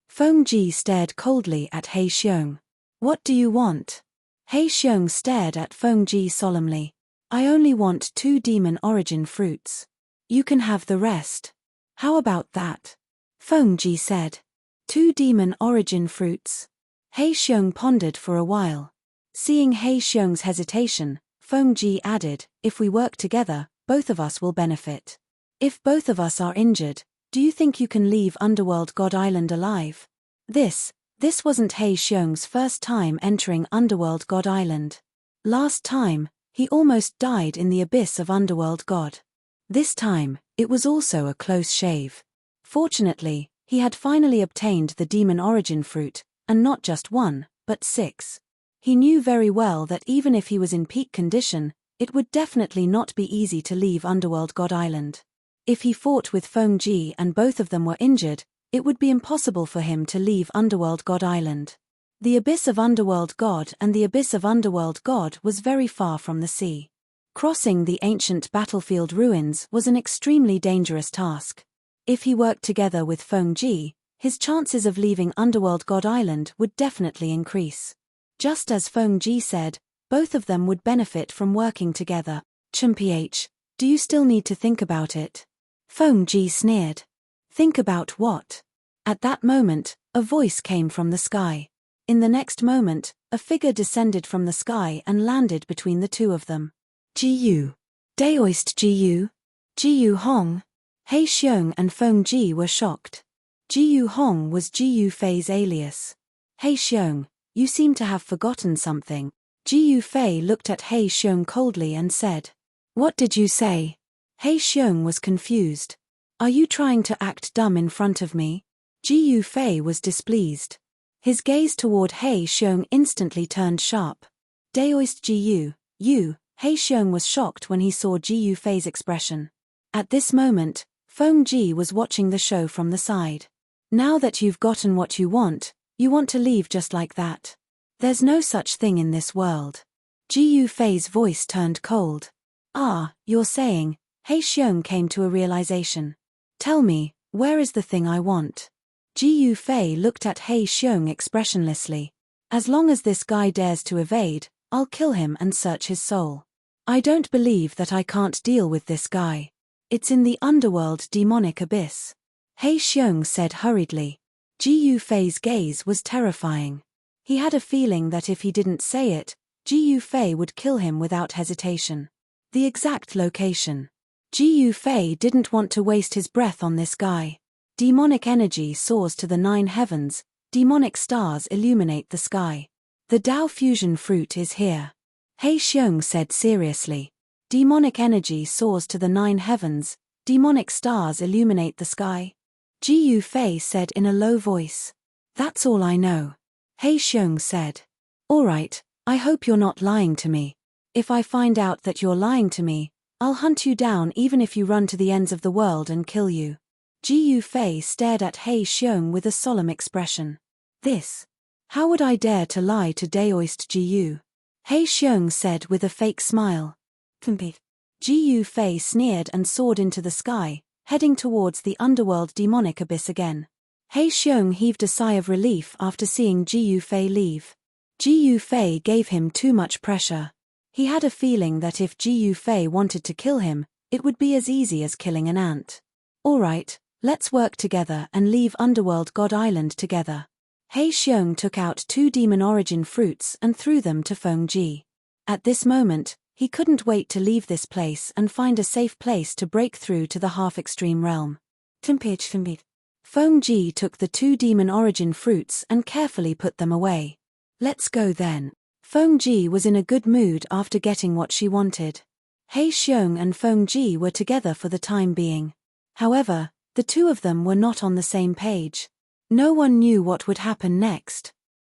Speaker 1: Feng Ji stared coldly at He Xiong. What do you want? He Xiong stared at Feng Ji solemnly. I only want 2 demon origin fruits. You can have the rest. How about that? Feng Ji said. 2 demon origin fruits? He Xiong pondered for a while. Seeing He Xiong's hesitation, Feng Ji added, if we work together, both of us will benefit. If both of us are injured, do you think you can leave Underworld God Island alive? This wasn't He Xiong's first time entering Underworld God Island. Last time, he almost died in the abyss of Underworld God. This time, it was also a close shave. Fortunately, he had finally obtained the demon origin fruit, and not just 1, but 6. He knew very well that even if he was in peak condition, it would definitely not be easy to leave Underworld God Island. If he fought with Feng Ji and both of them were injured, it would be impossible for him to leave Underworld God Island. The abyss of Underworld God and the abyss of Underworld God was very far from the sea. Crossing the ancient battlefield ruins was an extremely dangerous task. If he worked together with Feng Ji, his chances of leaving Underworld God Island would definitely increase. Just as Feng Ji said, both of them would benefit from working together. Chumph, do you still need to think about it? Feng Ji sneered. Think about what? At that moment, a voice came from the sky. In the next moment, a figure descended from the sky and landed between the two of them. Jiyu. Daoist Jiyu? Jiyu Hong? He Xiong and Feng Ji were shocked. Jiyu Hong was Jiyu Fei's alias. He Xiong, you seem to have forgotten something. Jiyu Fei looked at He Xiong coldly and said. What did you say? He Xiong was confused. Are you trying to act dumb in front of me? Jiyu Fei was displeased. His gaze toward He Xiong instantly turned sharp. Daoist Jiyu, you. He Xiong was shocked when he saw Jiyu Fei's expression. At this moment, Feng Ji was watching the show from the side. Now that you've gotten what you want to leave just like that. There's no such thing in this world. Jiyu Fei's voice turned cold. Ah, you're saying. He Xiong came to a realization. Tell me, where is the thing I want? Jiyu Fei looked at He Xiong expressionlessly. As long as this guy dares to evade, I'll kill him and search his soul. I don't believe that I can't deal with this guy. It's in the underworld demonic abyss. He Xiong said hurriedly. Jiyu Fei's gaze was terrifying. He had a feeling that if he didn't say it, Jiyu Fei would kill him without hesitation. The exact location. Jiyu Fei didn't want to waste his breath on this guy. Demonic energy soars to the 9 heavens, demonic stars illuminate the sky. The Dao fusion fruit is here. He Xiong said seriously. Demonic energy soars to the 9 heavens, demonic stars illuminate the sky. Jiyu Fei said in a low voice. That's all I know. He Xiong said. Alright, I hope you're not lying to me. If I find out that you're lying to me, I'll hunt you down even if you run to the ends of the world and kill you. Jiyu Fei stared at He Xiong with a solemn expression. This. How would I dare to lie to Daoist Jiyu? He Xiong said with a fake smile. Ji Fei sneered and soared into the sky, heading towards the underworld demonic abyss again. He Xiong heaved a sigh of relief after seeing Ji Fei leave. Ji Fei gave him too much pressure. He had a feeling that if Ji Fei wanted to kill him, it would be as easy as killing an ant. Alright, let's work together and leave Underworld God Island together. He Xiong took out 2 demon origin fruits and threw them to Feng Ji. At this moment, he couldn't wait to leave this place and find a safe place to break through to the half-extreme realm. Feng Ji took the 2 demon origin fruits and carefully put them away. Let's go then. Feng Ji was in a good mood after getting what she wanted. He Xiong and Feng Ji were together for the time being. However, the two of them were not on the same page. No one knew what would happen next.